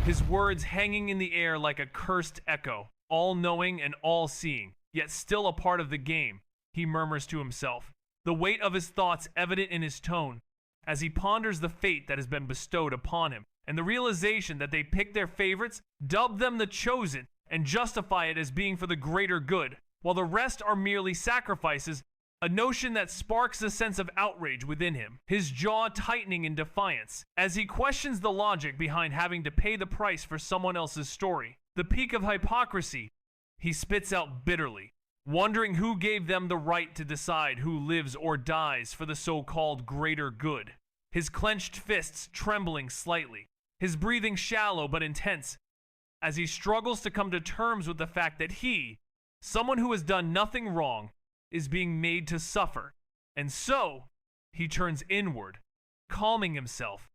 his words hanging in the air like a cursed echo, all-knowing and all-seeing, yet still a part of the game, he murmurs to himself, the weight of his thoughts evident in his tone, as he ponders the fate that has been bestowed upon him, and the realization that they pick their favorites, dub them the chosen, and justify it as being for the greater good, while the rest are merely sacrifices, a notion that sparks a sense of outrage within him, his jaw tightening in defiance, as he questions the logic behind having to pay the price for someone else's story. The peak of hypocrisy, he spits out bitterly, wondering who gave them the right to decide who lives or dies for the so-called greater good. His clenched fists trembling slightly, his breathing shallow but intense, as he struggles to come to terms with the fact that he, someone who has done nothing wrong, is being made to suffer. And so, he turns inward, calming himself,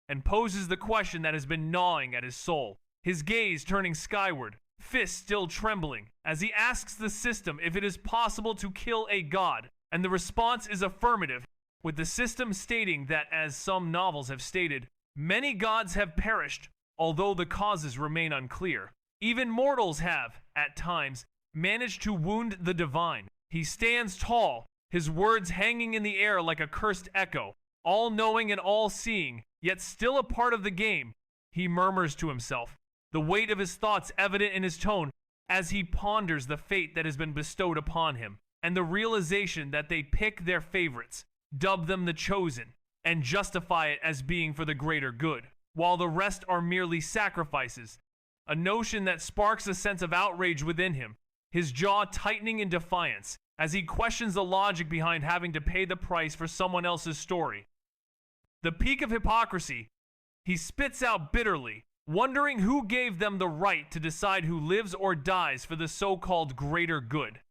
and poses the question that has been gnawing at his soul, his gaze turning skyward, fists still trembling, as he asks the system if it is possible to kill a god, and the response is affirmative, with the system stating that, as some novels have stated, many gods have perished, although the causes remain unclear. Even mortals have, at times, managed to wound the divine. He stands tall, his words hanging in the air like a cursed echo, all-knowing and all-seeing, yet still a part of the game, he murmurs to himself, the weight of his thoughts evident in his tone as he ponders the fate that has been bestowed upon him, and the realization that they pick their favorites, dub them the chosen, and justify it as being for the greater good, while the rest are merely sacrifices, a notion that sparks a sense of outrage within him, his jaw tightening in defiance, as he questions the logic behind having to pay the price for someone else's story. The peak of hypocrisy, he spits out bitterly, wondering who gave them the right to decide who lives or dies for the so-called greater good.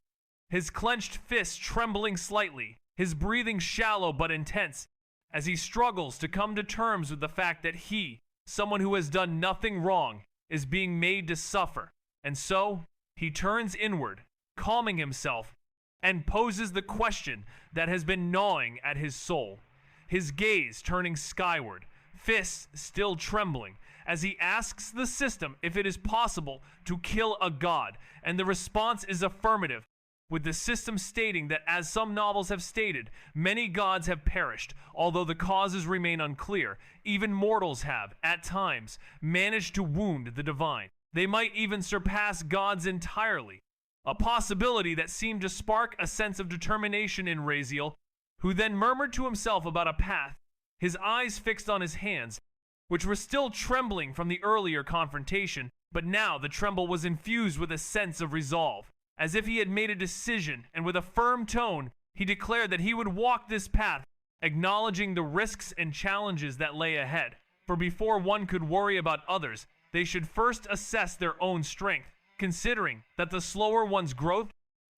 His clenched fists trembling slightly, his breathing shallow but intense, as he struggles to come to terms with the fact that he, someone who has done nothing wrong, is being made to suffer. And so, he turns inward, calming himself, and poses the question that has been gnawing at his soul, his gaze turning skyward, fists still trembling, as he asks the system if it is possible to kill a god, and the response is affirmative, with the system stating that, as some novels have stated, many gods have perished, although the causes remain unclear. Even mortals have, at times, managed to wound the divine. They might even surpass gods entirely, a possibility that seemed to spark a sense of determination in Raziel, who then murmured to himself about a path, his eyes fixed on his hands, which were still trembling from the earlier confrontation, but now the tremble was infused with a sense of resolve, as if he had made a decision, and with a firm tone, he declared that he would walk this path, acknowledging the risks and challenges that lay ahead. For before one could worry about others, they should first assess their own strength, considering that the slower one's growth,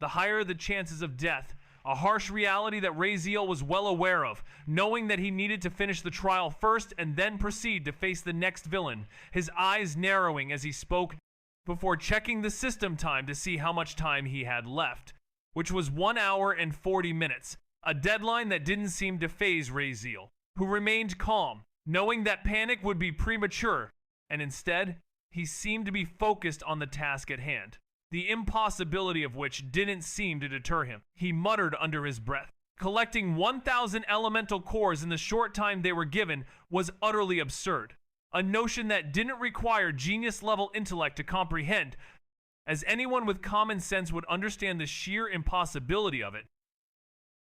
the higher the chances of death, a harsh reality that Raziel was well aware of, knowing that he needed to finish the trial first and then proceed to face the next villain, his eyes narrowing as he spoke, before checking the system time to see how much time he had left, which was 1 hour and 40 minutes, a deadline that didn't seem to faze Raziel, who remained calm, knowing that panic would be premature, and instead, he seemed to be focused on the task at hand, the impossibility of which didn't seem to deter him. He muttered under his breath. Collecting 1,000 elemental cores in the short time they were given was utterly absurd, a notion that didn't require genius-level intellect to comprehend, as anyone with common sense would understand the sheer impossibility of it.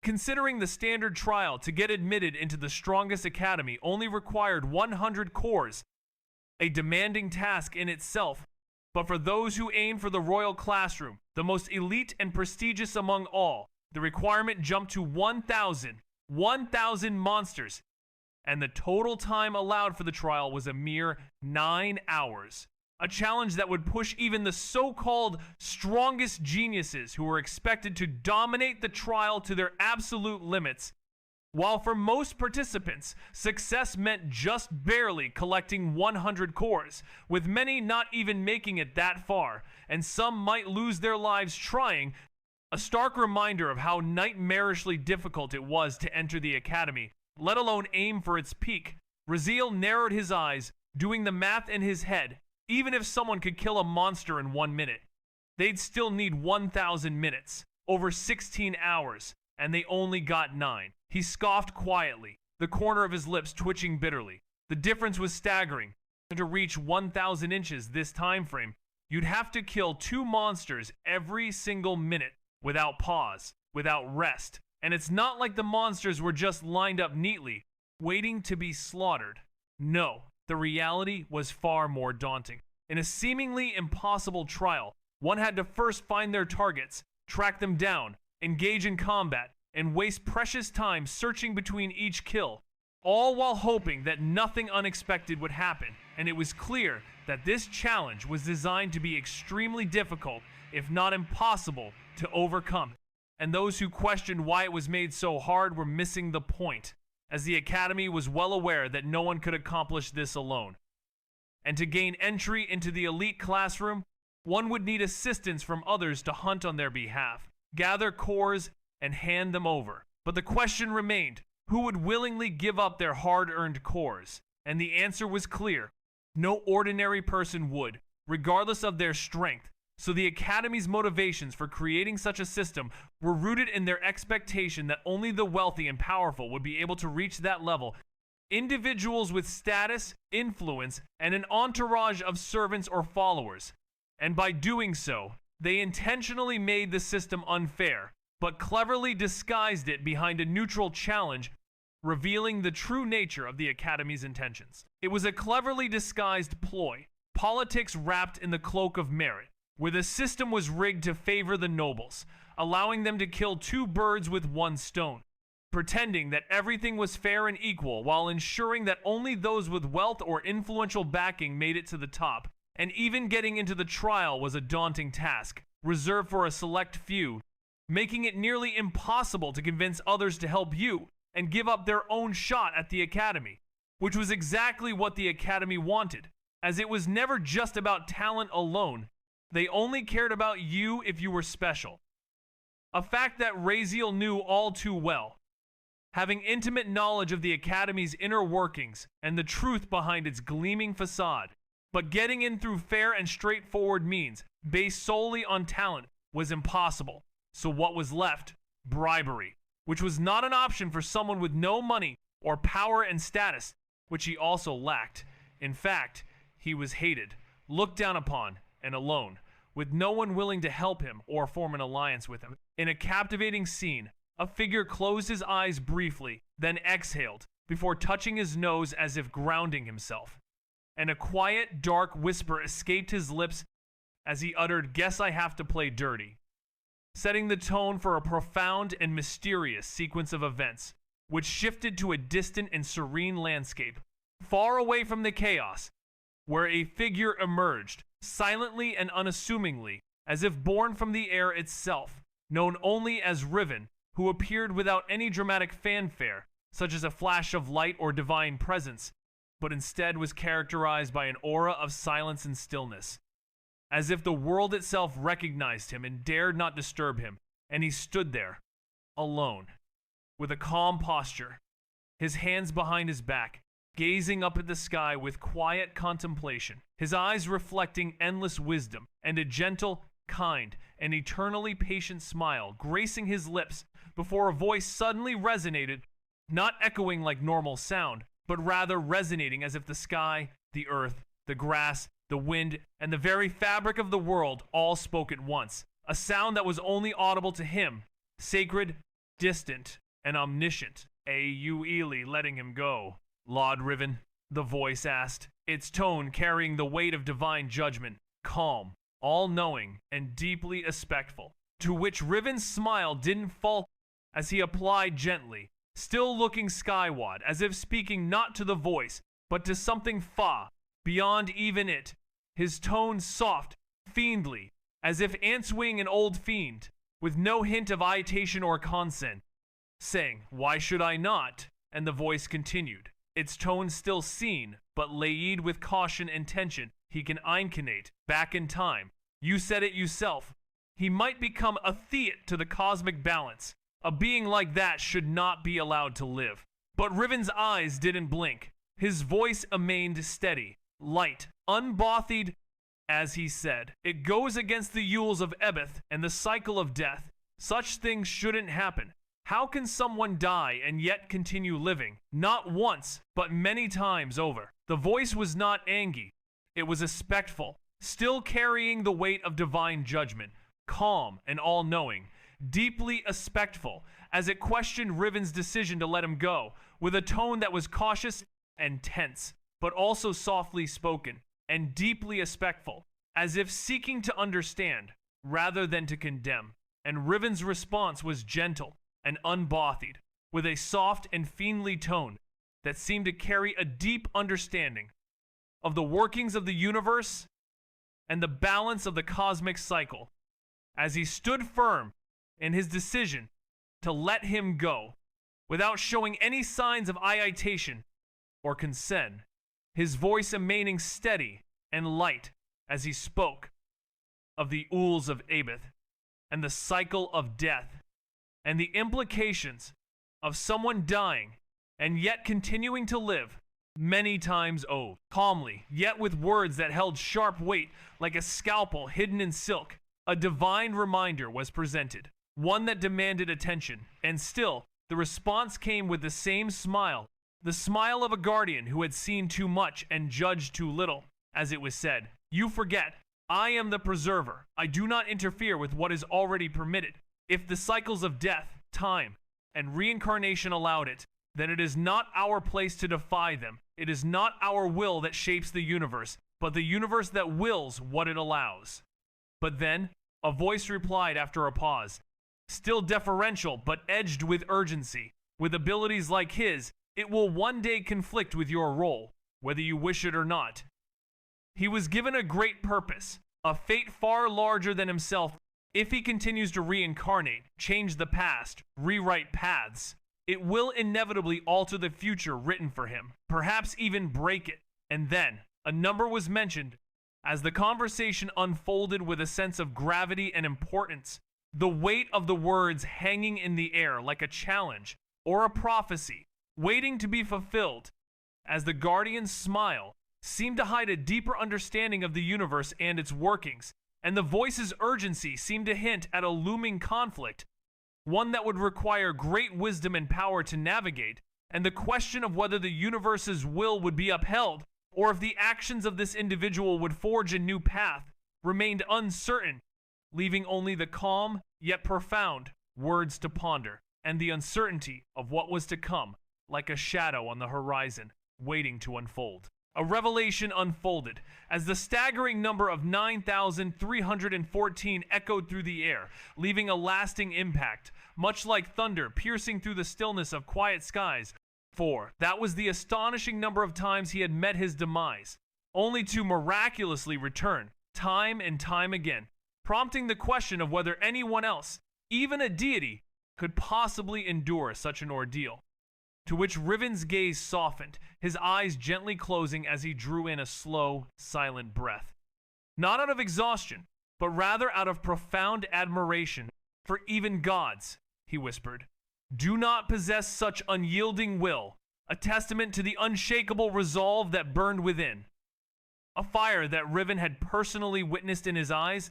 Considering the standard trial to get admitted into the strongest academy only required 100 cores, a demanding task in itself, but for those who aim for the royal classroom, the most elite and prestigious among all, the requirement jumped to 1,000 monsters, and the total time allowed for the trial was a mere 9 hours. A challenge that would push even the so-called strongest geniuses who were expected to dominate the trial to their absolute limits. While for most participants, success meant just barely collecting 100 cores, with many not even making it that far, and some might lose their lives trying, a stark reminder of how nightmarishly difficult it was to enter the academy, let alone aim for its peak. Raziel narrowed his eyes, doing the math in his head, Even if someone could kill a monster in 1 minute, they'd still need 1,000 minutes, over 16 hours, and they only got 9. He scoffed quietly, the corner of his lips twitching bitterly. The difference was staggering. To reach 1,000 inches this time frame, you'd have to kill 2 monsters every single minute, without pause, without rest. And it's not like the monsters were just lined up neatly, waiting to be slaughtered. No, the reality was far more daunting. In a seemingly impossible trial, one had to first find their targets, track them down, engage in combat, and waste precious time searching between each kill, all while hoping that nothing unexpected would happen. And it was clear that this challenge was designed to be extremely difficult, if not impossible, to overcome. And those who questioned why it was made so hard were missing the point, as the Academy was well aware that no one could accomplish this alone. And to gain entry into the elite classroom, one would need assistance from others to hunt on their behalf, gather cores, and hand them over. But the question remained, who would willingly give up their hard-earned cores? And the answer was clear. No ordinary person would, regardless of their strength. So the Academy's motivations for creating such a system were rooted in their expectation that only the wealthy and powerful would be able to reach that level. Individuals with status, influence, and an entourage of servants or followers. And by doing so, they intentionally made the system unfair, but cleverly disguised it behind a neutral challenge, revealing the true nature of the Academy's intentions. It was a cleverly disguised ploy, politics wrapped in the cloak of merit, where the system was rigged to favor the nobles, allowing them to kill 2 birds with 1 stone, pretending that everything was fair and equal while ensuring that only those with wealth or influential backing made it to the top. And even getting into the trial was a daunting task, reserved for a select few, making it nearly impossible to convince others to help you and give up their own shot at the Academy, which was exactly what the Academy wanted, as it was never just about talent alone. They only cared about you if you were special. A fact that Raziel knew all too well. Having intimate knowledge of the Academy's inner workings and the truth behind its gleaming facade. But getting in through fair and straightforward means, based solely on talent, was impossible. So what was left? Bribery, which was not an option for someone with no money or power and status, which he also lacked. In fact, he was hated, looked down upon, and alone, with no one willing to help him or form an alliance with him. In a captivating scene, a figure closed his eyes briefly, then exhaled, before touching his nose as if grounding himself. And a quiet, dark whisper escaped his lips as he uttered, "Guess I have to play dirty," setting the tone for a profound and mysterious sequence of events, which shifted to a distant and serene landscape, far away from the chaos, where a figure emerged, silently and unassumingly, as if born from the air itself, known only as Riven, who appeared without any dramatic fanfare, such as a flash of light or divine presence, but instead was characterized by an aura of silence and stillness, as if the world itself recognized him and dared not disturb him, and he stood there, alone, with a calm posture, his hands behind his back, gazing up at the sky with quiet contemplation, his eyes reflecting endless wisdom, and a gentle, kind, and eternally patient smile gracing his lips before a voice suddenly resonated, not echoing like normal sound, but rather resonating as if the sky, the earth, the grass, the wind, and the very fabric of the world all spoke at once, a sound that was only audible to him, sacred, distant, and omniscient. You Ely letting him go, Lord Riven, the voice asked, its tone carrying the weight of divine judgment, calm, all-knowing, and deeply respectful, to which Riven's smile didn't falter as he applied gently, still looking skyward, as if speaking not to the voice, but to something far, beyond even it, his tone soft, fiendly, as if answering an old fiend, with no hint of irritation or consent, saying, "Why should I not?" And the voice continued, its tone still seen, but laid with caution and tension he can incarnate back in time. You said it yourself. He might become a theat to the cosmic balance. A being like that should not be allowed to live. But Riven's eyes didn't blink. His voice remained steady, light, unbothed, as he said. It goes against the yules of Ebeth and the cycle of death. Such things shouldn't happen. How can someone die and yet continue living? Not once, but many times over. The voice was not angry. It was respectful, still carrying the weight of divine judgment, calm and all-knowing, deeply respectful, as it questioned Riven's decision to let him go, with a tone that was cautious and tense, but also softly spoken, and deeply respectful, as if seeking to understand, rather than to condemn. And Riven's response was gentle and unbothed, with a soft and fiendly tone that seemed to carry a deep understanding of the workings of the universe and the balance of the cosmic cycle, as he stood firm in his decision to let him go, without showing any signs of irritation or concern, his voice remaining steady and light as he spoke of the ools of Abeth and the cycle of death, and the implications of someone dying and yet continuing to live many times over. Calmly, yet with words that held sharp weight like a scalpel hidden in silk, a divine reminder was presented, one that demanded attention, and still the response came with the same smile, the smile of a guardian who had seen too much and judged too little, as it was said. You forget, I am the preserver. I do not interfere with what is already permitted. If the cycles of death, time, and reincarnation allowed it, then it is not our place to defy them. It is not our will that shapes the universe, but the universe that wills what it allows. But then, a voice replied after a pause, still deferential but edged with urgency. With abilities like his, it will one day conflict with your role, whether you wish it or not. He was given a great purpose, a fate far larger than himself. If he continues to reincarnate, change the past, rewrite paths, it will inevitably alter the future written for him, perhaps even break it. And then, a number was mentioned. As the conversation unfolded with a sense of gravity and importance, the weight of the words hanging in the air like a challenge or a prophecy, waiting to be fulfilled, as the guardian's smile seemed to hide a deeper understanding of the universe and its workings, and the voice's urgency seemed to hint at a looming conflict, one that would require great wisdom and power to navigate, and the question of whether the universe's will would be upheld, or if the actions of this individual would forge a new path, remained uncertain, leaving only the calm yet profound words to ponder, and the uncertainty of what was to come, like a shadow on the horizon, waiting to unfold. A revelation unfolded as the staggering number of 9,314 echoed through the air, leaving a lasting impact, much like thunder piercing through the stillness of quiet skies. For that was the astonishing number of times he had met his demise, only to miraculously return, time and time again, prompting the question of whether anyone else, even a deity, could possibly endure such an ordeal. To which Riven's gaze softened, his eyes gently closing as he drew in a slow, silent breath. Not out of exhaustion, but rather out of profound admiration, for even gods, he whispered, do not possess such unyielding will, a testament to the unshakable resolve that burned within. A fire that Riven had personally witnessed in his eyes,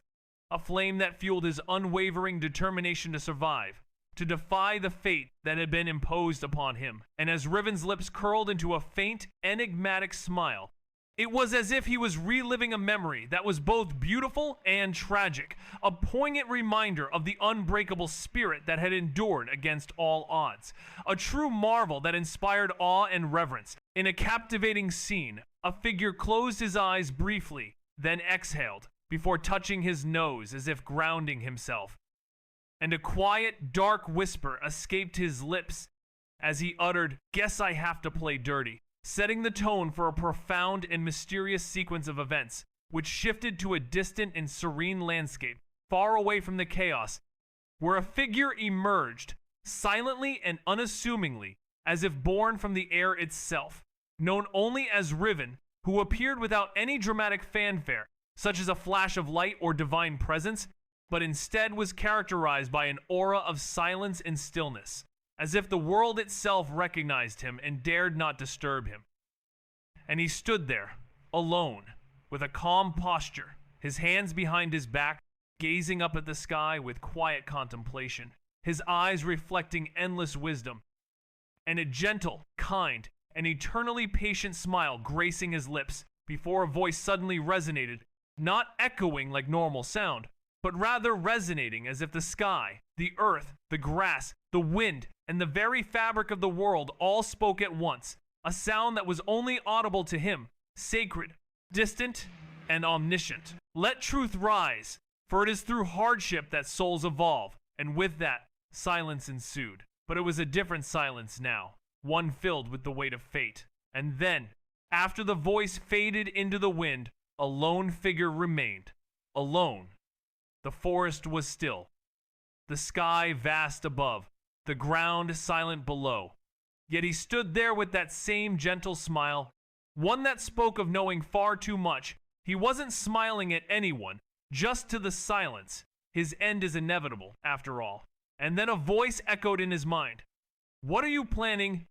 a flame that fueled his unwavering determination to survive, to defy the fate that had been imposed upon him. And as Riven's lips curled into a faint, enigmatic smile, it was as if he was reliving a memory that was both beautiful and tragic, a poignant reminder of the unbreakable spirit that had endured against all odds, a true marvel that inspired awe and reverence. In a captivating scene, a figure closed his eyes briefly, then exhaled, before touching his nose as if grounding himself. And a quiet, dark whisper escaped his lips as he uttered, "Guess I have to play dirty," setting the tone for a profound and mysterious sequence of events, which shifted to a distant and serene landscape, far away from the chaos, where a figure emerged, silently and unassumingly, as if born from the air itself, known only as Riven, who appeared without any dramatic fanfare, such as a flash of light or divine presence, but instead was characterized by an aura of silence and stillness, as if the world itself recognized him and dared not disturb him. And he stood there, alone, with a calm posture, his hands behind his back, gazing up at the sky with quiet contemplation, his eyes reflecting endless wisdom, and a gentle, kind, and eternally patient smile gracing his lips before a voice suddenly resonated, not echoing like normal sound, but rather resonating as if the sky, the earth, the grass, the wind, and the very fabric of the world all spoke at once, a sound that was only audible to him, sacred, distant, and omniscient. Let truth rise, for it is through hardship that souls evolve, and with that, silence ensued. But it was a different silence now, one filled with the weight of fate. And then, after the voice faded into the wind, a lone figure remained, alone. The forest was still, the sky vast above, the ground silent below. Yet he stood there with that same gentle smile, one that spoke of knowing far too much. He wasn't smiling at anyone, just to the silence. His end is inevitable, after all. And then a voice echoed in his mind. What are you planning?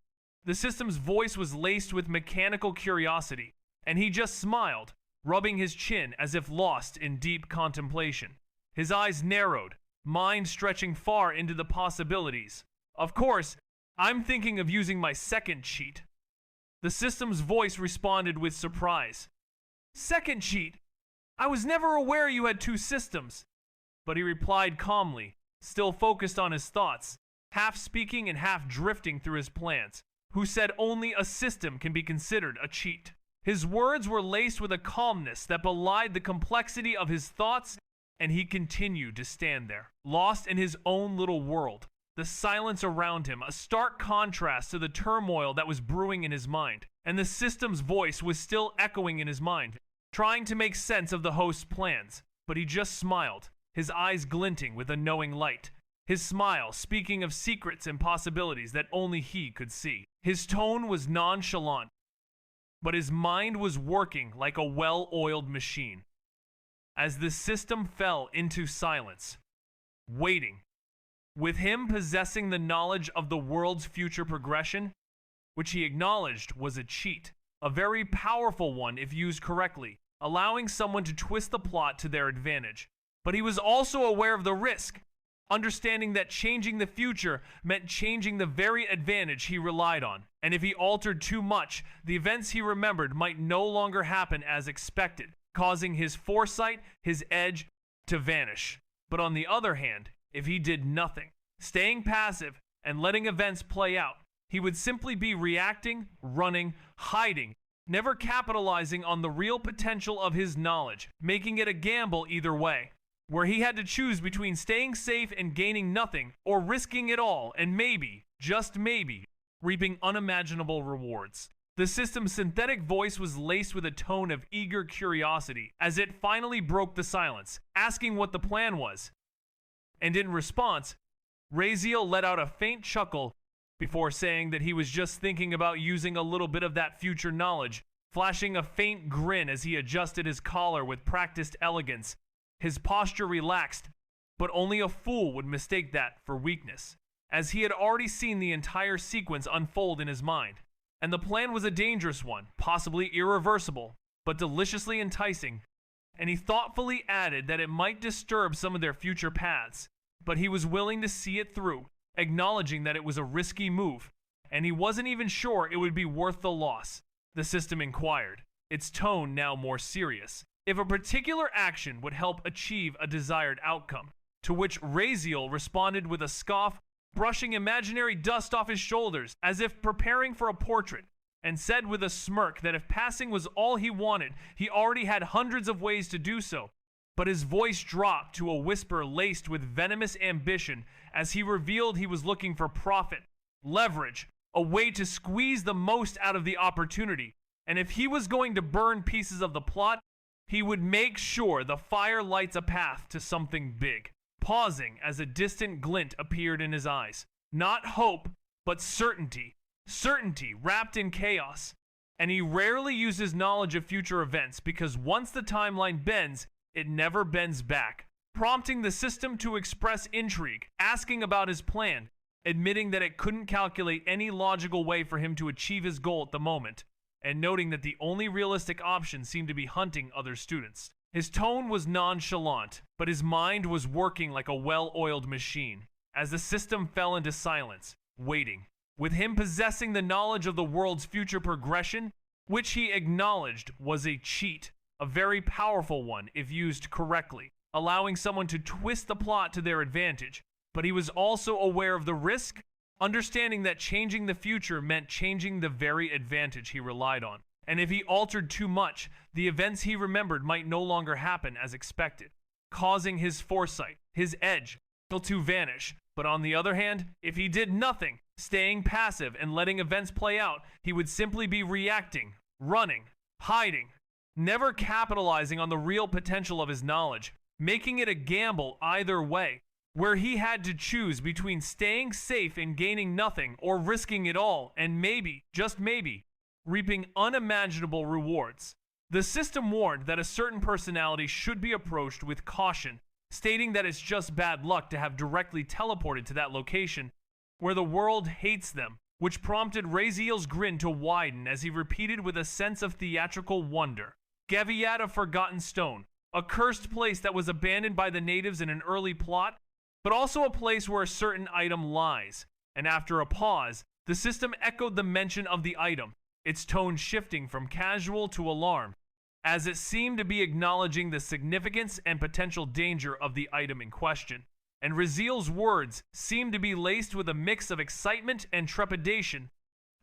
The system's voice was laced with mechanical curiosity, and he just smiled, rubbing his chin as if lost in deep contemplation. His eyes narrowed, mind stretching far into the possibilities. Of course, I'm thinking of using my second cheat. The system's voice responded with surprise. Second cheat? I was never aware you had two systems. But he replied calmly, still focused on his thoughts, half speaking and half drifting through his plans, who said only a system can be considered a cheat. His words were laced with a calmness that belied the complexity of his thoughts, and he continued to stand there, lost in his own little world. The silence around him, a stark contrast to the turmoil that was brewing in his mind, and the system's voice was still echoing in his mind, trying to make sense of the host's plans. But he just smiled, his eyes glinting with a knowing light, his smile speaking of secrets and possibilities that only he could see. His tone was nonchalant, but his mind was working like a well-oiled machine. As the system fell into silence, waiting, with him possessing the knowledge of the world's future progression, which he acknowledged was a cheat, a very powerful one if used correctly, allowing someone to twist the plot to their advantage. But he was also aware of the risk, understanding that changing the future meant changing the very advantage he relied on, and if he altered too much, the events he remembered might no longer happen as expected, causing his foresight, his edge, to vanish. But on the other hand, if he did nothing, staying passive and letting events play out, he would simply be reacting, running, hiding, never capitalizing on the real potential of his knowledge, making it a gamble either way, where he had to choose between staying safe and gaining nothing, or risking it all and maybe, just maybe, reaping unimaginable rewards. The system's synthetic voice was laced with a tone of eager curiosity as it finally broke the silence, asking what the plan was. And in response, Raziel let out a faint chuckle before saying that he was just thinking about using a little bit of that future knowledge, flashing a faint grin as he adjusted his collar with practiced elegance. His posture relaxed, but only a fool would mistake that for weakness, as he had already seen the entire sequence unfold in his mind. And the plan was a dangerous one, possibly irreversible, but deliciously enticing, and he thoughtfully added that it might disturb some of their future paths, but he was willing to see it through, acknowledging that it was a risky move, and he wasn't even sure it would be worth the loss. The system inquired, its tone now more serious, if a particular action would help achieve a desired outcome, to which Raziel responded with a scoff, brushing imaginary dust off his shoulders as if preparing for a portrait, and said with a smirk that if passing was all he wanted, he already had hundreds of ways to do so. But his voice dropped to a whisper laced with venomous ambition as he revealed he was looking for profit, leverage, a way to squeeze the most out of the opportunity, and if he was going to burn pieces of the plot, he would make sure the fire lights a path to something big. Pausing as a distant glint appeared in his eyes. Not hope, but certainty. Certainty wrapped in chaos. And he rarely uses knowledge of future events because once the timeline bends, it never bends back. Prompting the system to express intrigue, asking about his plan, admitting that it couldn't calculate any logical way for him to achieve his goal at the moment. and noting that the only realistic option seemed to be hunting other students. His tone was nonchalant, but his mind was working like a well-oiled machine. As the system fell into silence, waiting, with him possessing the knowledge of the world's future progression, which he acknowledged was a cheat, a very powerful one if used correctly, allowing someone to twist the plot to their advantage. But he was also aware of the risk, understanding that changing the future meant changing the very advantage he relied on. And if he altered too much, the events he remembered might no longer happen as expected, causing his foresight, his edge, to vanish. But on the other hand, if he did nothing, staying passive and letting events play out, he would simply be reacting, running, hiding, never capitalizing on the real potential of his knowledge, making it a gamble either way, where he had to choose between staying safe and gaining nothing or risking it all and maybe, just maybe, reaping unimaginable rewards. The system warned that a certain personality should be approached with caution, stating that it's just bad luck to have directly teleported to that location where the world hates them, which prompted Raziel's grin to widen as he repeated with a sense of theatrical wonder. Gaviat of Forgotten Stone, a cursed place that was abandoned by the natives in an early plot, but also a place where a certain item lies. And after a pause, the system echoed the mention of the item, its tone shifting from casual to alarm, as it seemed to be acknowledging the significance and potential danger of the item in question. And Raziel's words seemed to be laced with a mix of excitement and trepidation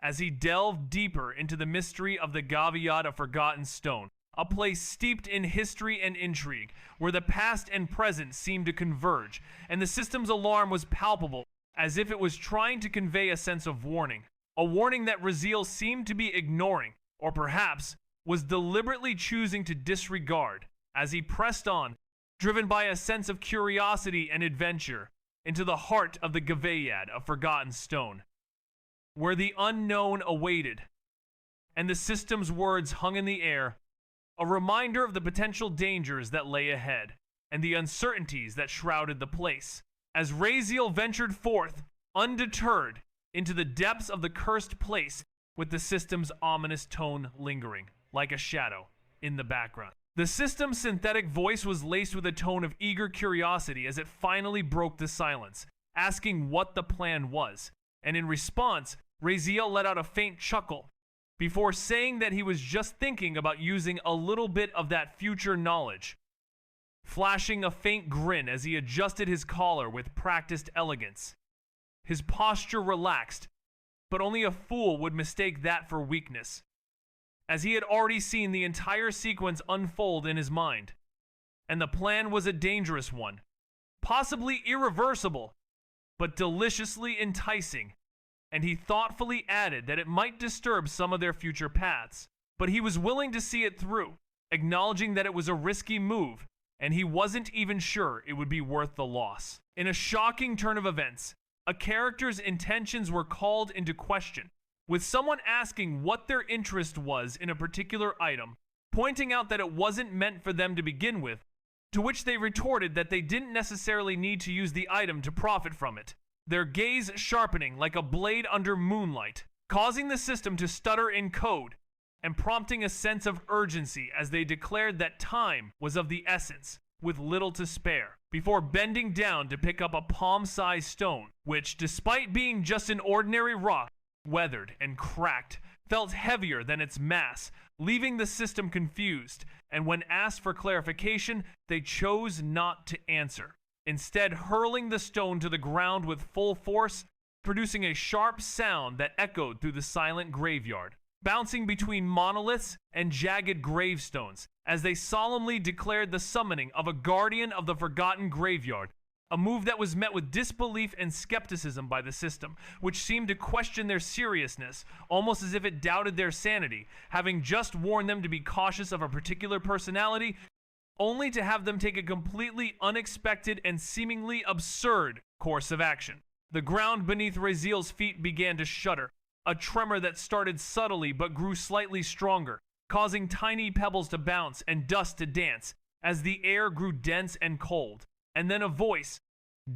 as he delved deeper into the mystery of the Gaviat of Forgotten Stone, a place steeped in history and intrigue, where the past and present seemed to converge, and the system's alarm was palpable, as if it was trying to convey a sense of warning, a warning that Raziel seemed to be ignoring, or perhaps was deliberately choosing to disregard, as he pressed on, driven by a sense of curiosity and adventure, into the heart of the Gaviat of Forgotten Stone, where the unknown awaited, and the system's words hung in the air, a reminder of the potential dangers that lay ahead, and the uncertainties that shrouded the place, as Raziel ventured forth, undeterred, into the depths of the cursed place, with the system's ominous tone lingering, like a shadow, in the background. The system's synthetic voice was laced with a tone of eager curiosity as it finally broke the silence, asking what the plan was, and in response, Raziel let out a faint chuckle, before saying that he was just thinking about using a little bit of that future knowledge, flashing a faint grin as he adjusted his collar with practiced elegance. His posture relaxed, but only a fool would mistake that for weakness, as he had already seen the entire sequence unfold in his mind. And the plan was a dangerous one, possibly irreversible, but deliciously enticing, and he thoughtfully added that it might disturb some of their future paths, but he was willing to see it through, acknowledging that it was a risky move, and he wasn't even sure it would be worth the loss. In a shocking turn of events, a character's intentions were called into question, with someone asking what their interest was in a particular item, pointing out that it wasn't meant for them to begin with, to which they retorted that they didn't necessarily need to use the item to profit from it, their gaze sharpening like a blade under moonlight, causing the system to stutter in code, and prompting a sense of urgency as they declared that time was of the essence, with little to spare, before bending down to pick up a palm-sized stone, which, despite being just an ordinary rock, weathered and cracked, felt heavier than its mass, leaving the system confused, and when asked for clarification, they chose not to answer, instead hurling the stone to the ground with full force, producing a sharp sound that echoed through the silent graveyard, bouncing between monoliths and jagged gravestones, as they solemnly declared the summoning of a guardian of the forgotten graveyard, a move that was met with disbelief and skepticism by the system, which seemed to question their seriousness, almost as if it doubted their sanity, having just warned them to be cautious of a particular personality, only to have them take a completely unexpected and seemingly absurd course of action. The ground beneath Raziel's feet began to shudder, a tremor that started subtly but grew slightly stronger, causing tiny pebbles to bounce and dust to dance as the air grew dense and cold. And then a voice,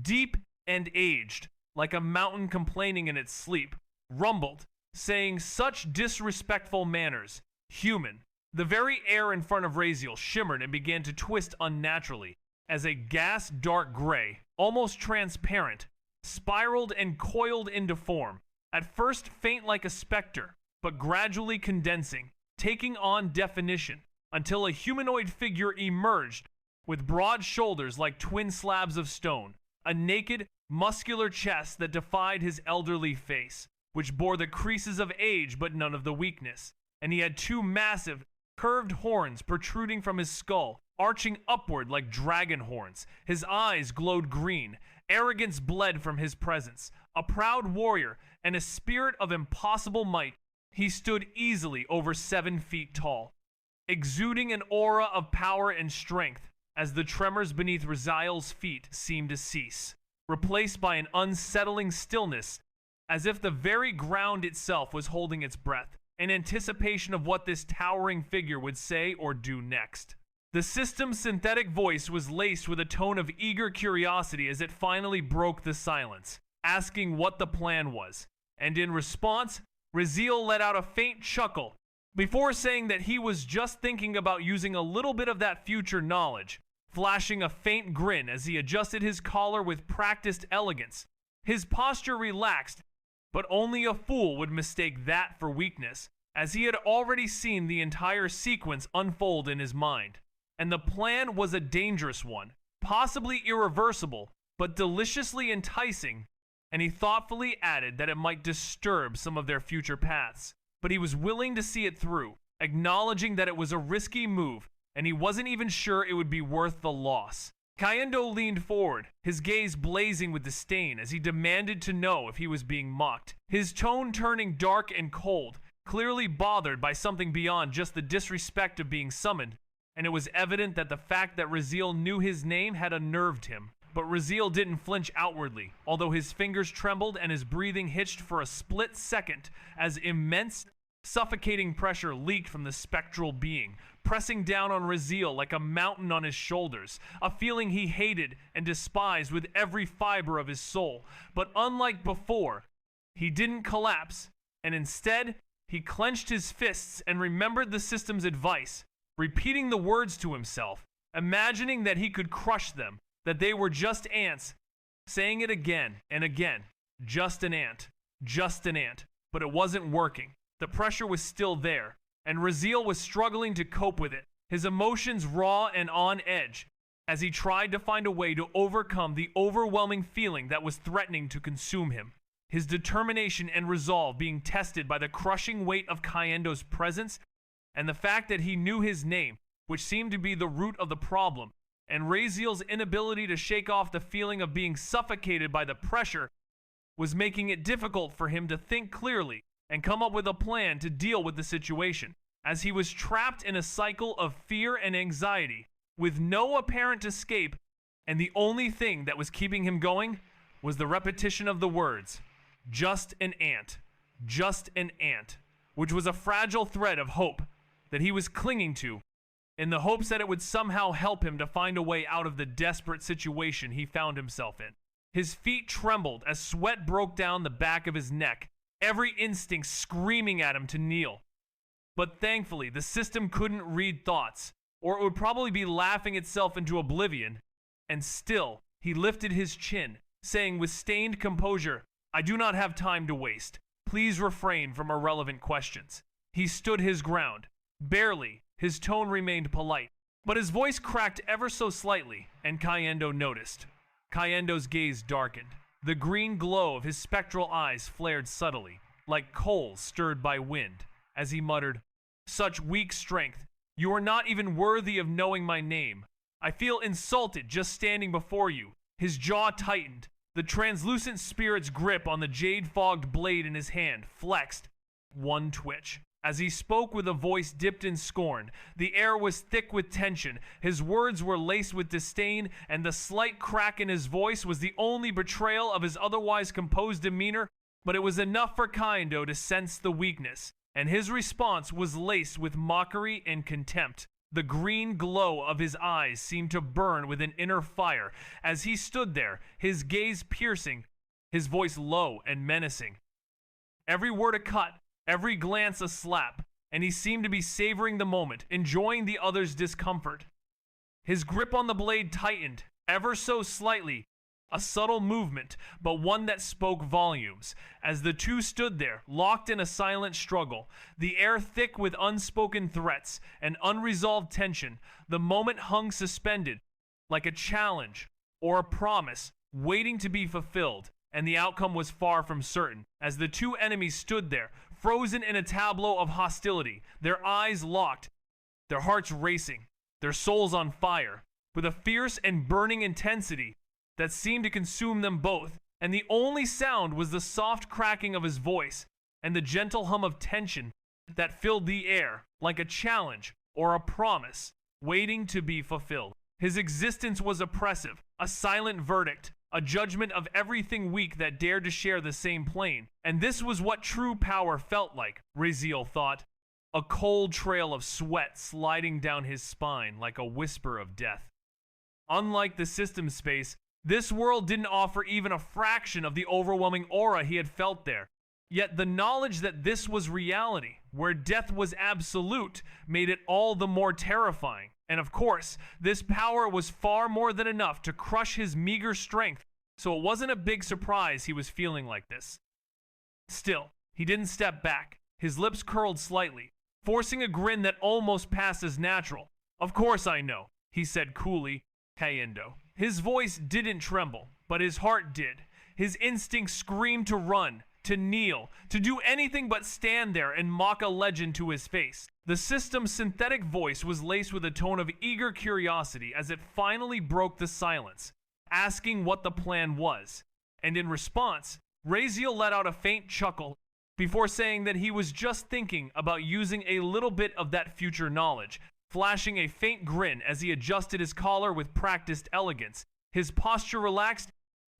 deep and aged, like a mountain complaining in its sleep, rumbled, saying such disrespectful manners. Human. The very air in front of Raziel shimmered and began to twist unnaturally, as a gas dark gray, almost transparent, spiraled and coiled into form, at first faint like a specter, but gradually condensing, taking on definition, until a humanoid figure emerged with broad shoulders like twin slabs of stone, a naked, muscular chest that defied his elderly face, which bore the creases of age but none of the weakness, and he had two massive, curved horns protruding from his skull, arching upward like dragon horns. His eyes glowed green. Arrogance bled from his presence. A proud warrior and a spirit of impossible might, he stood easily over 7 feet tall, exuding an aura of power and strength as the tremors beneath Raziel's feet seemed to cease, replaced by an unsettling stillness, as if the very ground itself was holding its breath, in anticipation of what this towering figure would say or do next. The system's synthetic voice was laced with a tone of eager curiosity as it finally broke the silence, asking what the plan was, and in response, Raziel let out a faint chuckle before saying that he was just thinking about using a little bit of that future knowledge, flashing a faint grin as he adjusted his collar with practiced elegance. His posture relaxed, but only a fool would mistake that for weakness, as he had already seen the entire sequence unfold in his mind. And the plan was a dangerous one, possibly irreversible, but deliciously enticing, and he thoughtfully added that it might disturb some of their future paths. But he was willing to see it through, acknowledging that it was a risky move, and he wasn't even sure it would be worth the loss. Kayendo leaned forward, his gaze blazing with disdain as he demanded to know if he was being mocked, his tone turning dark and cold, clearly bothered by something beyond just the disrespect of being summoned, and it was evident that the fact that Raziel knew his name had unnerved him. But Raziel didn't flinch outwardly, although his fingers trembled and his breathing hitched for a split second as immense, suffocating pressure leaked from the spectral being, pressing down on Raziel like a mountain on his shoulders, a feeling he hated and despised with every fiber of his soul. But unlike before, he didn't collapse, and instead, he clenched his fists and remembered the system's advice, repeating the words to himself, imagining that he could crush them, that they were just ants, saying it again and again, just an ant, just an ant. But it wasn't working. The pressure was still there, and Raziel was struggling to cope with it, his emotions raw and on edge, as he tried to find a way to overcome the overwhelming feeling that was threatening to consume him. His determination and resolve being tested by the crushing weight of Kayendo's presence, and the fact that he knew his name, which seemed to be the root of the problem, and Raziel's inability to shake off the feeling of being suffocated by the pressure was making it difficult for him to think clearly and come up with a plan to deal with the situation, as he was trapped in a cycle of fear and anxiety, with no apparent escape, and the only thing that was keeping him going was the repetition of the words, just an ant, which was a fragile thread of hope that he was clinging to, in the hopes that it would somehow help him to find a way out of the desperate situation he found himself in. His feet trembled as sweat broke down the back of his neck, every instinct screaming at him to kneel. But thankfully, the system couldn't read thoughts, or it would probably be laughing itself into oblivion. And still, he lifted his chin, saying with stained composure, "I do not have time to waste. Please refrain from irrelevant questions." He stood his ground. Barely, his tone remained polite, but his voice cracked ever so slightly, and Kayendo noticed. Kayendo's gaze darkened. The green glow of his spectral eyes flared subtly, like coals stirred by wind, as he muttered, "Such weak strength. You are not even worthy of knowing my name. I feel insulted just standing before you." His jaw tightened. The translucent spirit's grip on the jade-fogged blade in his hand flexed. One twitch. As he spoke with a voice dipped in scorn, the air was thick with tension, his words were laced with disdain, and the slight crack in his voice was the only betrayal of his otherwise composed demeanor, but it was enough for Kayendo to sense the weakness, and his response was laced with mockery and contempt. The green glow of his eyes seemed to burn with an inner fire as he stood there, his gaze piercing, his voice low and menacing. Every word a cut, every glance a slap, and he seemed to be savoring the moment, enjoying the other's discomfort. His grip on the blade tightened, ever so slightly, a subtle movement, but one that spoke volumes, as the two stood there, locked in a silent struggle, the air thick with unspoken threats and unresolved tension. The moment hung suspended, like a challenge or a promise, waiting to be fulfilled, and the outcome was far from certain, as the two enemies stood there, frozen in a tableau of hostility, their eyes locked, their hearts racing, their souls on fire, with a fierce and burning intensity that seemed to consume them both, and the only sound was the soft cracking of his voice and the gentle hum of tension that filled the air, like a challenge or a promise waiting to be fulfilled. His existence was oppressive, a silent verdict, a judgment of everything weak that dared to share the same plane. And this was what true power felt like, Raziel thought, a cold trail of sweat sliding down his spine like a whisper of death. Unlike the system space, this world didn't offer even a fraction of the overwhelming aura he had felt there. Yet the knowledge that this was reality, where death was absolute, made it all the more terrifying. And of course, this power was far more than enough to crush his meager strength, so it wasn't a big surprise he was feeling like this. Still, he didn't step back. His lips curled slightly, forcing a grin that almost passed as natural. "Of course I know," he said coolly, Kaiendo. His voice didn't tremble, but his heart did. His instinct screamed to run, to kneel, to do anything but stand there and mock a legend to his face. The system's synthetic voice was laced with a tone of eager curiosity as it finally broke the silence, asking what the plan was. And in response, Raziel let out a faint chuckle before saying that he was just thinking about using a little bit of that future knowledge, flashing a faint grin as he adjusted his collar with practiced elegance. His posture relaxed,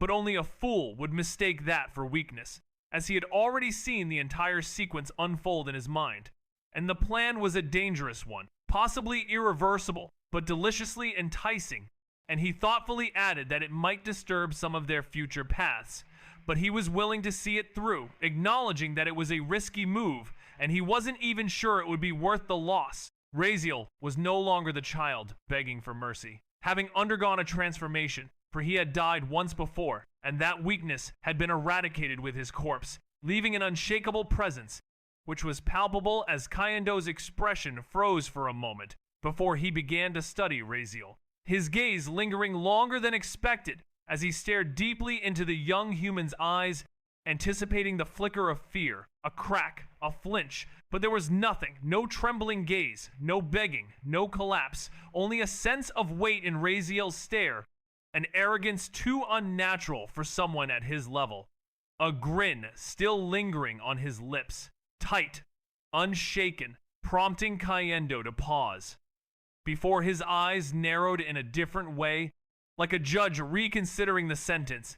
but only a fool would mistake that for weakness, as he had already seen the entire sequence unfold in his mind. And the plan was a dangerous one, possibly irreversible, but deliciously enticing, and he thoughtfully added that it might disturb some of their future paths. But he was willing to see it through, acknowledging that it was a risky move, and he wasn't even sure it would be worth the loss. Raziel was no longer the child begging for mercy, having undergone a transformation, for he had died once before, and that weakness had been eradicated with his corpse, leaving an unshakable presence, which was palpable as Kaiendo's expression froze for a moment before he began to study Raziel, his gaze lingering longer than expected as he stared deeply into the young human's eyes, anticipating the flicker of fear, a crack, a flinch. But there was nothing, no trembling gaze, no begging, no collapse, only a sense of weight in Raziel's stare, an arrogance too unnatural for someone at his level, a grin still lingering on his lips, tight, unshaken, prompting Kaiendo to pause. Before his eyes narrowed in a different way, like a judge reconsidering the sentence,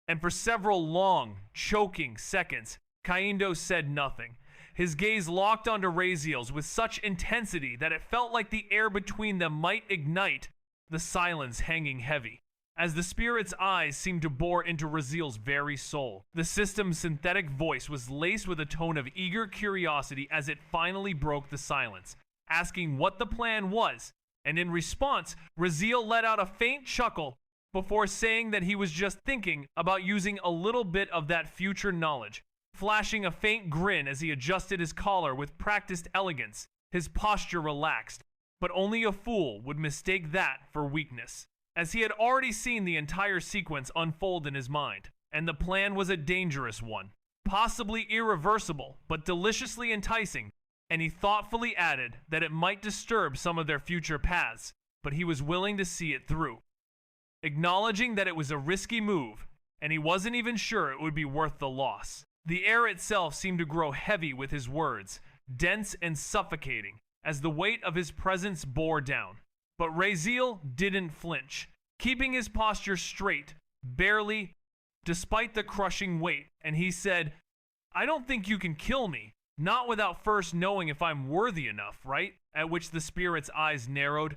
and for several long, choking seconds, Kaiendo said nothing. His gaze locked onto Raziel's with such intensity that it felt like the air between them might ignite, the silence hanging heavy, as the spirit's eyes seemed to bore into Raziel's very soul. The system's synthetic voice was laced with a tone of eager curiosity as it finally broke the silence, asking what the plan was, and in response, Raziel let out a faint chuckle before saying that he was just thinking about using a little bit of that future knowledge, flashing a faint grin as he adjusted his collar with practiced elegance. His posture relaxed, but only a fool would mistake that for weakness, as he had already seen the entire sequence unfold in his mind, and the plan was a dangerous one, possibly irreversible, but deliciously enticing, and he thoughtfully added that it might disturb some of their future paths, but he was willing to see it through, acknowledging that it was a risky move, and he wasn't even sure it would be worth the loss. The air itself seemed to grow heavy with his words, dense and suffocating, as the weight of his presence bore down. But Raziel didn't flinch, keeping his posture straight, barely, despite the crushing weight, and he said, "I don't think you can kill me, not without first knowing if I'm worthy enough, right?" At which the spirit's eyes narrowed,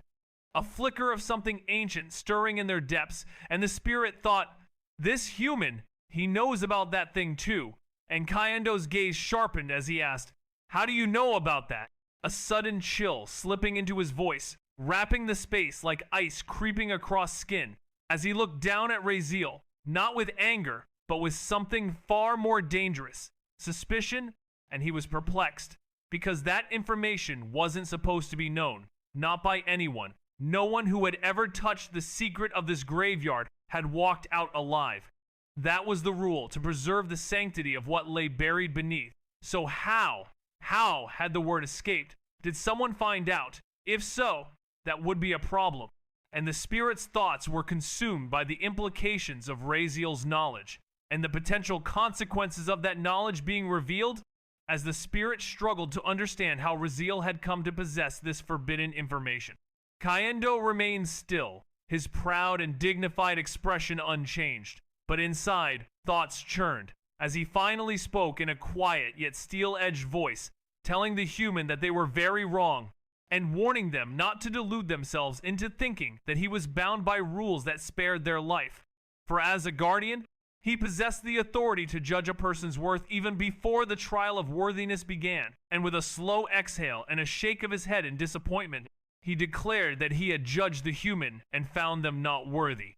a flicker of something ancient stirring in their depths, and the spirit thought, "This human, he knows about that thing too." And Kayendo's gaze sharpened as he asked, "How do you know about that?" A sudden chill slipping into his voice, wrapping the space like ice creeping across skin, as he looked down at Raziel, not with anger, but with something far more dangerous, suspicion, and he was perplexed, because that information wasn't supposed to be known, not by anyone. No one who had ever touched the secret of this graveyard had walked out alive. That was the rule, to preserve the sanctity of what lay buried beneath. So how had the word escaped? Did someone find out? If so, that would be a problem. And the spirit's thoughts were consumed by the implications of Raziel's knowledge, and the potential consequences of that knowledge being revealed, as the spirit struggled to understand how Raziel had come to possess this forbidden information. Kayendo remained still, his proud and dignified expression unchanged, but inside, thoughts churned, as he finally spoke in a quiet yet steel-edged voice, telling the human that they were very wrong, and warning them not to delude themselves into thinking that he was bound by rules that spared their life. For as a guardian, he possessed the authority to judge a person's worth even before the trial of worthiness began, and with a slow exhale and a shake of his head in disappointment, he declared that he had judged the human and found them not worthy.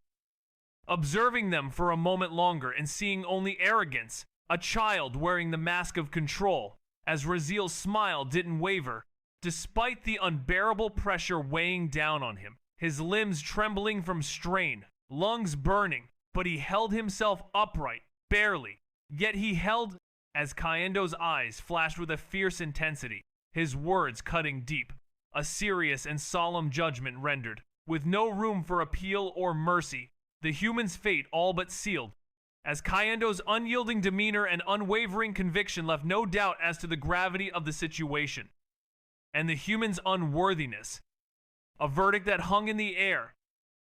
Observing them for a moment longer and seeing only arrogance, a child wearing the mask of control, as Raziel's smile didn't waver, despite the unbearable pressure weighing down on him, his limbs trembling from strain, lungs burning, but he held himself upright, barely. Yet he held, as Kayendo's eyes flashed with a fierce intensity, his words cutting deep, a serious and solemn judgment rendered, with no room for appeal or mercy, the human's fate all but sealed, as Kayendo's unyielding demeanor and unwavering conviction left no doubt as to the gravity of the situation, and the human's unworthiness. A verdict that hung in the air,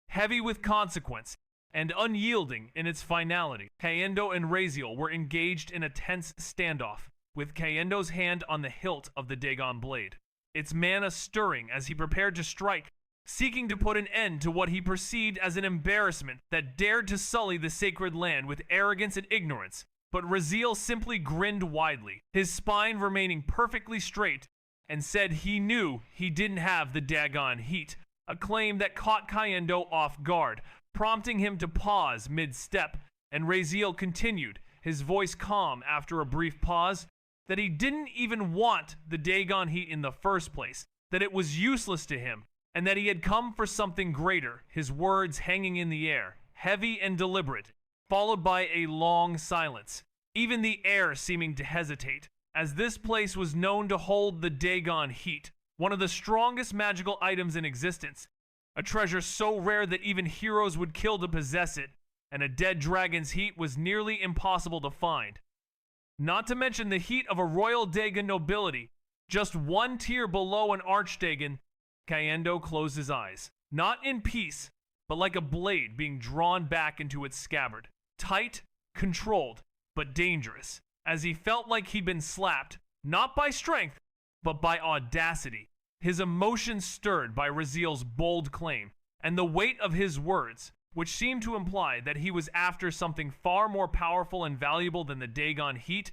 heavy with consequence, and unyielding in its finality. Kayendo and Raziel were engaged in a tense standoff, with Kayendo's hand on the hilt of the Dagon blade, its mana stirring as he prepared to strike, seeking to put an end to what he perceived as an embarrassment that dared to sully the sacred land with arrogance and ignorance. But Raziel simply grinned widely, his spine remaining perfectly straight, and said he knew he didn't have the Dagon heat, a claim that caught Kayendo off guard, prompting him to pause mid-step, and Raziel continued, his voice calm after a brief pause, that he didn't even want the Dagon heat in the first place, that it was useless to him, and that he had come for something greater, his words hanging in the air, heavy and deliberate, followed by a long silence, even the air seeming to hesitate, as this place was known to hold the Dagon heat, one of the strongest magical items in existence, a treasure so rare that even heroes would kill to possess it, and a dead dragon's heat was nearly impossible to find. Not to mention the heat of a royal Dagon nobility, just one tier below an archdagon. Kayendo closed his eyes, not in peace, but like a blade being drawn back into its scabbard, tight, controlled, but dangerous, as he felt like he'd been slapped, not by strength, but by audacity, his emotions stirred by Raziel's bold claim, and the weight of his words, which seemed to imply that he was after something far more powerful and valuable than the Dagon heat,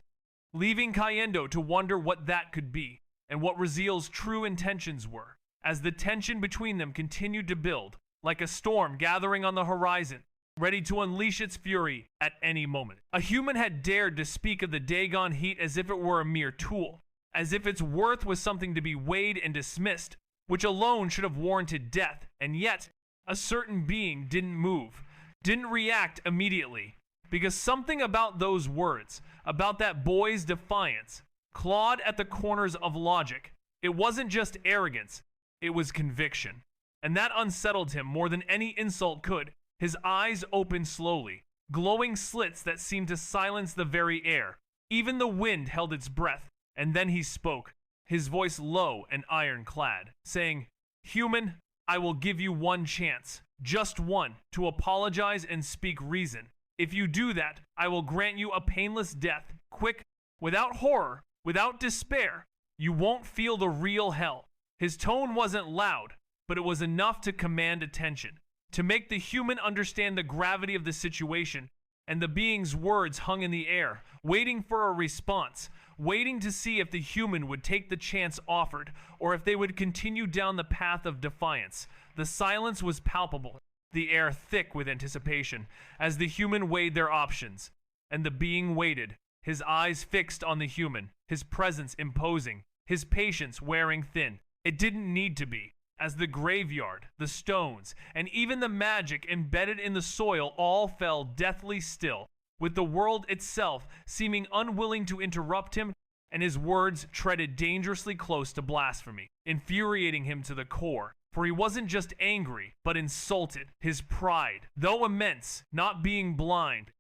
leaving Kayendo to wonder what that could be, and what Raziel's true intentions were, as the tension between them continued to build, like a storm gathering on the horizon, ready to unleash its fury at any moment. A human had dared to speak of the Dagon heat as if it were a mere tool, as if its worth was something to be weighed and dismissed, which alone should have warranted death, and yet a certain being didn't move, didn't react immediately, because something about those words, about that boy's defiance, clawed at the corners of logic. It wasn't just arrogance, it was conviction, and that unsettled him more than any insult could. His eyes opened slowly, glowing slits that seemed to silence the very air. Even the wind held its breath, and then he spoke, his voice low and ironclad, saying, "Human, I will give you one chance, just one, to apologize and speak reason. If you do that, I will grant you a painless death, quick, without horror, without despair. You won't feel the real hell." His tone wasn't loud, but it was enough to command attention, to make the human understand the gravity of the situation, and the being's words hung in the air, waiting for a response, waiting to see if the human would take the chance offered, or if they would continue down the path of defiance. The silence was palpable, the air thick with anticipation, as the human weighed their options. And the being waited, his eyes fixed on the human, his presence imposing, his patience wearing thin. It didn't need to be, as the graveyard, the stones, and even the magic embedded in the soil all fell deathly still, with the world itself seeming unwilling to interrupt him, and his words treaded dangerously close to blasphemy, infuriating him to the core. For he wasn't just angry, but insulted, his pride, though immense, not being blind.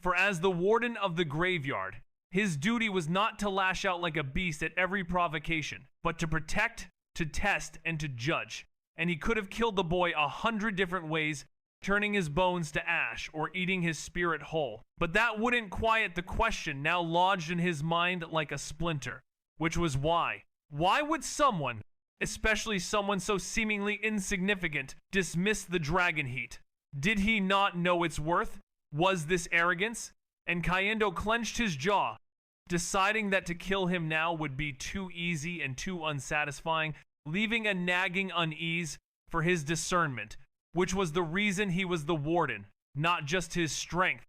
For as the warden of the graveyard, his duty was not to lash out like a beast at every provocation, but to protect, to test, and to judge. And he could have killed the boy 100 different ways, turning his bones to ash or eating his spirit whole. But that wouldn't quiet the question now lodged in his mind like a splinter, which was why. Why would someone, especially someone so seemingly insignificant, dismiss the dragon heat? Did he not know its worth? Was this arrogance? And Kayendo clenched his jaw, deciding that to kill him now would be too easy and too unsatisfying, leaving a nagging unease for his discernment, which was the reason he was the warden, not just his strength,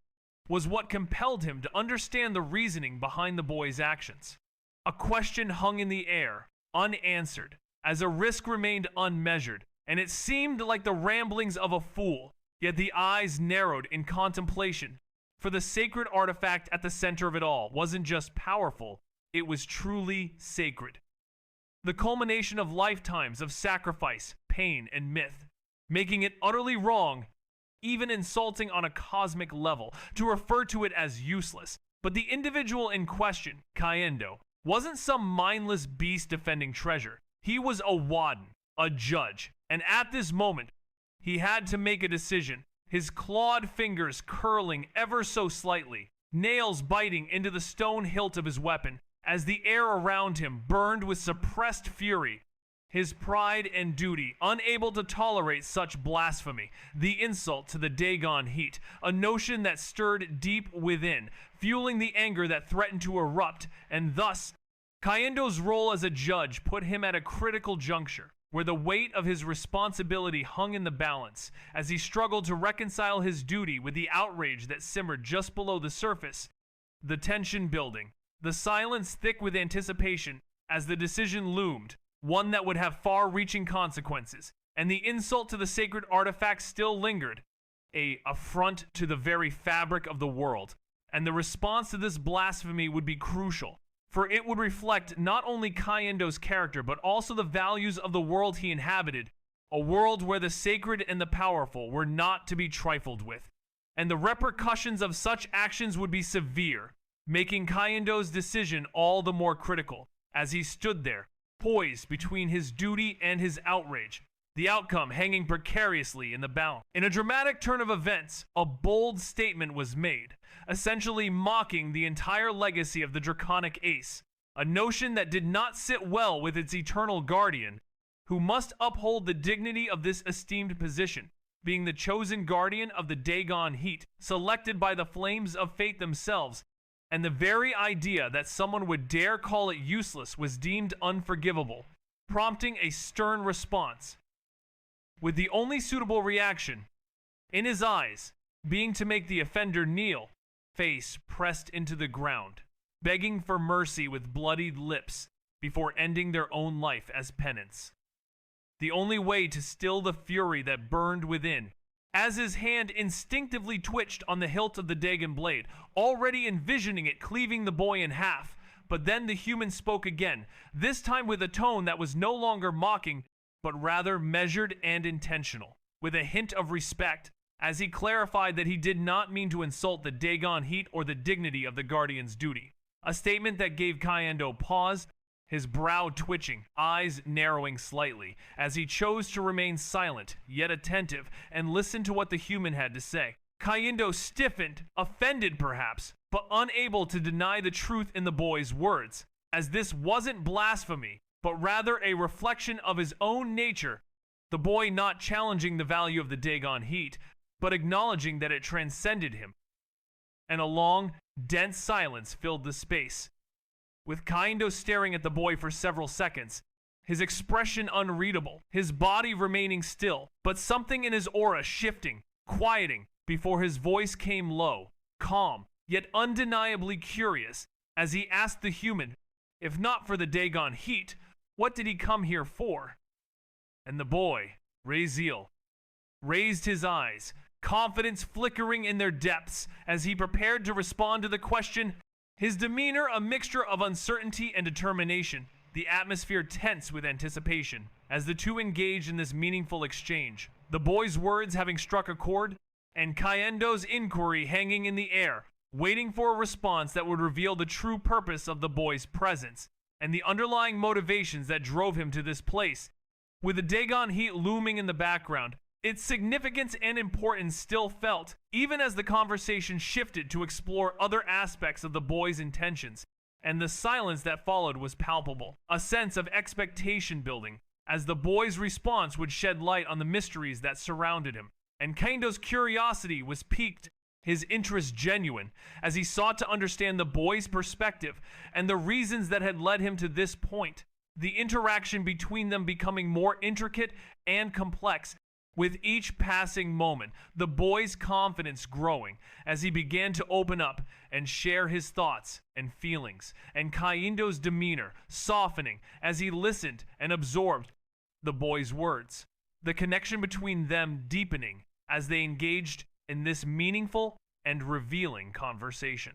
was what compelled him to understand the reasoning behind the boy's actions. A question hung in the air, unanswered, as a risk remained unmeasured, and it seemed like the ramblings of a fool, yet the eyes narrowed in contemplation, for the sacred artifact at the center of it all wasn't just powerful, it was truly sacred. The culmination of lifetimes of sacrifice, pain, and myth, making it utterly wrong, even insulting on a cosmic level, to refer to it as useless. But the individual in question, Kayendo, wasn't some mindless beast defending treasure. He was a warden, a judge, and at this moment, he had to make a decision, his clawed fingers curling ever so slightly, nails biting into the stone hilt of his weapon, as the air around him burned with suppressed fury. His pride and duty, unable to tolerate such blasphemy, the insult to the Dagon heat, a notion that stirred deep within, fueling the anger that threatened to erupt, and thus, Kayendo's role as a judge put him at a critical juncture, where the weight of his responsibility hung in the balance, as he struggled to reconcile his duty with the outrage that simmered just below the surface, the tension building, the silence thick with anticipation as the decision loomed, one that would have far-reaching consequences, and the insult to the sacred artifact still lingered, an affront to the very fabric of the world, and the response to this blasphemy would be crucial, for it would reflect not only Kayendo's character but also the values of the world he inhabited, a world where the sacred and the powerful were not to be trifled with, and the repercussions of such actions would be severe, making Kayendo's decision all the more critical, as he stood there, poised between his duty and his outrage, the outcome hanging precariously in the balance. In a dramatic turn of events, a bold statement was made, essentially mocking the entire legacy of the Draconic Ace, a notion that did not sit well with its eternal guardian, who must uphold the dignity of this esteemed position, being the chosen guardian of the Dagon heat, selected by the flames of fate themselves, and the very idea that someone would dare call it useless was deemed unforgivable, prompting a stern response, with the only suitable reaction, in his eyes, being to make the offender kneel, face pressed into the ground, begging for mercy with bloodied lips before ending their own life as penance. The only way to still the fury that burned within, as his hand instinctively twitched on the hilt of the Dagon blade, already envisioning it cleaving the boy in half. But then the human spoke again, this time with a tone that was no longer mocking, but rather measured and intentional, with a hint of respect, as he clarified that he did not mean to insult the Dagon heat or the dignity of the guardian's duty. A statement that gave Kayendo pause, his brow twitching, eyes narrowing slightly, as he chose to remain silent, yet attentive, and listen to what the human had to say. Kayendo stiffened, offended perhaps, but unable to deny the truth in the boy's words, as this wasn't blasphemy, but rather a reflection of his own nature, the boy not challenging the value of the Dagon heat, but acknowledging that it transcended him. and a long, dense silence filled the space. With Kaindo staring at the boy for several seconds, his expression unreadable, his body remaining still, but something in his aura shifting, quieting, before his voice came low, calm, yet undeniably curious, as he asked the human, if not for the Dagon heat, what did he come here for? And the boy, Raziel, raised his eyes, confidence flickering in their depths as he prepared to respond to the question, his demeanor a mixture of uncertainty and determination, the atmosphere tense with anticipation, as the two engaged in this meaningful exchange, the boy's words having struck a chord, and Kayendo's inquiry hanging in the air, waiting for a response that would reveal the true purpose of the boy's presence, and the underlying motivations that drove him to this place. With the Dagon heat looming in the background, its significance and importance still felt, even as the conversation shifted to explore other aspects of the boy's intentions, and the silence that followed was palpable, a sense of expectation building, as the boy's response would shed light on the mysteries that surrounded him, and Kaindo's curiosity was piqued, his interest genuine, as he sought to understand the boy's perspective and the reasons that had led him to this point, the interaction between them becoming more intricate and complex. With each passing moment, the boy's confidence growing as he began to open up and share his thoughts and feelings, and Kaindo's demeanor softening as he listened and absorbed the boy's words, the connection between them deepening as they engaged in this meaningful and revealing conversation.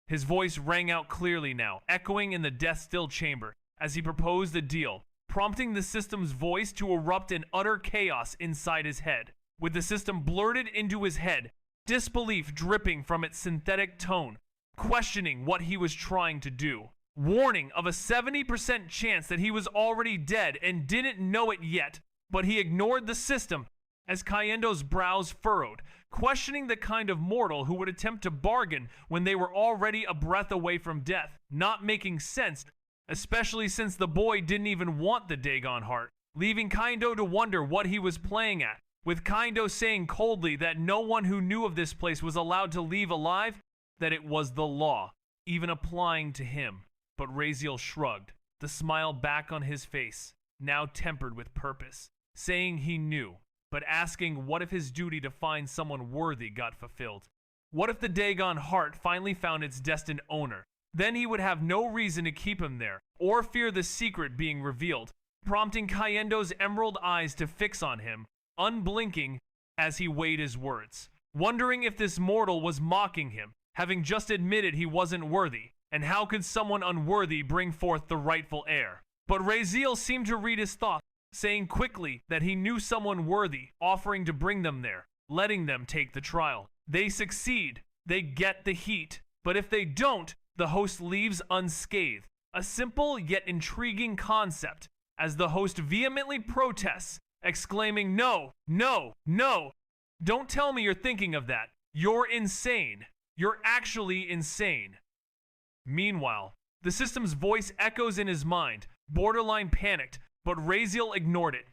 His voice rang out clearly now, echoing in the death-still chamber as he proposed a deal, prompting the system's voice to erupt in utter chaos inside his head. With the system blurted into his head, disbelief dripping from its synthetic tone, questioning what he was trying to do, warning of a 70% chance that he was already dead and didn't know it yet, but he ignored the system as Kayendo's brows furrowed, questioning the kind of mortal who would attempt to bargain when they were already a breath away from death, not making sense, especially since the boy didn't even want the Dagon heart, leaving Kaindo to wonder what he was playing at, with Kaindo saying coldly that no one who knew of this place was allowed to leave alive, that it was the law, even applying to him. But Raziel shrugged, the smile back on his face, now tempered with purpose, saying he knew, but asking what if his duty to find someone worthy got fulfilled. What if the Dagon heart finally found its destined owner? Then he would have no reason to keep him there, or fear the secret being revealed, prompting Kayendo's emerald eyes to fix on him, unblinking as he weighed his words, wondering if this mortal was mocking him, having just admitted he wasn't worthy, and how could someone unworthy bring forth the rightful heir? But Raziel seemed to read his thoughts, saying quickly that he knew someone worthy, offering to bring them there, letting them take the trial. They succeed, they get the heat, but if they don't, the host leaves unscathed. A simple yet intriguing concept, as the host vehemently protests, exclaiming, "No, no, no! Don't tell me you're thinking of that. You're insane. You're actually insane." Meanwhile, the system's voice echoes in his mind, borderline panicked, but Raziel ignored it.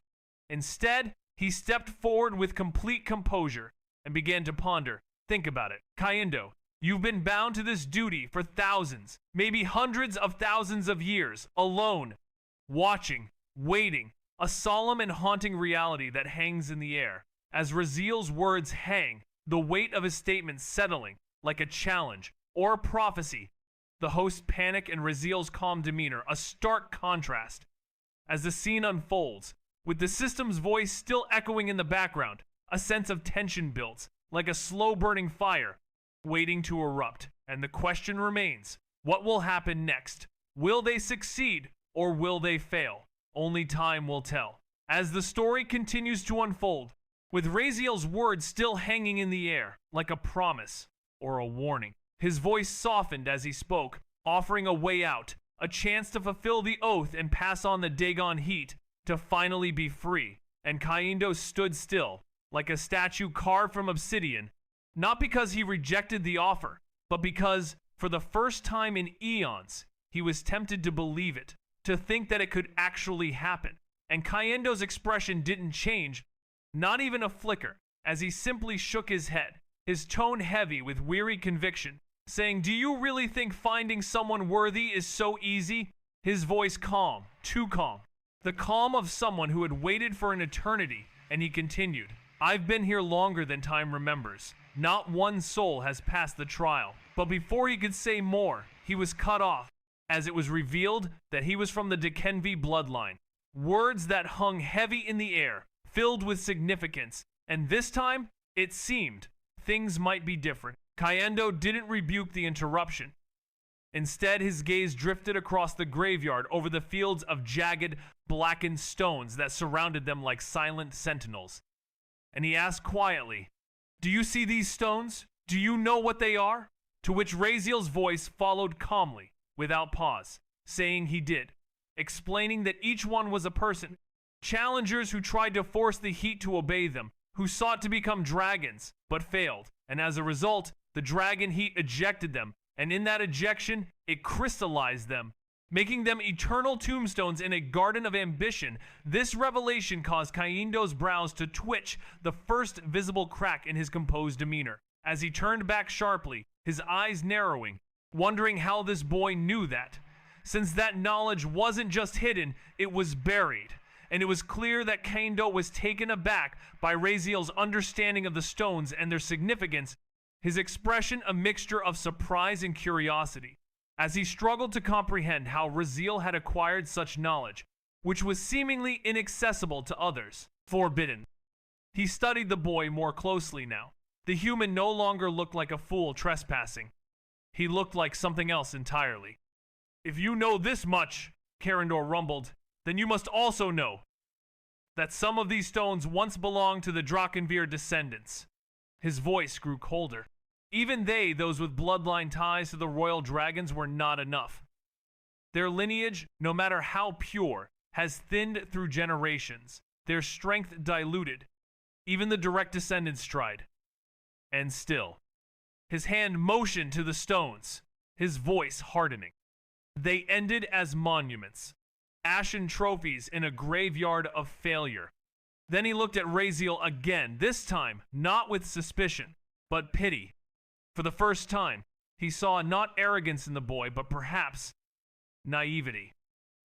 Instead, he stepped forward with complete composure and began to ponder. Think about it. Kaindo, you've been bound to this duty for thousands, maybe hundreds of thousands of years, alone, watching, waiting, a solemn and haunting reality that hangs in the air. As Raziel's words hang, the weight of his statement settling like a challenge or a prophecy, the host's panic and Raziel's calm demeanor, a stark contrast. As the scene unfolds, with the system's voice still echoing in the background, a sense of tension builds, like a slow-burning fire, waiting to erupt. And the question remains, what will happen next? Will they succeed, or will they fail? Only time will tell. As the story continues to unfold, with Raziel's words still hanging in the air, like a promise or a warning, his voice softened as he spoke, offering a way out, a chance to fulfill the oath and pass on the Dagon heat, to finally be free. And Kaindo stood still, like a statue carved from obsidian, not because he rejected the offer, but because, for the first time in eons, he was tempted to believe it, to think that it could actually happen. And Kayendo's expression didn't change, not even a flicker, as he simply shook his head, his tone heavy with weary conviction, saying, "Do you really think finding someone worthy is so easy?" His voice calm, too calm. The calm of someone who had waited for an eternity, and he continued, "I've been here longer than time remembers. Not one soul has passed the trial." But before he could say more, he was cut off, as it was revealed that he was from the Dikembe bloodline. Words that hung heavy in the air, filled with significance, and this time, it seemed, things might be different. Kayendo didn't rebuke the interruption. Instead, his gaze drifted across the graveyard over the fields of jagged, blackened stones that surrounded them like silent sentinels. And he asked quietly, "Do you see these stones? Do you know what they are?" To which Raziel's voice followed calmly, without pause, saying he did, explaining that each one was a person, challengers who tried to force the heat to obey them, who sought to become dragons, but failed, and as a result, the dragon heat ejected them, and in that ejection, it crystallized them, making them eternal tombstones in a garden of ambition. This revelation caused Kayendo's brows to twitch, the first visible crack in his composed demeanor. As he turned back sharply, his eyes narrowing, wondering how this boy knew that. Since that knowledge wasn't just hidden, it was buried. And it was clear that Kayendo was taken aback by Raziel's understanding of the stones and their significance, his expression a mixture of surprise and curiosity, as he struggled to comprehend how Raziel had acquired such knowledge, which was seemingly inaccessible to others, forbidden. He studied the boy more closely now. The human no longer looked like a fool trespassing. He looked like something else entirely. "If you know this much," Karendor rumbled, "then you must also know that some of these stones once belonged to the Drakenveer descendants." His voice grew colder. Even they, those with bloodline ties to the royal dragons, were not enough. Their lineage, no matter how pure, has thinned through generations, their strength diluted. Even the direct descendants tried. And still, his hand motioned to the stones, his voice hardening. They ended as monuments, ashen trophies in a graveyard of failure. Then he looked at Raziel again, this time not with suspicion, but pity. For the first time, he saw not arrogance in the boy, but perhaps naivety.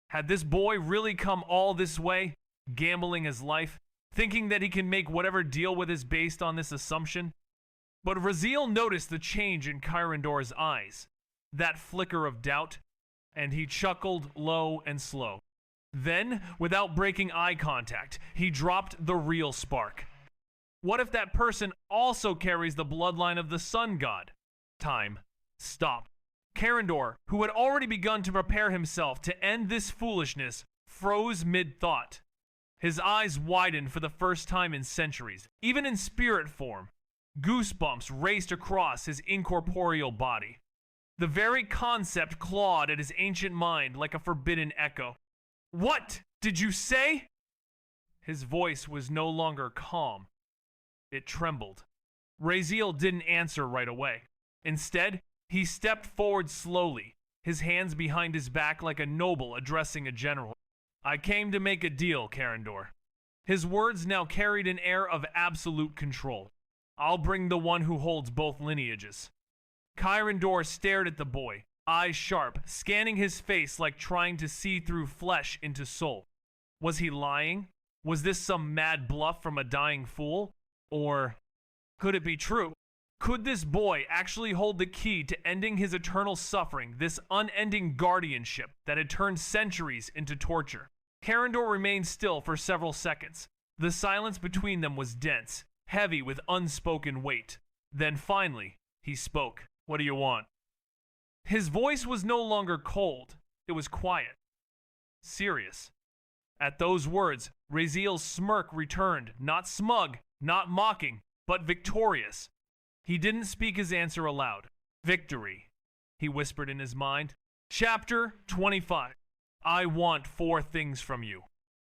Had this boy really come all this way, gambling his life, thinking that he can make whatever deal with is based on this assumption? But Raziel noticed the change in Kyrendor's eyes, that flicker of doubt, and he chuckled low and slow. Then, without breaking eye contact, he dropped the real spark. What if that person also carries the bloodline of the sun god? Time stopped. Kyrendor, who had already begun to prepare himself to end this foolishness, froze mid-thought. His eyes widened for the first time in centuries, even in spirit form. Goosebumps raced across his incorporeal body. The very concept clawed at his ancient mind like a forbidden echo. "What did you say?" His voice was no longer calm. It trembled. Raziel didn't answer right away. Instead, he stepped forward slowly, his hands behind his back like a noble addressing a general. "I came to make a deal, Kyrendor." His words now carried an air of absolute control. "I'll bring the one who holds both lineages." Kyrendor stared at the boy, eyes sharp, scanning his face like trying to see through flesh into soul. Was he lying? Was this some mad bluff from a dying fool? Or could it be true? Could this boy actually hold the key to ending his eternal suffering, this unending guardianship that had turned centuries into torture? Kyrendor remained still for several seconds. The silence between them was dense, heavy with unspoken weight. Then finally, he spoke. "What do you want?" His voice was no longer cold. It was quiet. Serious. At those words, Raziel's smirk returned, not smug, not mocking, but victorious. He didn't speak his answer aloud. "Victory," he whispered in his mind. Chapter 25. "I want 4 things from you."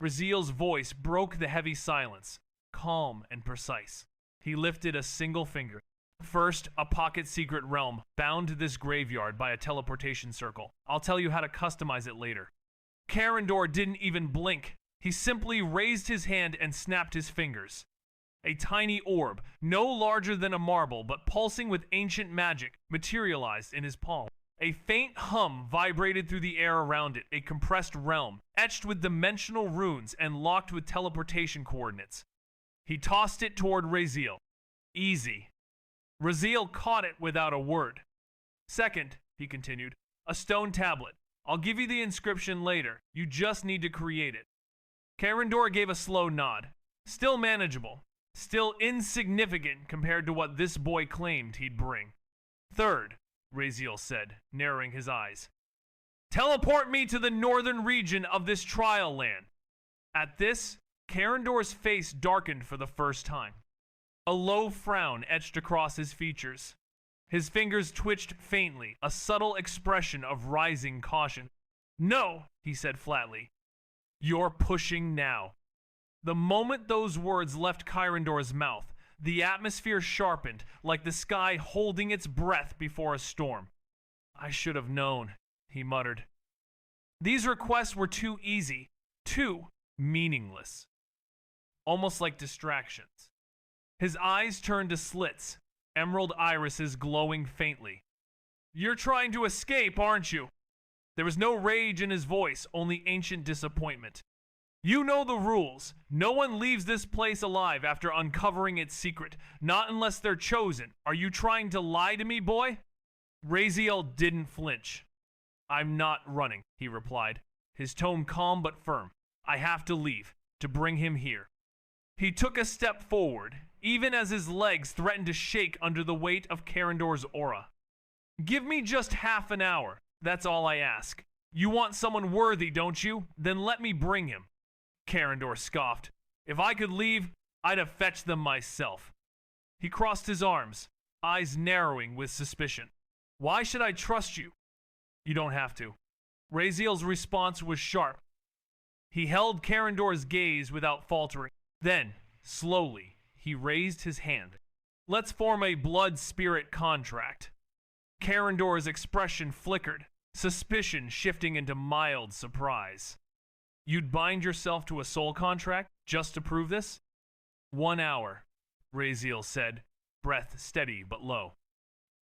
Raziel's voice broke the heavy silence, calm and precise. He lifted a single finger. "First, a pocket secret realm bound to this graveyard by a teleportation circle. I'll tell you how to customize it later." Kyrendor didn't even blink. He simply raised his hand and snapped his fingers. A tiny orb, no larger than a marble but pulsing with ancient magic, materialized in his palm. A faint hum vibrated through the air around it, a compressed realm, etched with dimensional runes and locked with teleportation coordinates. He tossed it toward Raziel. Easy. Raziel caught it without a word. Second, he continued, a stone tablet. I'll give you the inscription later. You just need to create it. Karendor gave a slow nod. Still manageable. Still insignificant compared to what this boy claimed he'd bring. Third, Raziel said, narrowing his eyes. Teleport me to the northern region of this trial land. At this, Karendor's face darkened for the first time. A low frown etched across his features. His fingers twitched faintly, a subtle expression of rising caution. No, he said flatly. You're pushing now. The moment those words left Karendor's mouth, the atmosphere sharpened, like the sky holding its breath before a storm. I should have known, he muttered. These requests were too easy, too meaningless. Almost like distractions. His eyes turned to slits, emerald irises glowing faintly. You're trying to escape, aren't you? There was no rage in his voice, only ancient disappointment. You know the rules. No one leaves this place alive after uncovering its secret, not unless they're chosen. Are you trying to lie to me, boy? Raziel didn't flinch. I'm not running, he replied, his tone calm but firm. I have to leave, to bring him here. He took a step forward, even as his legs threatened to shake under the weight of Karendor's aura. Give me just half an hour, that's all I ask. You want someone worthy, don't you? Then let me bring him. Karendor scoffed. If I could leave, I'd have fetched them myself. He crossed his arms, eyes narrowing with suspicion. Why should I trust you? You don't have to. Raziel's response was sharp. He held Karendor's gaze without faltering. Then, slowly, he raised his hand. Let's form a blood-spirit contract. Karendor's expression flickered, suspicion shifting into mild surprise. You'd bind yourself to a soul contract just to prove this? 1 hour, Raziel said, breath steady but low.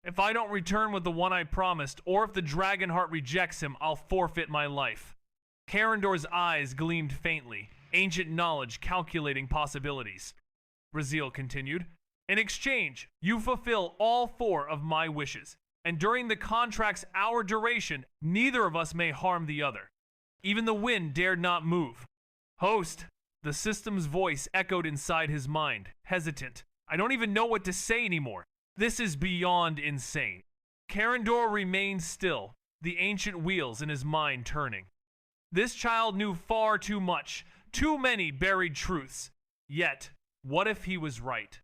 If I don't return with the one I promised, or if the dragon heart rejects him, I'll forfeit my life. Karendor's eyes gleamed faintly, ancient knowledge calculating possibilities. Raziel continued, in exchange, you fulfill all 4 of my wishes, and during the contract's hour duration, neither of us may harm the other. Even the wind dared not move. Host, the system's voice echoed inside his mind, hesitant. I don't even know what to say anymore. This is beyond insane. Karendor remained still, the ancient wheels in his mind turning. This child knew far too much, too many buried truths. Yet, what if he was right?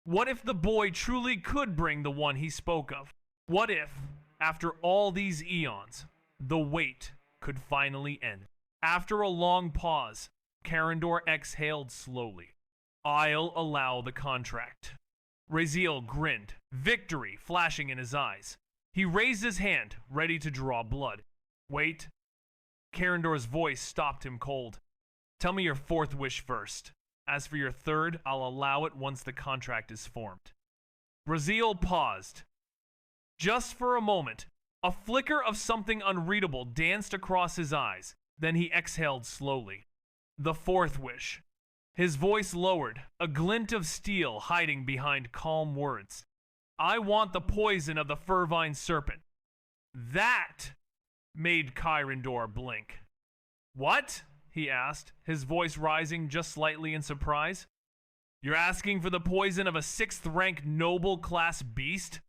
What if the boy truly could bring the one he spoke of? What if, after all these eons, the wait could finally end? After a long pause, Karendor exhaled slowly. I'll allow the contract. Raziel grinned, victory flashing in his eyes. He raised his hand, ready to draw blood. Wait. Karendor's voice stopped him cold. Tell me your 4th wish first. As for your 3rd, I'll allow it once the contract is formed. Raziel paused. Just for a moment, a flicker of something unreadable danced across his eyes. Then he exhaled slowly. The 4th wish. His voice lowered, a glint of steel hiding behind calm words. I want the poison of the Furvine Serpent. That made Karendor blink. What? He asked, his voice rising just slightly in surprise. You're asking for the poison of a 6th-ranked noble class beast?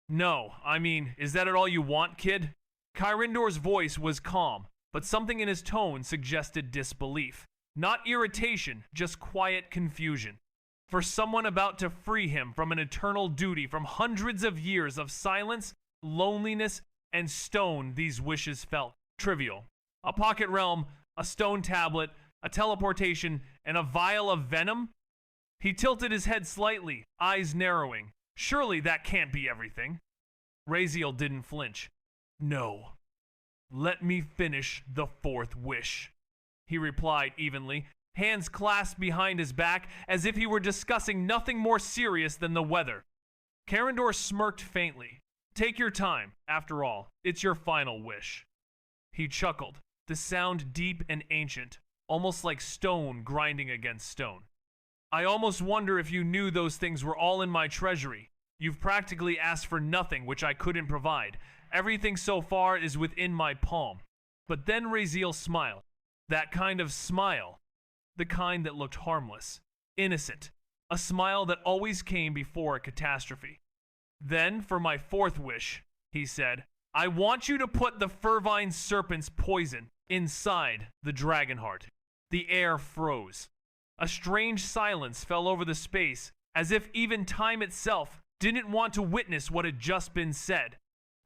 No, I mean, is that all you want, kid? Karendor's voice was calm, but something in his tone suggested disbelief. Not irritation, just quiet confusion. For someone about to free him from an eternal duty from hundreds of years of silence, loneliness, and stone, these wishes felt trivial. A pocket realm, a stone tablet, a teleportation, and a vial of venom? He tilted his head slightly, eyes narrowing. Surely that can't be everything. Raziel didn't flinch. No. Let me finish the 4th wish, he replied evenly, hands clasped behind his back as if he were discussing nothing more serious than the weather. Karandor smirked faintly. Take your time, after all, it's your final wish. He chuckled, the sound deep and ancient, almost like stone grinding against stone. I almost wonder if you knew those things were all in my treasury. You've practically asked for nothing which I couldn't provide. Everything so far is within my palm. But then Raziel smiled. That kind of smile. The kind that looked harmless, innocent. A smile that always came before a catastrophe. Then, for my fourth wish, he said, I want you to put the Fervine Serpent's poison inside the dragon heart. The air froze. A strange silence fell over the space, as if even time itself didn't want to witness what had just been said.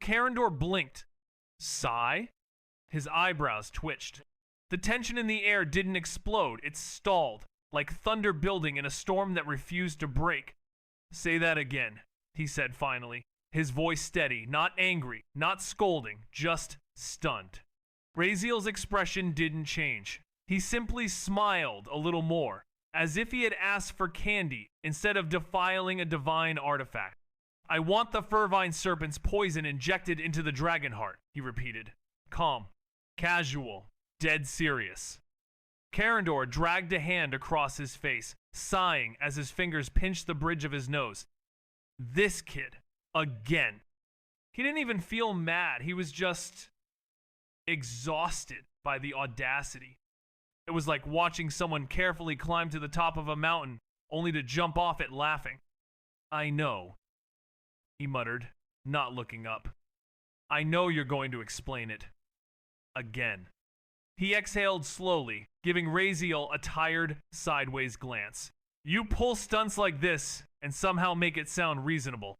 Karandor blinked. Sigh? His eyebrows twitched. The tension in the air didn't explode, it stalled, like thunder building in a storm that refused to break. Say that again, he said finally, his voice steady, not angry, not scolding, just stunned. Raziel's expression didn't change. He simply smiled a little more, as if he had asked for candy instead of defiling a divine artifact. I want the Fervine Serpent's poison injected into the dragon heart, he repeated. Calm, casual, dead serious. Karandor dragged a hand across his face, sighing as his fingers pinched the bridge of his nose. This kid, again. He didn't even feel mad, he was just exhausted by the audacity. It was like watching someone carefully climb to the top of a mountain, only to jump off it laughing. I know, he muttered, not looking up. I know you're going to explain it. Again. He exhaled slowly, giving Raziel a tired, sideways glance. You pull stunts like this and somehow make it sound reasonable.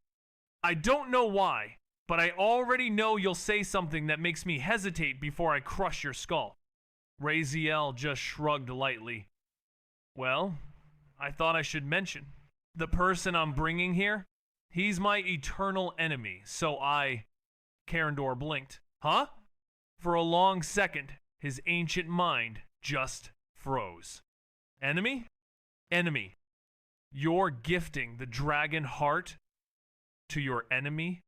I don't know why, but I already know you'll say something that makes me hesitate before I crush your skull. Raziel just shrugged lightly. Well, I thought I should mention. The person I'm bringing here, he's my eternal enemy, so Karandor blinked. Huh? For a long second, his ancient mind just froze. Enemy? Enemy. You're gifting the dragon heart to your enemy?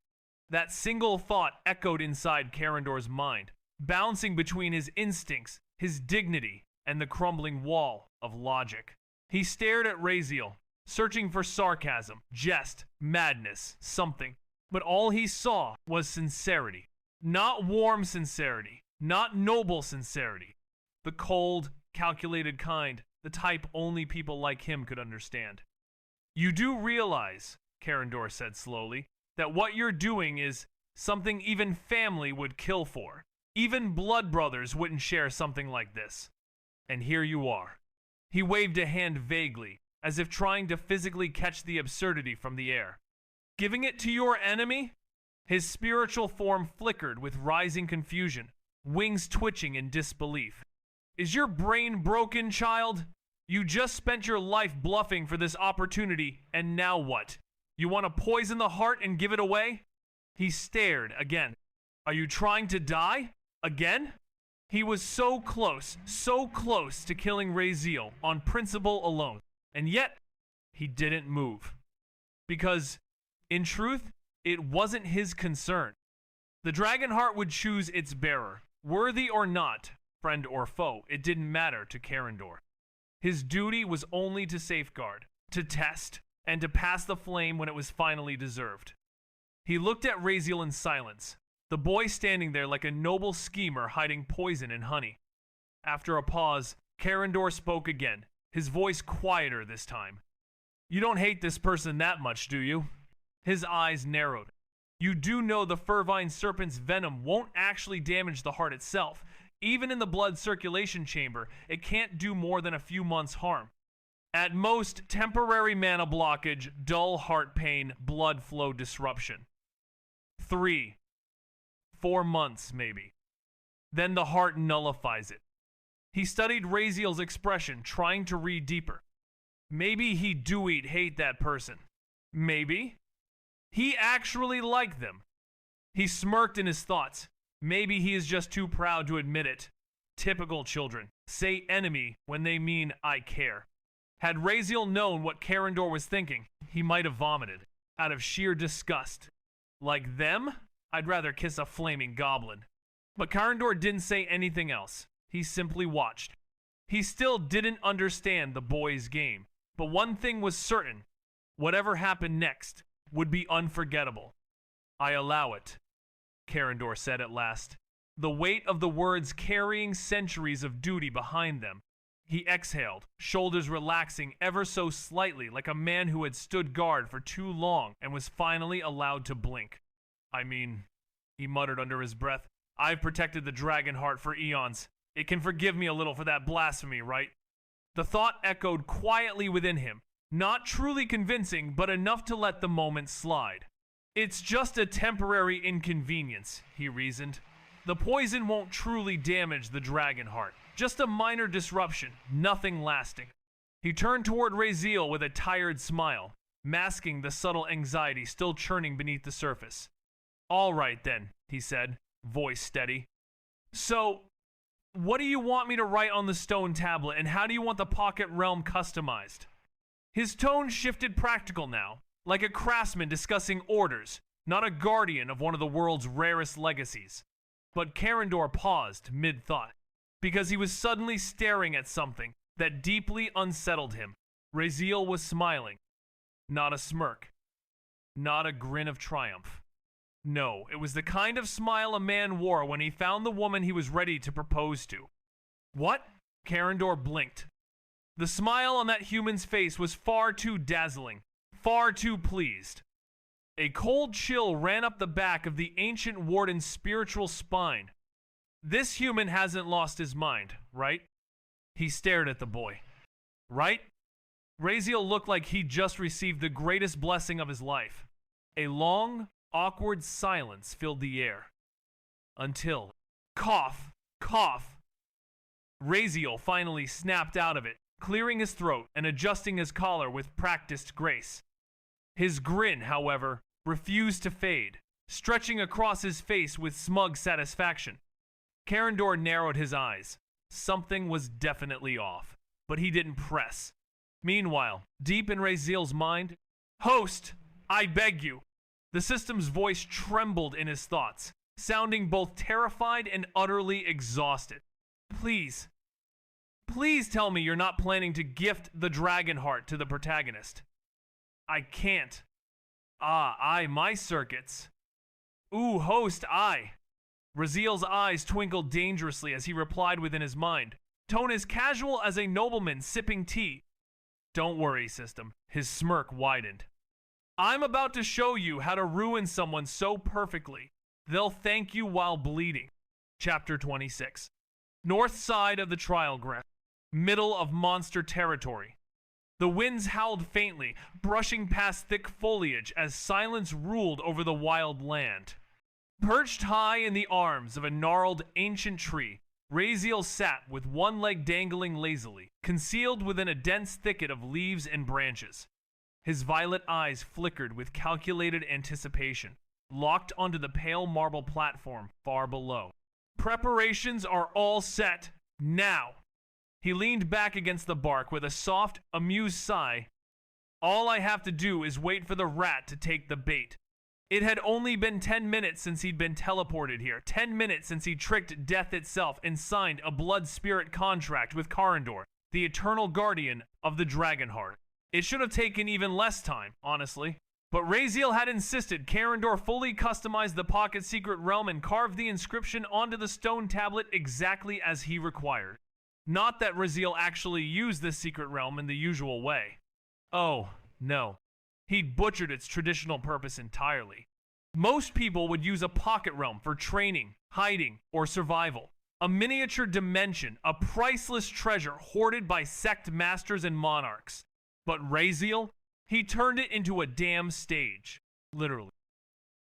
That single thought echoed inside Karandor's mind, bouncing between his instincts, his dignity, and the crumbling wall of logic. He stared at Raziel, searching for sarcasm, jest, madness, something. But all he saw was sincerity. Not warm sincerity, not noble sincerity. The cold, calculated kind, the type only people like him could understand. You do realize, Karandor said slowly, that what you're doing is something even family would kill for. Even blood brothers wouldn't share something like this. And here you are. He waved a hand vaguely, as if trying to physically catch the absurdity from the air. Giving it to your enemy? His spiritual form flickered with rising confusion, wings twitching in disbelief. Is your brain broken, child? You just spent your life bluffing for this opportunity, and now what? You want to poison the heart and give it away? He stared again. Are you trying to die? Again? He was so close to killing Raziel on principle alone, and yet he didn't move. Because, in truth, it wasn't his concern. The dragon heart would choose its bearer, worthy or not, friend or foe, it didn't matter to Karandor. His duty was only to safeguard, to test, and to pass the flame when it was finally deserved. He looked at Raziel in silence, the boy standing there like a noble schemer hiding poison in honey. After a pause, Karandor spoke again, his voice quieter this time. You don't hate this person that much, do you? His eyes narrowed. You do know the Fervine Serpent's venom won't actually damage the heart itself. Even in the blood circulation chamber, it can't do more than a few months' harm. At most, temporary mana blockage, dull heart pain, blood flow disruption. 3, 4 months, maybe. Then the heart nullifies it. He studied Raziel's expression, trying to read deeper. Maybe he do'd hate that person. Maybe. He actually liked them. He smirked in his thoughts. Maybe he is just too proud to admit it. Typical children. say enemy when they mean I care. Had Raziel known what Karandor was thinking, he might have vomited, out of sheer disgust. Like them? I'd rather kiss a flaming goblin. But Karandor didn't say anything else. He simply watched. He still didn't understand the boy's game. But one thing was certain. Whatever happened next would be unforgettable. I allow it, Karandor said at last, the weight of the words carrying centuries of duty behind them. He exhaled, shoulders relaxing ever so slightly like a man who had stood guard for too long and was finally allowed to blink. I mean, he muttered under his breath, I've protected the dragon heart for eons. It can forgive me a little for that blasphemy, right? The thought echoed quietly within him, not truly convincing, but enough to let the moment slide. It's just a temporary inconvenience, he reasoned. The poison won't truly damage the dragon heart. Just a minor disruption, nothing lasting. He turned toward Raziel with a tired smile, masking the subtle anxiety still churning beneath the surface. All right then, he said, voice steady. So, what do you want me to write on the stone tablet, and how do you want the pocket realm customized? His tone shifted practical now, like a craftsman discussing orders, not a guardian of one of the world's rarest legacies. But Karandor paused mid-thought, because he was suddenly staring at something that deeply unsettled him. Raziel was smiling. Not a smirk. Not a grin of triumph. No, it was the kind of smile a man wore when he found the woman he was ready to propose to. What? Karandor blinked. The smile on that human's face was far too dazzling, far too pleased. A cold chill ran up the back of the ancient warden's spiritual spine. This human hasn't lost his mind, right? He stared at the boy. Right? Raziel looked like he'd just received the greatest blessing of his life. A long, awkward silence filled the air. Until, cough, cough. Raziel finally snapped out of it, clearing his throat and adjusting his collar with practiced grace. His grin, however, refused to fade, stretching across his face with smug satisfaction. Karandor narrowed his eyes. Something was definitely off, but he didn't press. Meanwhile, deep in Raziel's mind, Host, I beg you. The system's voice trembled in his thoughts, sounding both terrified and utterly exhausted. Please tell me you're not planning to gift the dragon heart to the protagonist. I can't. My circuits. Ooh, host, Raziel's eyes twinkled dangerously as he replied within his mind, tone as casual as a nobleman sipping tea. Don't worry, system. His smirk widened. I'm about to show you how to ruin someone so perfectly, they'll thank you while bleeding. Chapter 26. North side of the trial ground. Middle of monster territory. The winds howled faintly, brushing past thick foliage as silence ruled over the wild land. Perched high in the arms of a gnarled ancient tree, Raziel sat with one leg dangling lazily, concealed within a dense thicket of leaves and branches. His violet eyes flickered with calculated anticipation, locked onto the pale marble platform far below. Preparations are all set, now. He leaned back against the bark with a soft, amused sigh. All I have to do is wait for the rat to take the bait. It had only been 10 minutes since he'd been teleported here, 10 minutes since he tricked death itself and signed a blood spirit contract with Karandor, the eternal guardian of the Dragonheart. It should have taken even less time, honestly. But Raziel had insisted Karandor fully customize the pocket secret realm and carve the inscription onto the stone tablet exactly as he required. Not that Raziel actually used this secret realm in the usual way. Oh, no. He'd butchered its traditional purpose entirely. Most people would use a pocket realm for training, hiding, or survival. A miniature dimension, a priceless treasure hoarded by sect masters and monarchs. But Raziel, he turned it into a damn stage. Literally.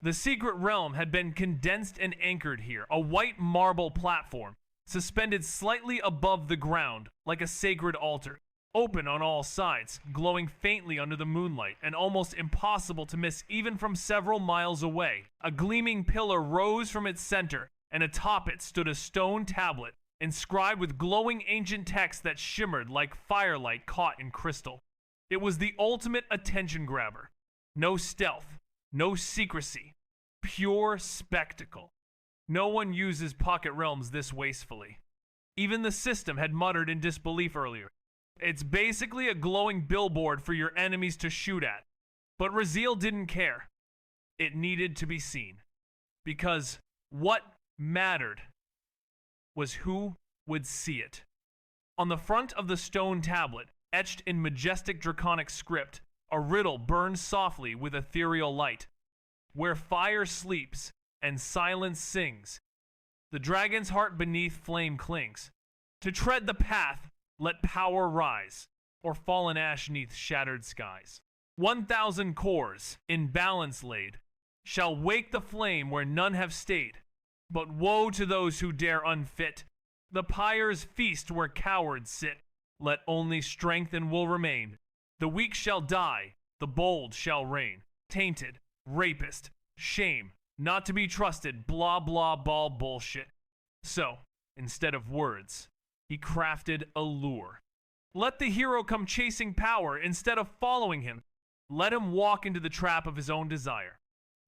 The secret realm had been condensed and anchored here, a white marble platform, suspended slightly above the ground like a sacred altar, open on all sides, glowing faintly under the moonlight, and almost impossible to miss even from several miles away. A gleaming pillar rose from its center, and atop it stood a stone tablet inscribed with glowing ancient text that shimmered like firelight caught in crystal. It was the ultimate attention grabber. No stealth, no secrecy, pure spectacle. No one uses pocket realms this wastefully. Even the system had muttered in disbelief earlier. It's basically a glowing billboard for your enemies to shoot at. But Raziel didn't care. It needed to be seen. Because what mattered was who would see it. On the front of the stone tablet, etched in majestic draconic script, a riddle burned softly with ethereal light. Where fire sleeps and silence sings, the dragon's heart beneath flame clings. To tread the path, let power rise, or fall in ash neath shattered skies. 1,000 cores, in balance laid, shall wake the flame where none have stayed. But woe to those who dare unfit. The pyres feast where cowards sit. Let only strength and will remain. The weak shall die, the bold shall reign. Tainted, rapist, shame, not to be trusted, blah blah ball bullshit. So, instead of words, he crafted a lure. Let the hero come chasing power instead of following him. Let him walk into the trap of his own desire.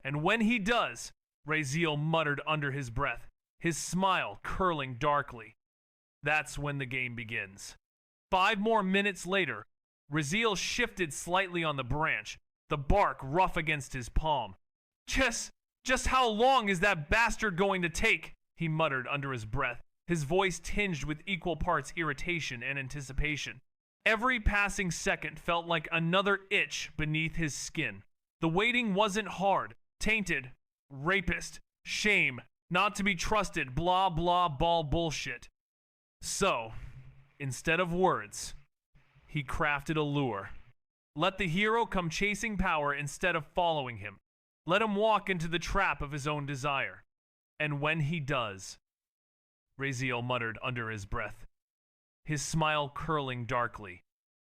And when he does, Raziel muttered under his breath, his smile curling darkly. That's when the game begins. 5 more minutes later, Raziel shifted slightly on the branch, the bark rough against his palm. Just how long is that bastard going to take? He muttered under his breath, his voice tinged with equal parts irritation and anticipation. Every passing second felt like another itch beneath his skin. The waiting wasn't hard. Tainted, rapist, shame, not to be trusted, blah blah ball bullshit. So, instead of words, he crafted a lure. Let the hero come chasing power instead of following him. Let him walk into the trap of his own desire. And when he does, Raziel muttered under his breath, his smile curling darkly.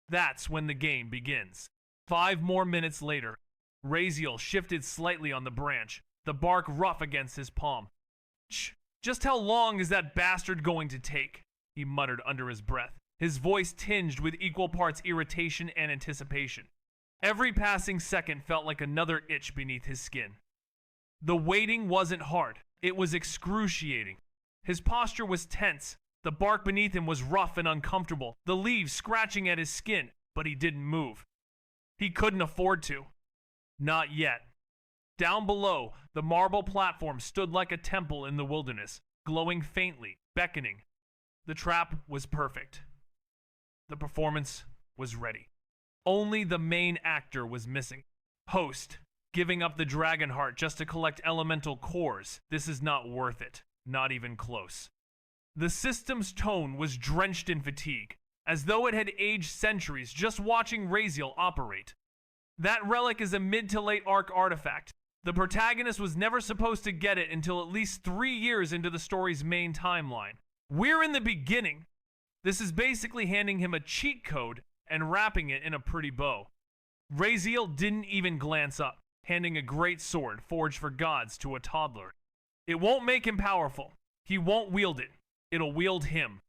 That's when the game begins. 5 more minutes later, Raziel shifted slightly on the branch, the bark rough against his palm. Just how long is that bastard going to take? He muttered under his breath, his voice tinged with equal parts irritation and anticipation. Every passing second felt like another itch beneath his skin. The waiting wasn't hard. It was excruciating. His posture was tense. The bark beneath him was rough and uncomfortable, the leaves scratching at his skin, but he didn't move. He couldn't afford to. Not yet. Down below, the marble platform stood like a temple in the wilderness, glowing faintly, beckoning. The trap was perfect. The performance was ready. Only the main actor was missing. Host, giving up the dragon heart just to collect elemental cores. This is not worth it. Not even close. The system's tone was drenched in fatigue, as though it had aged centuries just watching Raziel operate. That relic is a mid to late arc artifact. The protagonist was never supposed to get it until at least 3 years into the story's main timeline. We're in the beginning. This is basically handing him a cheat code and wrapping it in a pretty bow. Raziel didn't even glance up, handing a great sword forged for gods to a toddler. It won't make him powerful. He won't wield it. It'll wield him.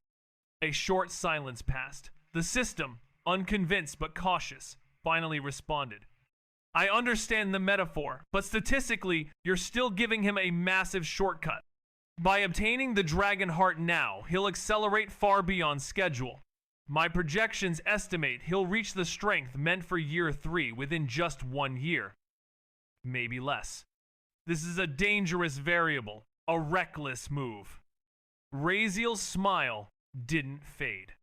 A short silence passed. The system, unconvinced but cautious, finally responded. I understand the metaphor, but statistically, you're still giving him a massive shortcut. By obtaining the dragon heart now, he'll accelerate far beyond schedule. My projections estimate he'll reach the strength meant for year 3 within just 1 year. Maybe less. This is a dangerous variable, a reckless move. Raziel's smile didn't fade.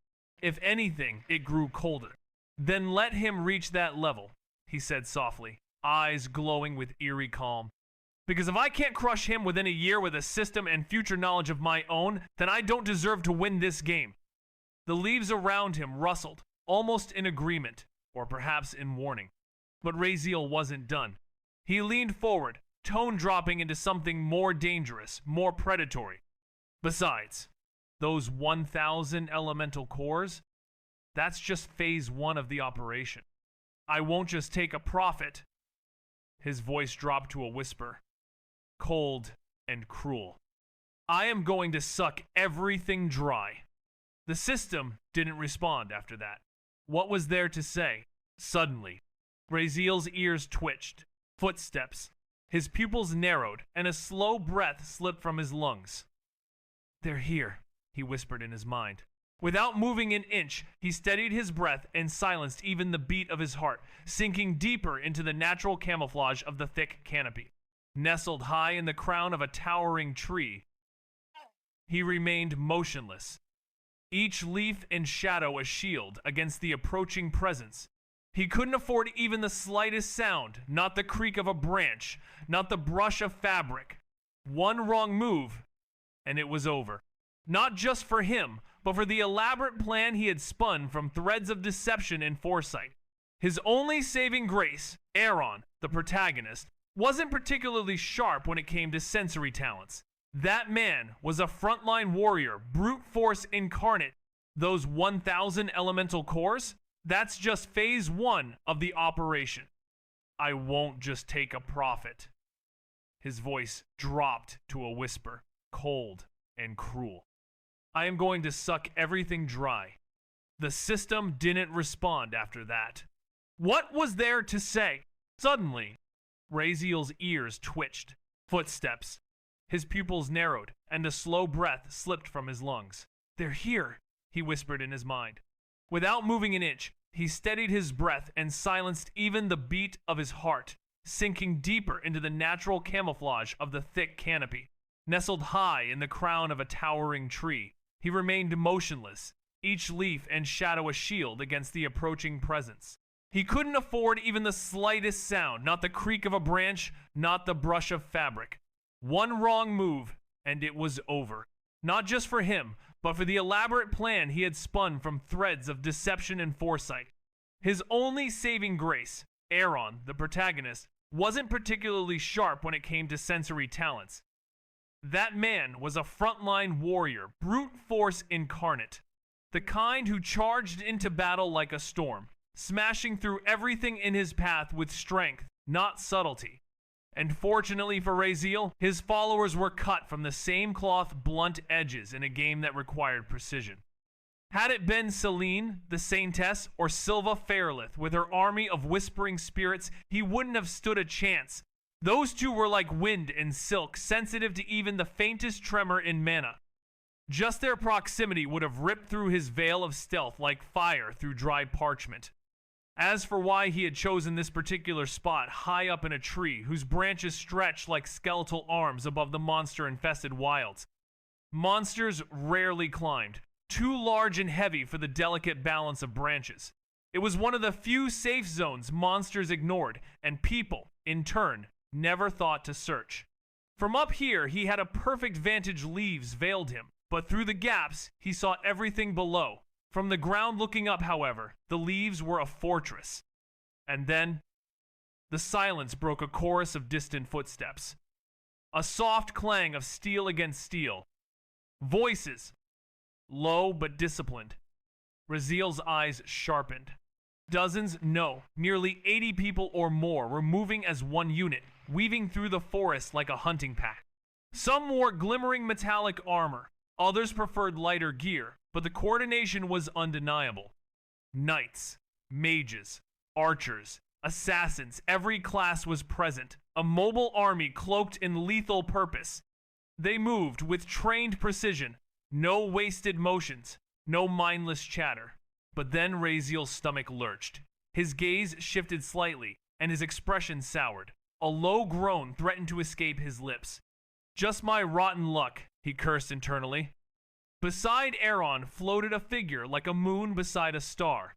If anything, it grew colder. Then let him reach that level, he said softly, eyes glowing with eerie calm. Because if I can't crush him within a year with a system and future knowledge of my own, then I don't deserve to win this game. The leaves around him rustled, almost in agreement, or perhaps in warning. But Raziel wasn't done. He leaned forward, tone dropping into something more dangerous, more predatory. Besides, those 1,000 elemental cores, that's just phase 1 of the operation. I won't just take a profit. His voice dropped to a whisper, cold and cruel. I am going to suck everything dry. The system didn't respond after that. What was there to say? Suddenly, Raziel's ears twitched. Footsteps. His pupils narrowed, and a slow breath slipped from his lungs. "They're here," he whispered in his mind. Without moving an inch, he steadied his breath and silenced even the beat of his heart, sinking deeper into the natural camouflage of the thick canopy. Nestled high in the crown of a towering tree, he remained motionless, each leaf and shadow a shield against the approaching presence. He couldn't afford even the slightest sound, not the creak of a branch, not the brush of fabric. One wrong move, and it was over. Not just for him, but for the elaborate plan he had spun from threads of deception and foresight. His only saving grace, Aaron, the protagonist, wasn't particularly sharp when it came to sensory talents. That man was a frontline warrior, brute force incarnate. Those 1,000 elemental cores? That's just phase 1 of the operation. I won't just take a profit. His voice dropped to a whisper, cold and cruel. I am going to suck everything dry. The system didn't respond after that. What was there to say? Suddenly, Raziel's ears twitched. Footsteps. His pupils narrowed, and a slow breath slipped from his lungs. "They're here," he whispered in his mind. Without moving an inch, he steadied his breath and silenced even the beat of his heart, sinking deeper into the natural camouflage of the thick canopy. Nestled high in the crown of a towering tree, he remained motionless, each leaf and shadow a shield against the approaching presence. He couldn't afford even the slightest sound, not the creak of a branch, not the brush of fabric. One wrong move, and it was over. Not just for him, but for the elaborate plan he had spun from threads of deception and foresight. His only saving grace, Aaron, the protagonist, wasn't particularly sharp when it came to sensory talents. That man was a frontline warrior, brute force incarnate. The kind who charged into battle like a storm, smashing through everything in his path with strength, not subtlety. And fortunately for Raziel, his followers were cut from the same cloth blunt edges in a game that required precision. Had it been Celine, the Saintess, or Silva Fairlith with her army of whispering spirits, he wouldn't have stood a chance. Those two were like wind and silk, sensitive to even the faintest tremor in mana. Just their proximity would have ripped through his veil of stealth like fire through dry parchment. As for why he had chosen this particular spot high up in a tree whose branches stretched like skeletal arms above the monster-infested wilds, monsters rarely climbed, too large and heavy for the delicate balance of branches. It was one of the few safe zones monsters ignored, and people, in turn, never thought to search. From up here, he had a perfect vantage. Leaves veiled him, but through the gaps, he saw everything below. From the ground looking up, however, the leaves were a fortress. And then, the silence broke a chorus of distant footsteps. A soft clang of steel against steel. Voices, low but disciplined. Raziel's eyes sharpened. Dozens, no, nearly 80 people or more were moving as one unit, weaving through the forest like a hunting pack. Some wore glimmering metallic armor, others preferred lighter gear, but the coordination was undeniable. Knights, mages, archers, assassins, every class was present, a mobile army cloaked in lethal purpose. They moved with trained precision, no wasted motions, no mindless chatter. But then Raziel's stomach lurched. His gaze shifted slightly, and his expression soured. A low groan threatened to escape his lips. Just my rotten luck, he cursed internally. Beside Aaron floated a figure like a moon beside a star.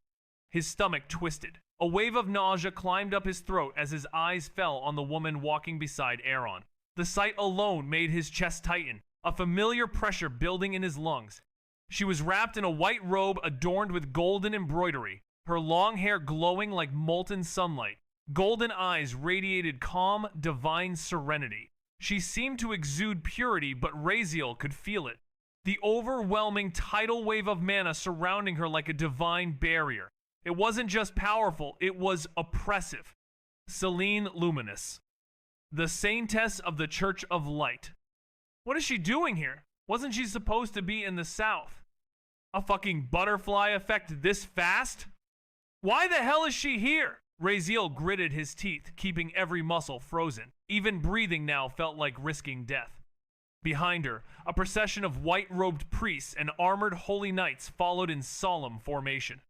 His stomach twisted. A wave of nausea climbed up his throat as his eyes fell on the woman walking beside Aaron. The sight alone made his chest tighten, a familiar pressure building in his lungs. She was wrapped in a white robe adorned with golden embroidery, her long hair glowing like molten sunlight. Golden eyes radiated calm, divine serenity. She seemed to exude purity, but Raziel could feel it. The overwhelming tidal wave of mana surrounding her like a divine barrier. It wasn't just powerful, it was oppressive. Celine Luminous, the Saintess of the Church of Light. What is she doing here? Wasn't she supposed to be in the south? A fucking butterfly effect this fast? Why the hell is she here? Raziel gritted his teeth, keeping every muscle frozen. Even breathing now felt like risking death. Behind her, a procession of white-robed priests and armored holy knights followed in solemn formation.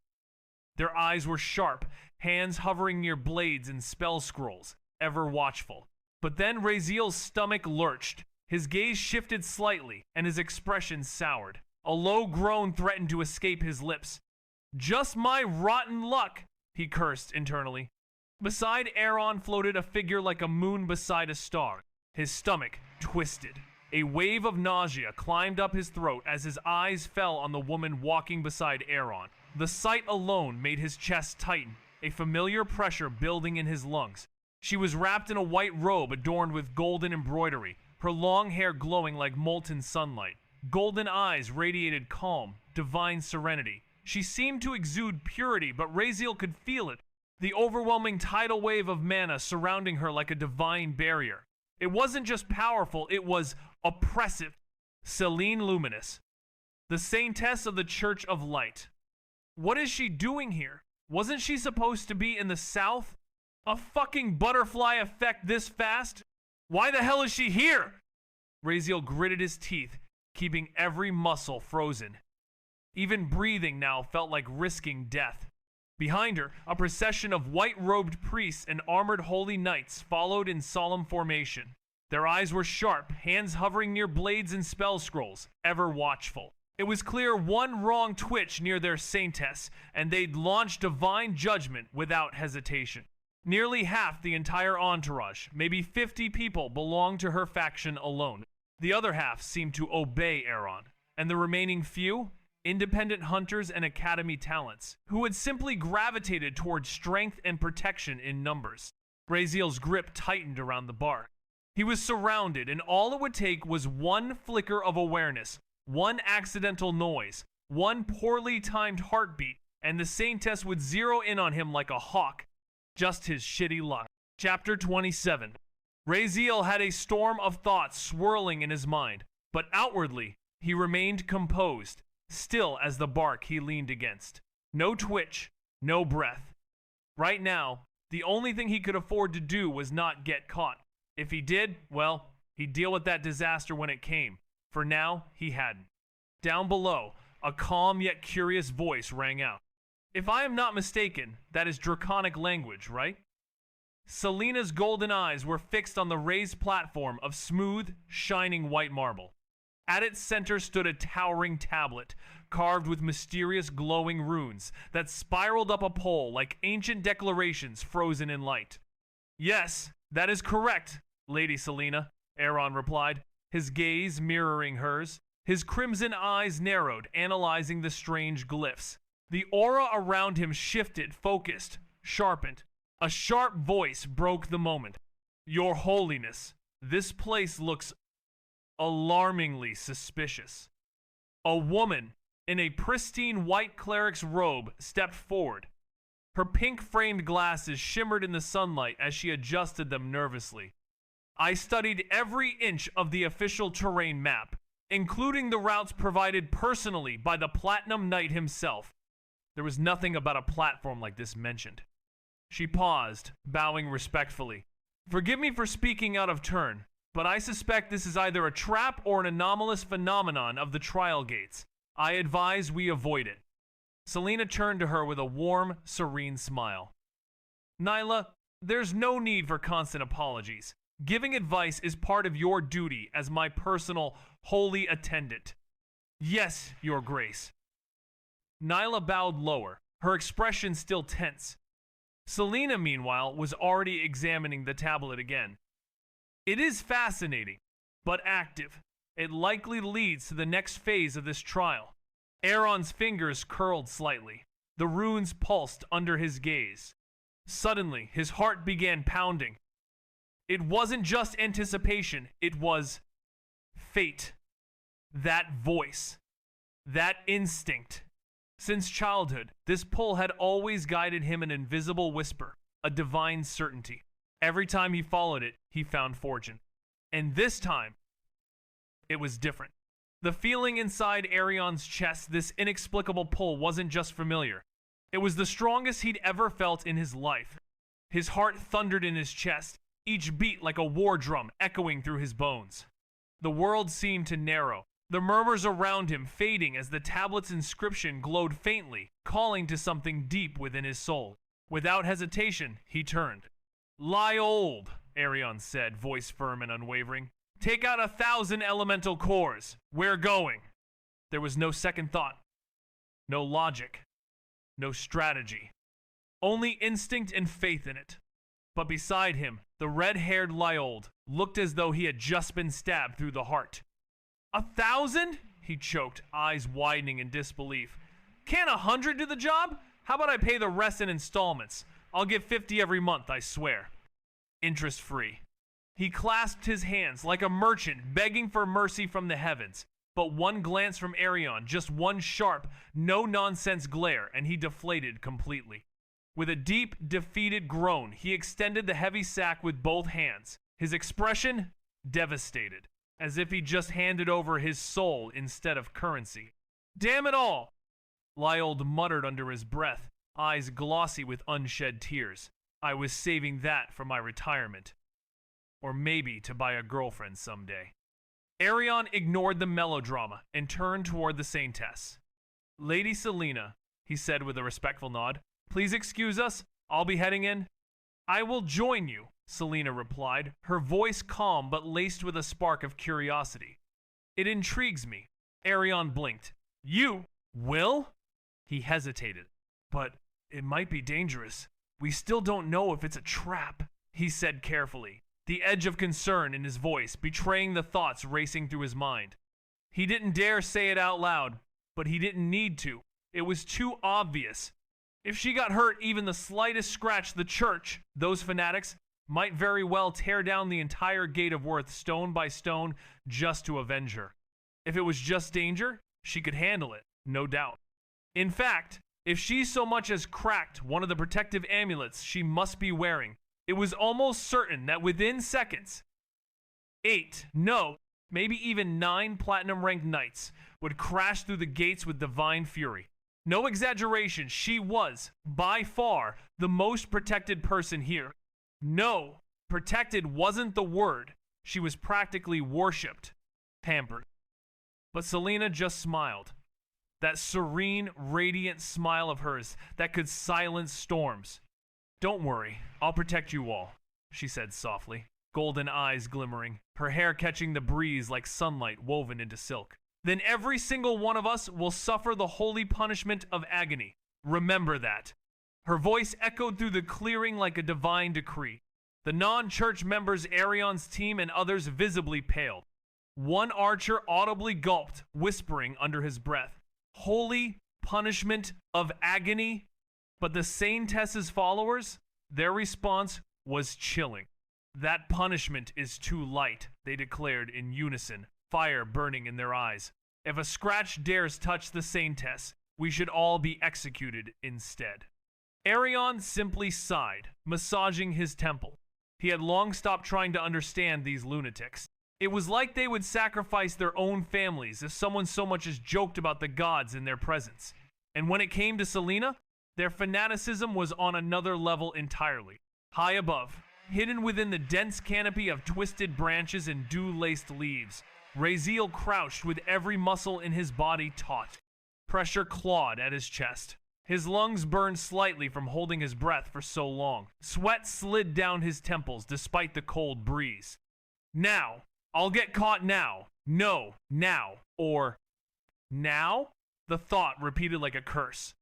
Their eyes were sharp, hands hovering near blades and spell scrolls, ever watchful. But then Raziel's stomach lurched. His gaze shifted slightly, and his expression soured. A low groan threatened to escape his lips. Just my rotten luck, he cursed internally. Beside Aaron floated a figure like a moon beside a star. His stomach twisted. A wave of nausea climbed up his throat as his eyes fell on the woman walking beside Aaron. The sight alone made his chest tighten, a familiar pressure building in his lungs. She was wrapped in a white robe adorned with golden embroidery, her long hair glowing like molten sunlight. Golden eyes radiated calm, divine serenity. She seemed to exude purity, but Raziel could feel it, the overwhelming tidal wave of mana surrounding her like a divine barrier. It wasn't just powerful, it was oppressive. Selene Luminous, the saintess of the Church of Light. What is she doing here? Wasn't she supposed to be in the south? A fucking butterfly effect this fast? Why the hell is she here? Raziel gritted his teeth, keeping every muscle frozen. Even breathing now felt like risking death. Behind her, a procession of white-robed priests and armored holy knights followed in solemn formation. Their eyes were sharp, hands hovering near blades and spell scrolls, ever watchful. It was clear one wrong twitch near their saintess, and they'd launch divine judgment without hesitation. Nearly half the entire entourage, maybe 50 people, belonged to her faction alone. The other half seemed to obey Aaron, and the remaining few, independent hunters and academy talents, who had simply gravitated towards strength and protection in numbers. Raziel's grip tightened around the bar. He was surrounded, and all it would take was one flicker of awareness, one accidental noise, one poorly timed heartbeat, and the saintess would zero in on him like a hawk. Just his shitty luck. Chapter 27. Raziel had a storm of thoughts swirling in his mind, but outwardly, he remained composed, still as the bark he leaned against. No twitch, no breath. Right now, the only thing he could afford to do was not get caught. If he did, well, he'd deal with that disaster when it came. For now, he hadn't. Down below, a calm yet curious voice rang out. If I am not mistaken, that is draconic language, right? Selena's golden eyes were fixed on the raised platform of smooth, shining white marble. At its center stood a towering tablet, carved with mysterious glowing runes that spiraled up a pole like ancient declarations frozen in light. Yes, that is correct, Lady Selena, Aaron replied, his gaze mirroring hers. His crimson eyes narrowed, analyzing the strange glyphs. The aura around him shifted, focused, sharpened. A sharp voice broke the moment. Your Holiness, this place looks alarmingly suspicious. A woman in a pristine white cleric's robe stepped forward. Her pink-framed glasses shimmered in the sunlight as she adjusted them nervously. I studied every inch of the official terrain map, including the routes provided personally by the Platinum Knight himself. There was nothing about a platform like this mentioned. She paused, bowing respectfully. Forgive me for speaking out of turn, but I suspect this is either a trap or an anomalous phenomenon of the trial gates. I advise we avoid it. Selena turned to her with a warm, serene smile. Nyla, there's no need for constant apologies. Giving advice is part of your duty as my personal, holy attendant. Yes, Your Grace. Nyla bowed lower, her expression still tense. Selena, meanwhile, was already examining the tablet again. It is fascinating, but active. It likely leads to the next phase of this trial. Aaron's fingers curled slightly. The runes pulsed under his gaze. Suddenly, his heart began pounding. It wasn't just anticipation, it was fate. That voice. That instinct. Since childhood, this pull had always guided him an invisible whisper, a divine certainty. Every time he followed it, he found fortune. And this time, it was different. The feeling inside Arion's chest, this inexplicable pull, wasn't just familiar. It was the strongest he'd ever felt in his life. His heart thundered in his chest, each beat like a war drum echoing through his bones. The world seemed to narrow, the murmurs around him fading as the tablet's inscription glowed faintly, calling to something deep within his soul. Without hesitation, he turned. "Lie old," Arion said, voice firm and unwavering. "Take out 1,000 elemental cores. We're going." There was no second thought, no logic, no strategy. Only instinct and faith in it. But beside him, the red-haired Lyold looked as though he had just been stabbed through the heart. 1,000? He choked, eyes widening in disbelief. "Can't 100 do the job? How about I pay the rest in installments? I'll give 50 every month, I swear. Interest-free." He clasped his hands like a merchant begging for mercy from the heavens. But one glance from Arion, just one sharp, no-nonsense glare, and he deflated completely. With a deep, defeated groan, he extended the heavy sack with both hands, his expression devastated, as if he just handed over his soul instead of currency. "Damn it all!" Lyold muttered under his breath, eyes glossy with unshed tears. "I was saving that for my retirement. Or maybe to buy a girlfriend someday." Arion ignored the melodrama and turned toward the Saintess. "Lady Selena," he said with a respectful nod, "please excuse us. I'll be heading in." "I will join you," Selena replied, her voice calm but laced with a spark of curiosity. "It intrigues me." Arion blinked. "You will?" He hesitated. "But it might be dangerous. We still don't know if it's a trap," he said carefully, the edge of concern in his voice betraying the thoughts racing through his mind. He didn't dare say it out loud, but he didn't need to. It was too obvious. If she got hurt even the slightest scratch, the church, those fanatics, might very well tear down the entire Gate of Worth stone by stone just to avenge her. If it was just danger, she could handle it, no doubt. In fact, if she so much as cracked one of the protective amulets she must be wearing, it was almost certain that within seconds, 8, no, maybe even 9 platinum-ranked knights would crash through the gates with divine fury. No exaggeration, she was, by far, the most protected person here. No, protected wasn't the word. She was practically worshipped, pampered. But Selena just smiled. That serene, radiant smile of hers that could silence storms. "Don't worry, I'll protect you all," she said softly, golden eyes glimmering, her hair catching the breeze like sunlight woven into silk. "Then every single one of us will suffer the holy punishment of agony. Remember that." Her voice echoed through the clearing like a divine decree. The non-church members, Arion's team, and others visibly paled. One archer audibly gulped, whispering under his breath, "Holy punishment of agony." But the Saintess's followers, their response was chilling. "That punishment is too light," they declared in unison, fire burning in their eyes. "If a scratch dares touch the Saintess, we should all be executed instead." Arion simply sighed, massaging his temple. He had long stopped trying to understand these lunatics. It was like they would sacrifice their own families if someone so much as joked about the gods in their presence. And when it came to Selena, their fanaticism was on another level entirely. High above, hidden within the dense canopy of twisted branches and dew-laced leaves, Raziel crouched with every muscle in his body taut. Pressure clawed at his chest. His lungs burned slightly from holding his breath for so long. Sweat slid down his temples despite the cold breeze. "Now! I'll get caught now! No, now! Or, now?" The thought repeated like a curse.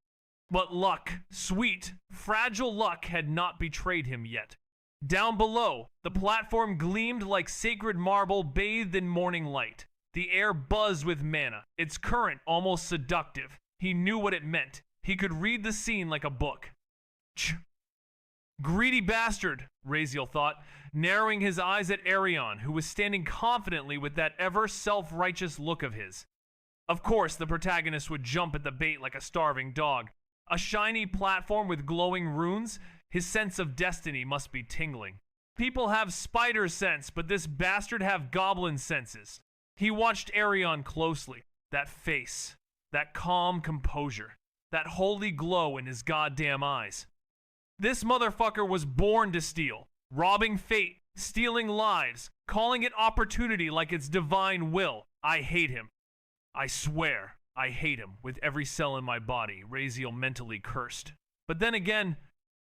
But luck, sweet, fragile luck, had not betrayed him yet. Down below, the platform gleamed like sacred marble bathed in morning light. The air buzzed with mana, its current almost seductive. He knew what it meant. He could read the scene like a book. Ch! Greedy bastard, Raziel thought, narrowing his eyes at Arion, who was standing confidently with that ever self-righteous look of his. Of course, the protagonist would jump at the bait like a starving dog. A shiny platform with glowing runes, his sense of destiny must be tingling. People have spider sense, but this bastard have goblin senses. He watched Arion closely. That face, that calm composure, that holy glow in his goddamn eyes. This motherfucker was born to steal, robbing fate, stealing lives, calling it opportunity like it's divine will. I hate him. I swear, I hate him with every cell in my body, Raziel mentally cursed. But then again,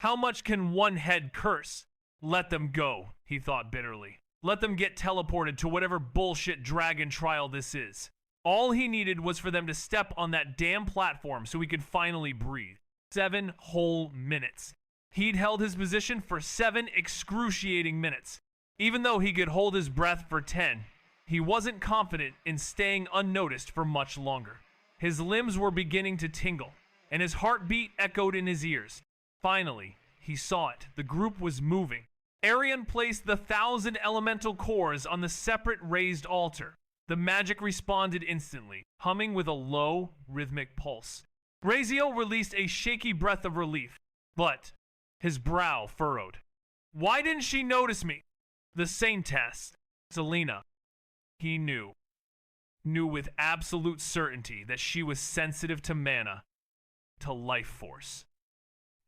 how much can one head curse? Let them go, he thought bitterly. Let them get teleported to whatever bullshit dragon trial this is. All he needed was for them to step on that damn platform so he could finally breathe. 7 whole minutes. He'd held his position for 7 excruciating minutes. Even though he could hold his breath for 10, he wasn't confident in staying unnoticed for much longer. His limbs were beginning to tingle, and his heartbeat echoed in his ears. Finally, he saw it. The group was moving. Arion placed the 1,000 elemental cores on the separate raised altar. The magic responded instantly, humming with a low, rhythmic pulse. Raziel released a shaky breath of relief, but his brow furrowed. Why didn't she notice me? The Saintess, Selena. He knew with absolute certainty that she was sensitive to mana, to life force.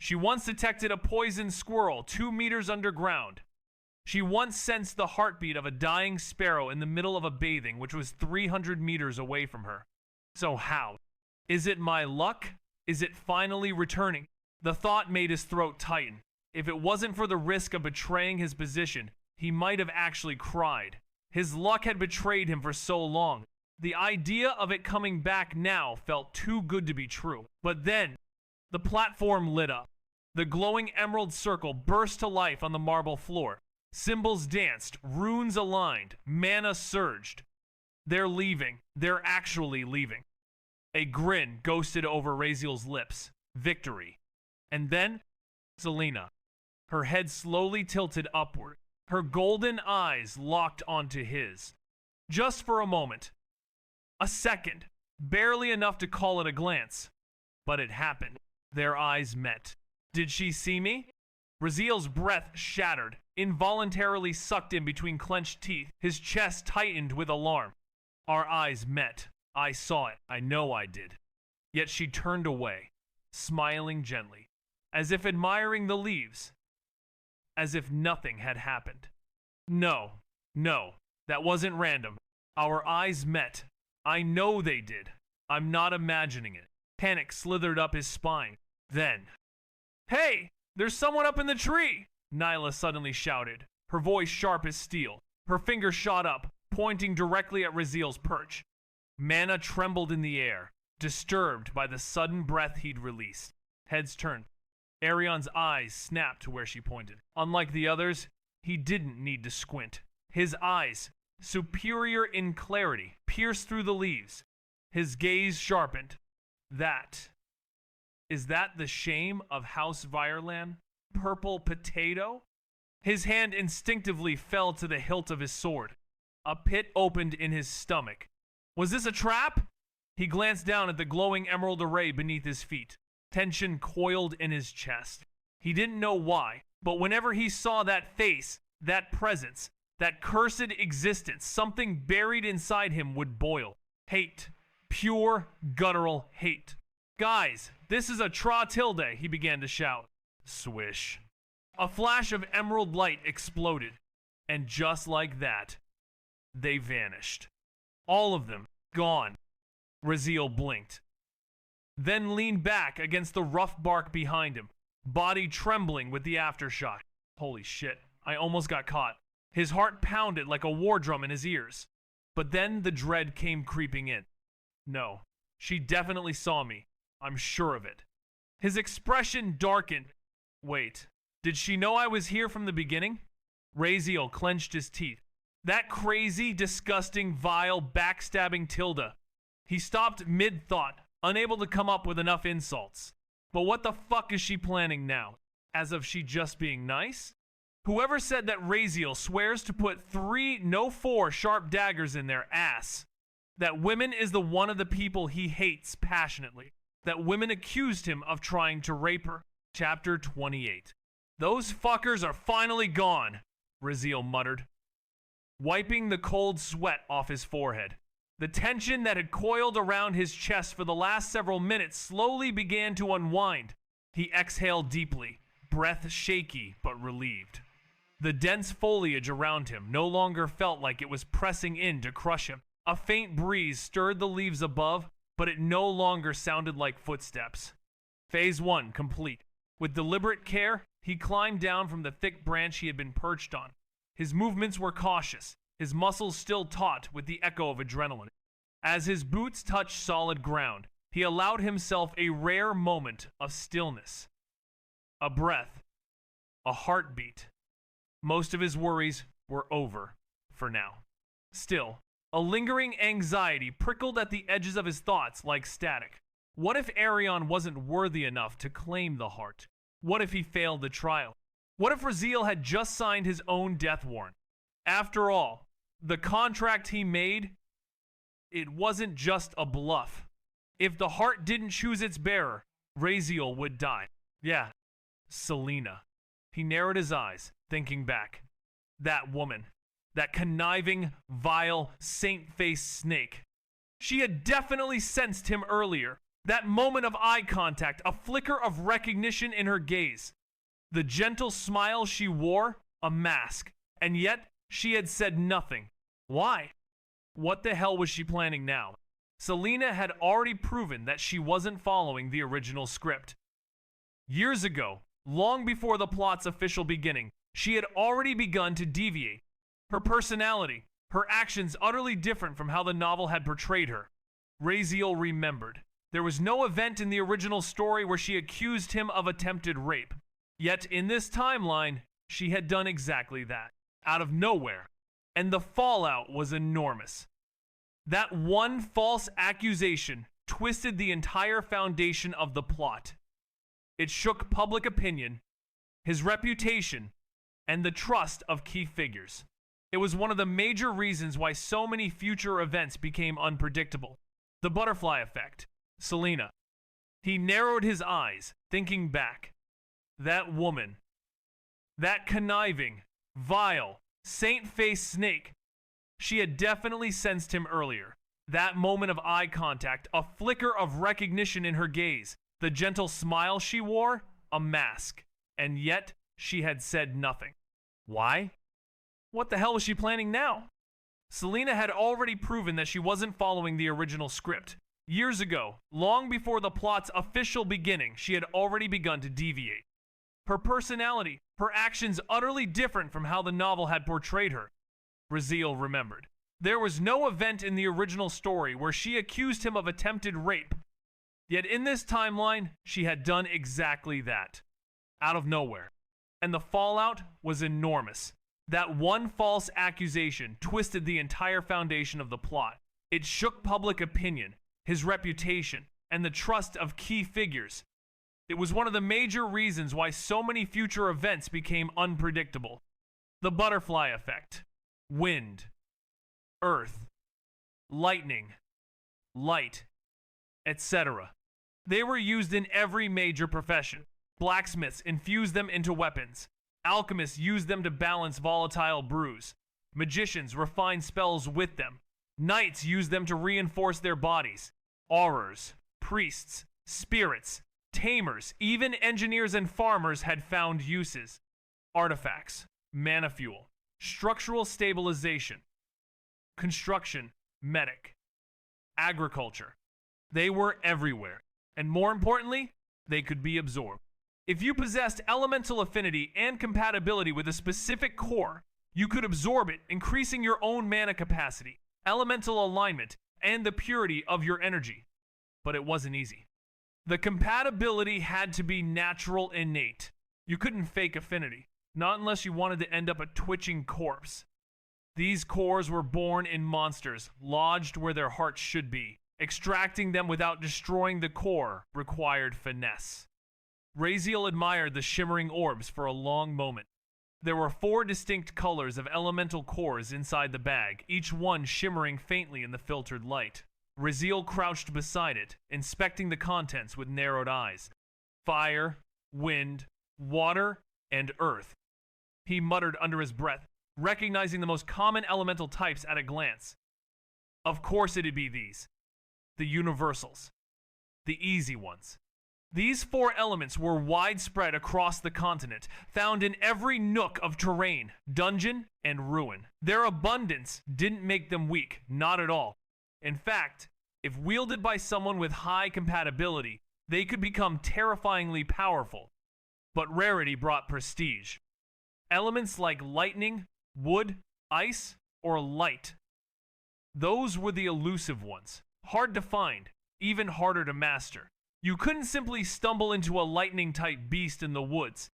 She once detected a poisoned squirrel 2 meters underground. She once sensed the heartbeat of a dying sparrow in the middle of a bathing, which was 300 meters away from her. So how? Is it my luck? Is it finally returning? The thought made his throat tighten. If it wasn't for the risk of betraying his position, he might have actually cried. His luck had betrayed him for so long. The idea of it coming back now felt too good to be true. But then, the platform lit up. The glowing emerald circle burst to life on the marble floor. Symbols danced, runes aligned, mana surged. They're leaving. They're actually leaving. A grin ghosted over Raziel's lips. Victory. And then, Selena. Her head slowly tilted upward. Her golden eyes locked onto his. Just for a moment. A second. Barely enough to call it a glance. But it happened. Their eyes met. Did she see me? Raziel's breath shattered, involuntarily sucked in between clenched teeth. His chest tightened with alarm. Our eyes met. I saw it. I know I did. Yet she turned away, smiling gently, as if admiring the leaves, as if nothing had happened. No, that wasn't random. Our eyes met. I know they did. I'm not imagining it. Panic slithered up his spine. Then, "Hey, there's someone up in the tree!" Nyla suddenly shouted, her voice sharp as steel. Her finger shot up, pointing directly at Raziel's perch. Mana trembled in the air, disturbed by the sudden breath he'd released. Heads turned. Arion's eyes snapped to where she pointed. Unlike the others, he didn't need to squint. His eyes, superior in clarity, pierced through the leaves. His gaze sharpened. Is that the shame of House Vireland? Purple potato? His hand instinctively fell to the hilt of his sword. A pit opened in his stomach. Was this a trap? He glanced down at the glowing emerald array beneath his feet. Tension coiled in his chest. He didn't know why, but whenever he saw that face, that presence, that cursed existence, something buried inside him would boil. Hate. Pure, guttural hate. "Guys, this is a Tra-Tilde," he began to shout. Swish. A flash of emerald light exploded, and just like that, they vanished. All of them, gone. Raziel blinked, then leaned back against the rough bark behind him, body trembling with the aftershock. Holy shit, I almost got caught. His heart pounded like a war drum in his ears. But then the dread came creeping in. No, she definitely saw me. I'm sure of it. His expression darkened. Wait, did she know I was here from the beginning? Raziel clenched his teeth. That crazy, disgusting, vile, backstabbing Tilda. He stopped mid-thought, unable to come up with enough insults. But what the fuck is she planning now? As of she just being nice? Whoever said that Raziel swears to put 3, no 4 sharp daggers in their ass. That women is the one of the people he hates passionately. That women accused him of trying to rape her. Chapter 28. Those fuckers are finally gone, Raziel muttered. wiping the cold sweat off his forehead. The tension that had coiled around his chest for the last several minutes slowly began to unwind. He exhaled deeply, breath shaky but relieved. The dense foliage around him no longer felt like it was pressing in to crush him. A faint breeze stirred the leaves above, but it no longer sounded like footsteps. Phase 1 complete. With deliberate care, he climbed down from the thick branch he had been perched on. His movements were cautious, his muscles still taut with the echo of adrenaline. As his boots touched solid ground, he allowed himself a rare moment of stillness. A breath. A heartbeat. Most of his worries were over, for now. Still, a lingering anxiety prickled at the edges of his thoughts like static. What if Arion wasn't worthy enough to claim the heart? What if he failed the trial? What if Raziel had just signed his own death warrant? After all, the contract he made, it wasn't just a bluff. If the heart didn't choose its bearer, Raziel would die. Yeah, Selena. He narrowed his eyes, thinking back. That woman. That conniving, vile, saint-faced snake. She had definitely sensed him earlier. That moment of eye contact, a flicker of recognition in her gaze. The gentle smile she wore, a mask. And yet, she had said nothing. Why? What the hell was she planning now? Selena had already proven that she wasn't following the original script. Years ago, long before the plot's official beginning, she had already begun to deviate. Her personality, her actions utterly different from how the novel had portrayed her. Raziel remembered. There was no event in the original story where she accused him of attempted rape. Yet in this timeline, she had done exactly that, out of nowhere. And the fallout was enormous. That one false accusation twisted the entire foundation of the plot. It shook public opinion, his reputation, and the trust of key figures. It was one of the major reasons why so many future events became unpredictable. The butterfly effect. Selena. He narrowed his eyes, thinking back. That woman. That conniving, vile, saint-faced snake. She had definitely sensed him earlier. That moment of eye contact, a flicker of recognition in her gaze, the gentle smile she wore, a mask. And yet, she had said nothing. Why? What the hell was she planning now? Selena had already proven that she wasn't following the original script. Years ago, long before the plot's official beginning, she had already begun to deviate. Her personality, her actions utterly different from how the novel had portrayed her. Raziel remembered. There was no event in the original story where she accused him of attempted rape. Yet in this timeline, she had done exactly that. Out of nowhere. And the fallout was enormous. That one false accusation twisted the entire foundation of the plot. It shook public opinion, his reputation, and the trust of key figures. It was one of the major reasons why so many future events became unpredictable. The butterfly effect. Wind. Earth. Lightning. Light. Etc. They were used in every major profession. Blacksmiths infused them into weapons. Alchemists used them to balance volatile brews. Magicians refined spells with them. Knights used them to reinforce their bodies. Aurors, priests, spirits, tamers, even engineers and farmers had found uses. Artifacts, mana fuel, structural stabilization, construction, medic, agriculture. They were everywhere. And more importantly, they could be absorbed. If you possessed elemental affinity and compatibility with a specific core, you could absorb it, increasing your own mana capacity, elemental alignment, and the purity of your energy. But it wasn't easy. The compatibility had to be natural, innate. You couldn't fake affinity, not unless you wanted to end up a twitching corpse. These cores were born in monsters, lodged where their hearts should be. Extracting them without destroying the core required finesse. Raziel admired the shimmering orbs for a long moment. There were 4 distinct colors of elemental cores inside the bag, each one shimmering faintly in the filtered light. Raziel crouched beside it, inspecting the contents with narrowed eyes. Fire, wind, water, and earth. He muttered under his breath, recognizing the most common elemental types at a glance. Of course it'd be these. The universals. The easy ones. These 4 elements were widespread across the continent, found in every nook of terrain, dungeon, and ruin. Their abundance didn't make them weak, not at all. In fact, if wielded by someone with high compatibility, they could become terrifyingly powerful. But rarity brought prestige. Elements like lightning, wood, ice, or light. Those were the elusive ones, hard to find, even harder to master. You couldn't simply stumble into a lightning-type beast in the woods.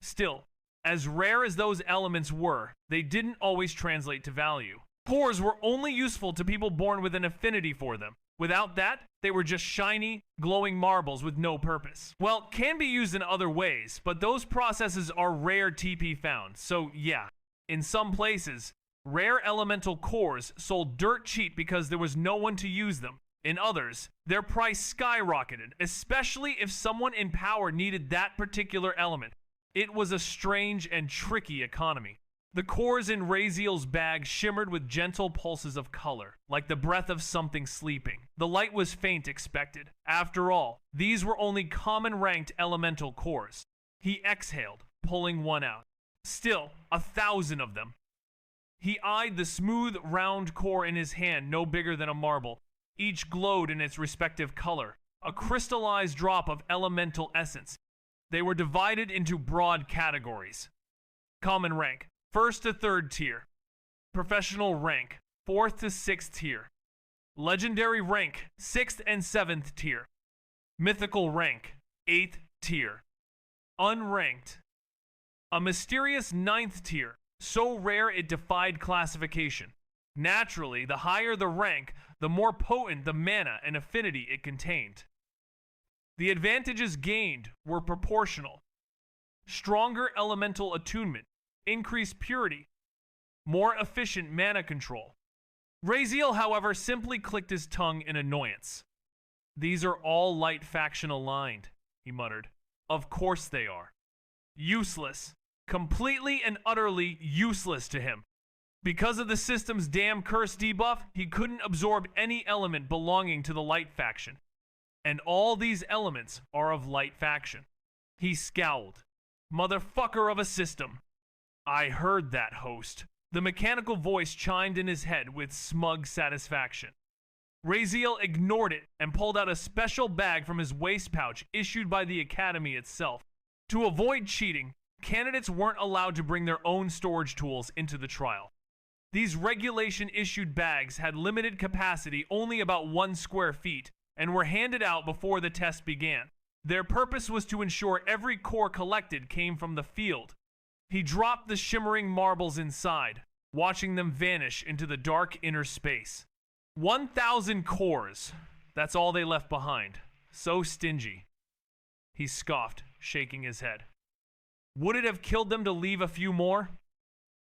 Still, as rare as those elements were, they didn't always translate to value. Cores were only useful to people born with an affinity for them. Without that, they were just shiny, glowing marbles with no purpose. Well, can be used in other ways, but those processes are rare TP found, so yeah. In some places, rare elemental cores sold dirt cheap because there was no one to use them. In others, their price skyrocketed, especially if someone in power needed that particular element. It was a strange and tricky economy. The cores in Raziel's bag shimmered with gentle pulses of color, like the breath of something sleeping. The light was faint expected. After all, these were only common-ranked elemental cores. He exhaled, pulling one out. Still, 1,000 of them. He eyed the smooth, round core in his hand, no bigger than a marble. Each glowed in its respective color, a crystallized drop of elemental essence. They were divided into broad categories. Common rank, 1st to 3rd tier. Professional rank, 4th to 6th tier. Legendary rank, 6th and 7th tier. Mythical rank, 8th tier. Unranked. A mysterious 9th tier, so rare it defied classification. Naturally, the higher the rank, the more potent the mana and affinity it contained. The advantages gained were proportional. Stronger elemental attunement, increased purity, more efficient mana control. Raziel, however, simply clicked his tongue in annoyance. These are all light faction aligned, he muttered. Of course they are. Useless. Completely and utterly useless to him. Because of the system's damn curse debuff, he couldn't absorb any element belonging to the light faction. And all these elements are of light faction. He scowled. Motherfucker of a system. I heard that, host. The mechanical voice chimed in his head with smug satisfaction. Raziel ignored it and pulled out a special bag from his waist pouch issued by the academy itself. To avoid cheating, candidates weren't allowed to bring their own storage tools into the trial. These regulation-issued bags had limited capacity, only about 1 square feet, and were handed out before the test began. Their purpose was to ensure every core collected came from the field. He dropped the shimmering marbles inside, watching them vanish into the dark inner space. 1,000 cores. That's all they left behind. So stingy. He scoffed, shaking his head. Would it have killed them to leave a few more?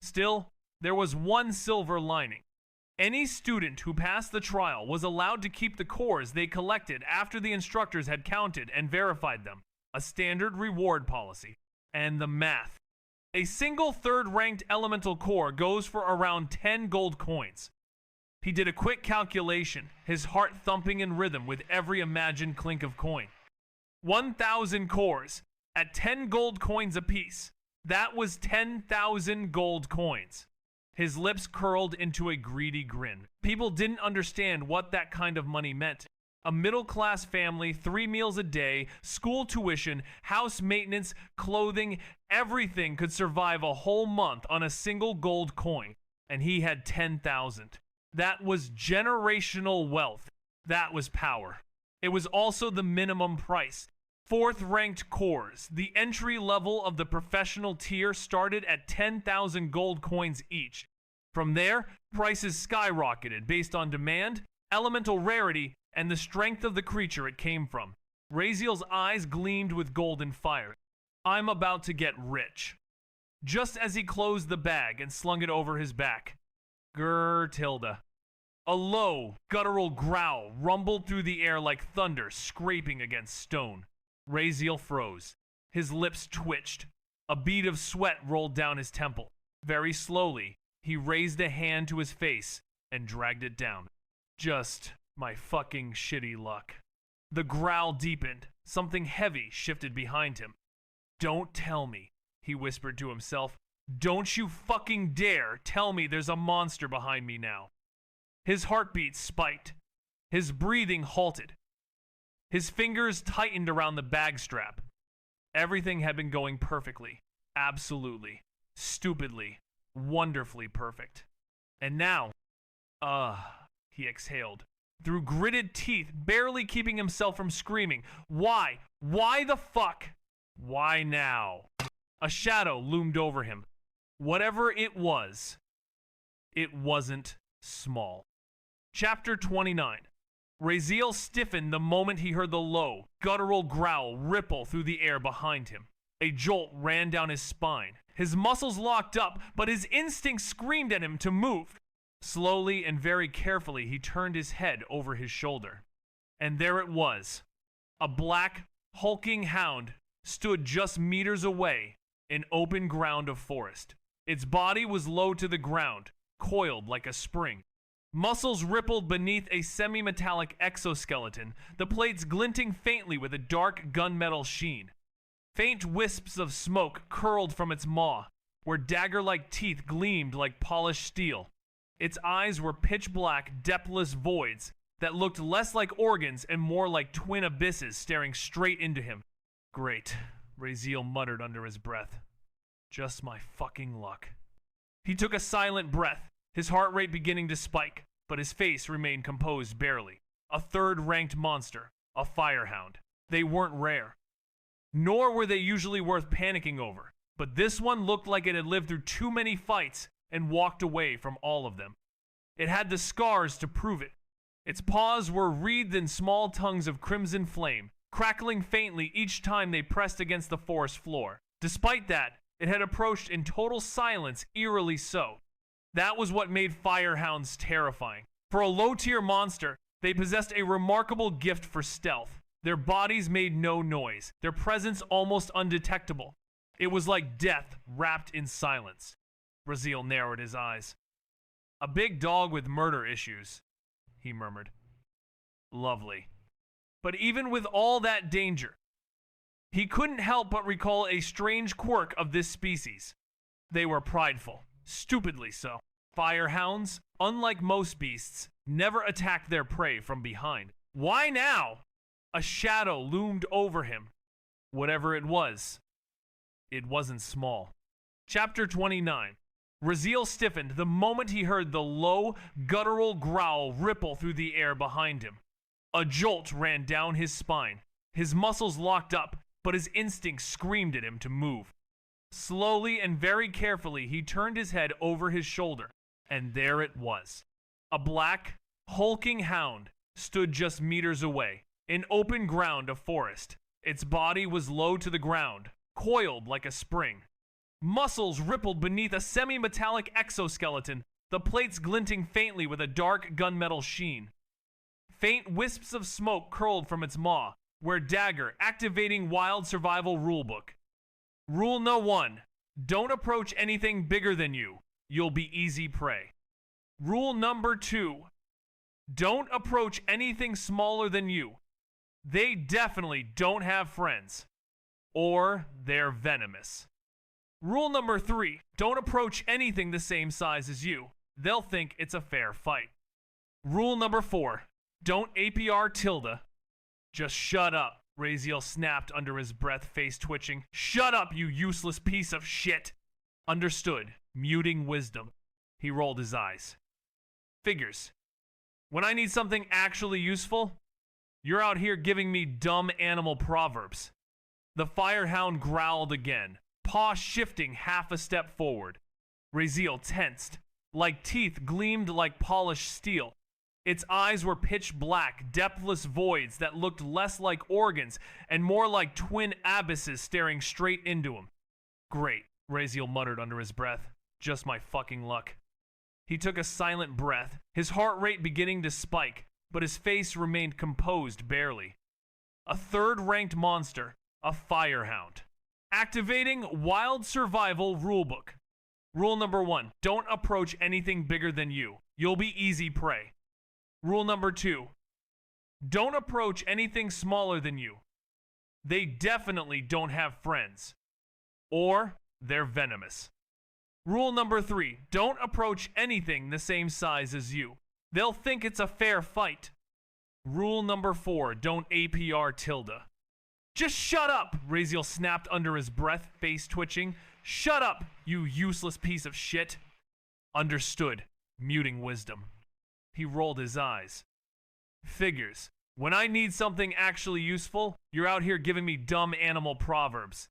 Still, there was one silver lining. Any student who passed the trial was allowed to keep the cores they collected after the instructors had counted and verified them, a standard reward policy. And the math. A single 3rd-ranked elemental core goes for around 10 gold coins. He did a quick calculation, his heart thumping in rhythm with every imagined clink of coin. 1,000 cores, at 10 gold coins apiece. That was 10,000 gold coins. His lips curled into a greedy grin. People didn't understand what that kind of money meant. A middle-class family, 3 meals a day, school tuition, house maintenance, clothing, everything could survive a whole month on a single gold coin. And he had 10,000. That was generational wealth. That was power. It was also the minimum price. 4th-ranked cores, the entry level of the professional tier, started at 10,000 gold coins each. From there, prices skyrocketed based on demand, elemental rarity, and the strength of the creature it came from. Raziel's eyes gleamed with golden fire. I'm about to get rich. Just as he closed the bag and slung it over his back. Grr, Tilda. A low, guttural growl rumbled through the air like thunder scraping against stone. Raziel froze. His lips twitched. A bead of sweat rolled down his temple. Very slowly, he raised a hand to his face and dragged it down. Just my fucking shitty luck. The growl deepened. Something heavy shifted behind him. Don't tell me, he whispered to himself. Don't you fucking dare tell me there's a monster behind me now. His heartbeat spiked. His breathing halted. His fingers tightened around the bag strap. Everything had been going perfectly. Absolutely. Stupidly. Wonderfully perfect. And now, he exhaled. Through gritted teeth, barely keeping himself from screaming. Why? Why the fuck? Why now? A shadow loomed over him. Whatever it wasn't small. Chapter 29. Raziel stiffened the moment he heard the low, guttural growl ripple through the air behind him. A jolt ran down his spine. His muscles locked up, but his instincts screamed at him to move. Slowly and very carefully, he turned his head over his shoulder. And there it was. A black, hulking hound stood just meters away in open ground of forest. Its body was low to the ground, coiled like a spring. Muscles rippled beneath a semi-metallic exoskeleton, the plates glinting faintly with a dark gunmetal sheen. Faint wisps of smoke curled from its maw, where dagger-like teeth gleamed like polished steel. Its eyes were pitch-black, depthless voids that looked less like organs and more like twin abysses staring straight into him. Great, Raziel muttered under his breath. Just my fucking luck. He took a silent breath, his heart rate beginning to spike, but his face remained composed barely. A third-ranked monster, a firehound. They weren't rare. Nor were they usually worth panicking over, but this one looked like it had lived through too many fights and walked away from all of them. It had the scars to prove it. Its paws were wreathed in small tongues of crimson flame, crackling faintly each time they pressed against the forest floor. Despite that, it had approached in total silence, eerily so. That was what made firehounds terrifying. For a low-tier monster, they possessed a remarkable gift for stealth. Their bodies made no noise, their presence almost undetectable. It was like death wrapped in silence. Raziel narrowed his eyes. A big dog with murder issues, he murmured. Lovely. But even with all that danger, he couldn't help but recall a strange quirk of this species. They were prideful, stupidly so. Firehounds, unlike most beasts, never attacked their prey from behind. Why now? A shadow loomed over him. Whatever it wasn't small. Chapter 29. Raziel stiffened the moment he heard the low, guttural growl ripple through the air behind him. A jolt ran down his spine. His muscles locked up, but his instincts screamed at him to move. Slowly and very carefully, he turned his head over his shoulder, and there it was. A black, hulking hound stood just meters away, in open ground of forest. Its body was low to the ground, coiled like a spring. Muscles rippled beneath a semi-metallic exoskeleton, the plates glinting faintly with a dark gunmetal sheen. Faint wisps of smoke curled from its maw, where dagger activating wild survival rulebook. Rule No. 1. Don't approach anything bigger than you. You'll be easy prey. Rule number 2. Don't approach anything smaller than you. They definitely don't have friends. Or they're venomous. Rule number 3. Don't approach anything the same size as you. They'll think it's a fair fight. Rule number 4. Don't APR Tilda. Just shut up, Raziel snapped under his breath, face twitching. Shut up, you useless piece of shit. Understood, muting wisdom. He rolled his eyes. Figures. When I need something actually useful, you're out here giving me dumb animal proverbs. The firehound growled again, paw shifting half a step forward. Raziel tensed, like teeth gleamed like polished steel. Its eyes were pitch black, depthless voids that looked less like organs and more like twin abysses staring straight into him. Great, Raziel muttered under his breath. Just my fucking luck. He took a silent breath, his heart rate beginning to spike, but his face remained composed barely. A third-ranked monster, a firehound. Activating Wild Survival Rulebook. Rule number 1, don't approach anything bigger than you. You'll be easy prey. Rule number 2, don't approach anything smaller than you. They definitely don't have friends. Or they're venomous. Rule number 3, don't approach anything the same size as you. They'll think it's a fair fight. Rule number 4, don't APR Tilda. Just shut up, Raziel snapped under his breath, face twitching. Shut up, you useless piece of shit. Understood, muting wisdom. He rolled his eyes. Figures. When I need something actually useful, you're out here giving me dumb animal proverbs.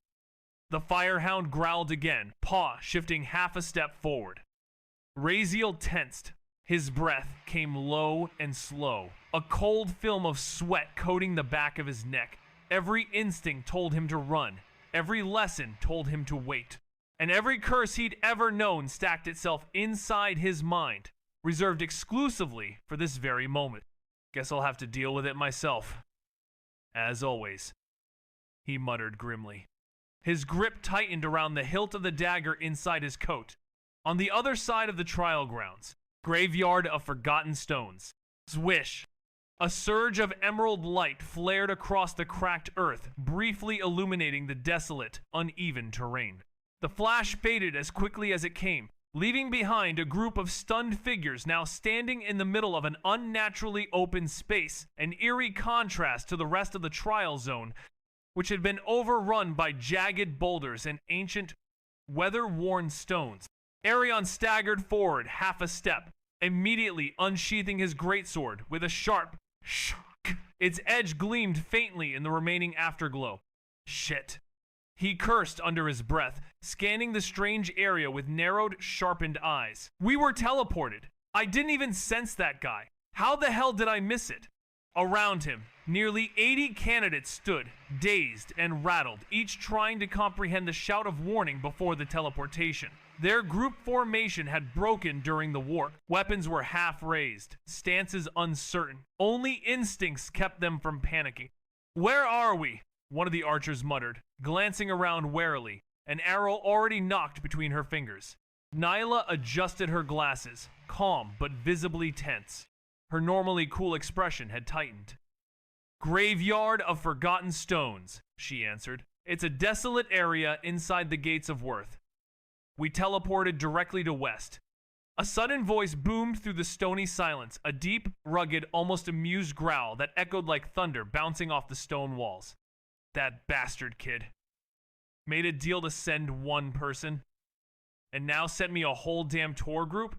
The firehound growled again, paw shifting half a step forward. Raziel tensed. His breath came low and slow, a cold film of sweat coating the back of his neck. Every instinct told him to run. Every lesson told him to wait. And every curse he'd ever known stacked itself inside his mind, reserved exclusively for this very moment. Guess I'll have to deal with it myself. As always, he muttered grimly. His grip tightened around the hilt of the dagger inside his coat. On the other side of the trial grounds, graveyard of forgotten stones. Swish! A surge of emerald light flared across the cracked earth, briefly illuminating the desolate, uneven terrain. The flash faded as quickly as it came, leaving behind a group of stunned figures now standing in the middle of an unnaturally open space, an eerie contrast to the rest of the trial zone, which had been overrun by jagged boulders and ancient, weather-worn stones. Arion staggered forward half a step, immediately unsheathing his greatsword with a sharp shock. Its edge gleamed faintly in the remaining afterglow. Shit. He cursed under his breath, scanning the strange area with narrowed, sharpened eyes. We were teleported. I didn't even sense that guy. How the hell did I miss it? Around him, nearly 80 candidates stood, dazed and rattled, each trying to comprehend the shout of warning before the teleportation. Their group formation had broken during the warp. Weapons were half raised, stances uncertain. Only instincts kept them from panicking. Where are we? One of the archers muttered, glancing around warily, an arrow already knocked between her fingers. Nyla adjusted her glasses, calm but visibly tense. Her normally cool expression had tightened. Graveyard of Forgotten Stones, she answered. It's a desolate area inside the Gates of Worth. We teleported directly to west. A sudden voice boomed through the stony silence, a deep, rugged, almost amused growl that echoed like thunder bouncing off the stone walls. That bastard kid. Made a deal to send one person, and now sent me a whole damn tour group?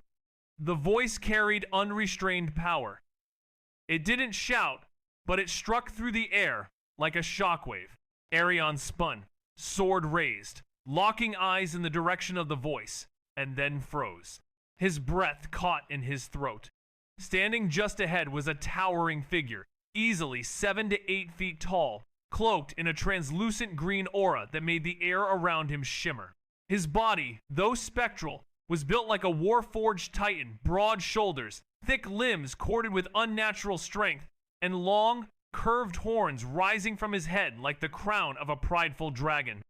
The voice carried unrestrained power. It didn't shout, but it struck through the air like a shockwave. Arion spun, sword raised, locking eyes in the direction of the voice, and then froze. His breath caught in his throat. Standing just ahead was a towering figure, easily 7 to 8 feet tall, cloaked in a translucent green aura that made the air around him shimmer. His body, though spectral, was built like a war-forged titan, broad shoulders, thick limbs corded with unnatural strength, and long, curved horns rising from his head like the crown of a prideful dragon.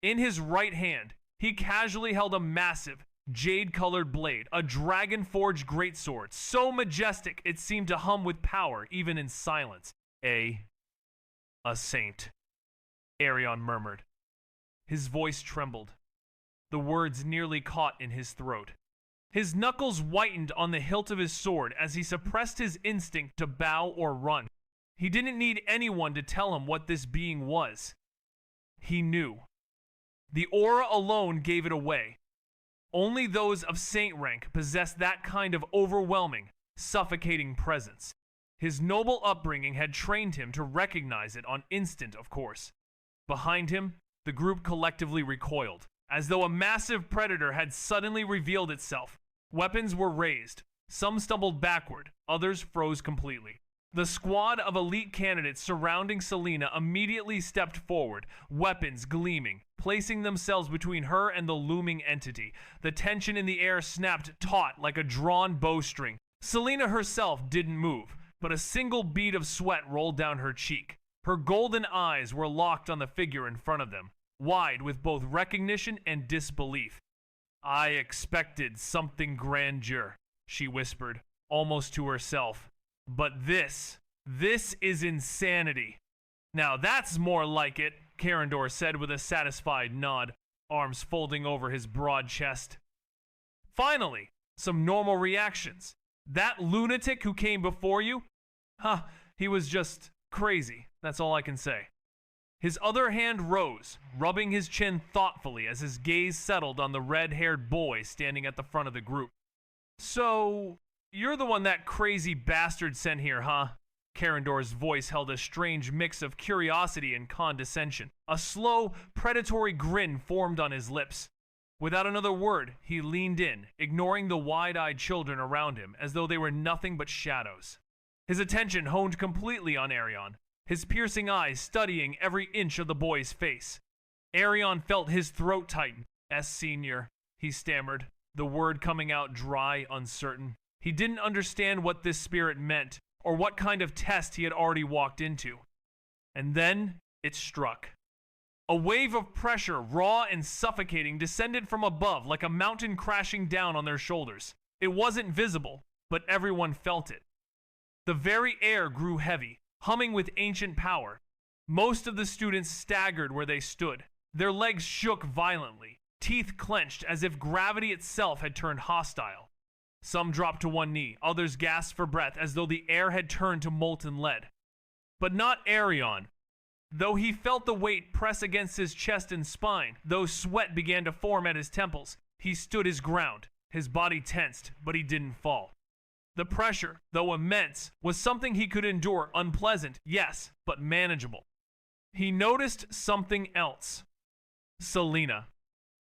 In his right hand, he casually held a massive, jade-colored blade, a dragon-forged greatsword, so majestic it seemed to hum with power even in silence. A saint, Arion murmured. His voice trembled. The words nearly caught in his throat. His knuckles whitened on the hilt of his sword as he suppressed his instinct to bow or run. He didn't need anyone to tell him what this being was. He knew. The aura alone gave it away. Only those of saint rank possessed that kind of overwhelming, suffocating presence. His noble upbringing had trained him to recognize it on instant, of course. Behind him, the group collectively recoiled, as though a massive predator had suddenly revealed itself. Weapons were raised. Some stumbled backward, others froze completely. The squad of elite candidates surrounding Selena immediately stepped forward, weapons gleaming, placing themselves between her and the looming entity. The tension in the air snapped taut like a drawn bowstring. Selena herself didn't move, but a single bead of sweat rolled down her cheek. Her golden eyes were locked on the figure in front of them, wide with both recognition and disbelief. I expected something grandeur, she whispered, almost to herself. But this is insanity. Now that's more like it, Karendor said with a satisfied nod, arms folding over his broad chest. Finally, some normal reactions. That lunatic who came before you? He was just crazy, that's all I can say. His other hand rose, rubbing his chin thoughtfully as his gaze settled on the red-haired boy standing at the front of the group. So, you're the one that crazy bastard sent here, huh? Karendor's voice held a strange mix of curiosity and condescension. A slow, predatory grin formed on his lips. Without another word, he leaned in, ignoring the wide-eyed children around him as though they were nothing but shadows. His attention honed completely on Arion, his piercing eyes studying every inch of the boy's face. Arion felt his throat tighten. Senior, he stammered, the word coming out dry, uncertain. He didn't understand what this spirit meant, or what kind of test he had already walked into. And then it struck. A wave of pressure, raw and suffocating, descended from above like a mountain crashing down on their shoulders. It wasn't visible, but everyone felt it. The very air grew heavy, humming with ancient power. Most of the students staggered where they stood. Their legs shook violently, teeth clenched as if gravity itself had turned hostile. Some dropped to one knee, others gasped for breath as though the air had turned to molten lead. But not Arion. Though he felt the weight press against his chest and spine, though sweat began to form at his temples, he stood his ground, his body tensed, but he didn't fall. The pressure, though immense, was something he could endure, unpleasant, yes, but manageable. He noticed something else. Selena.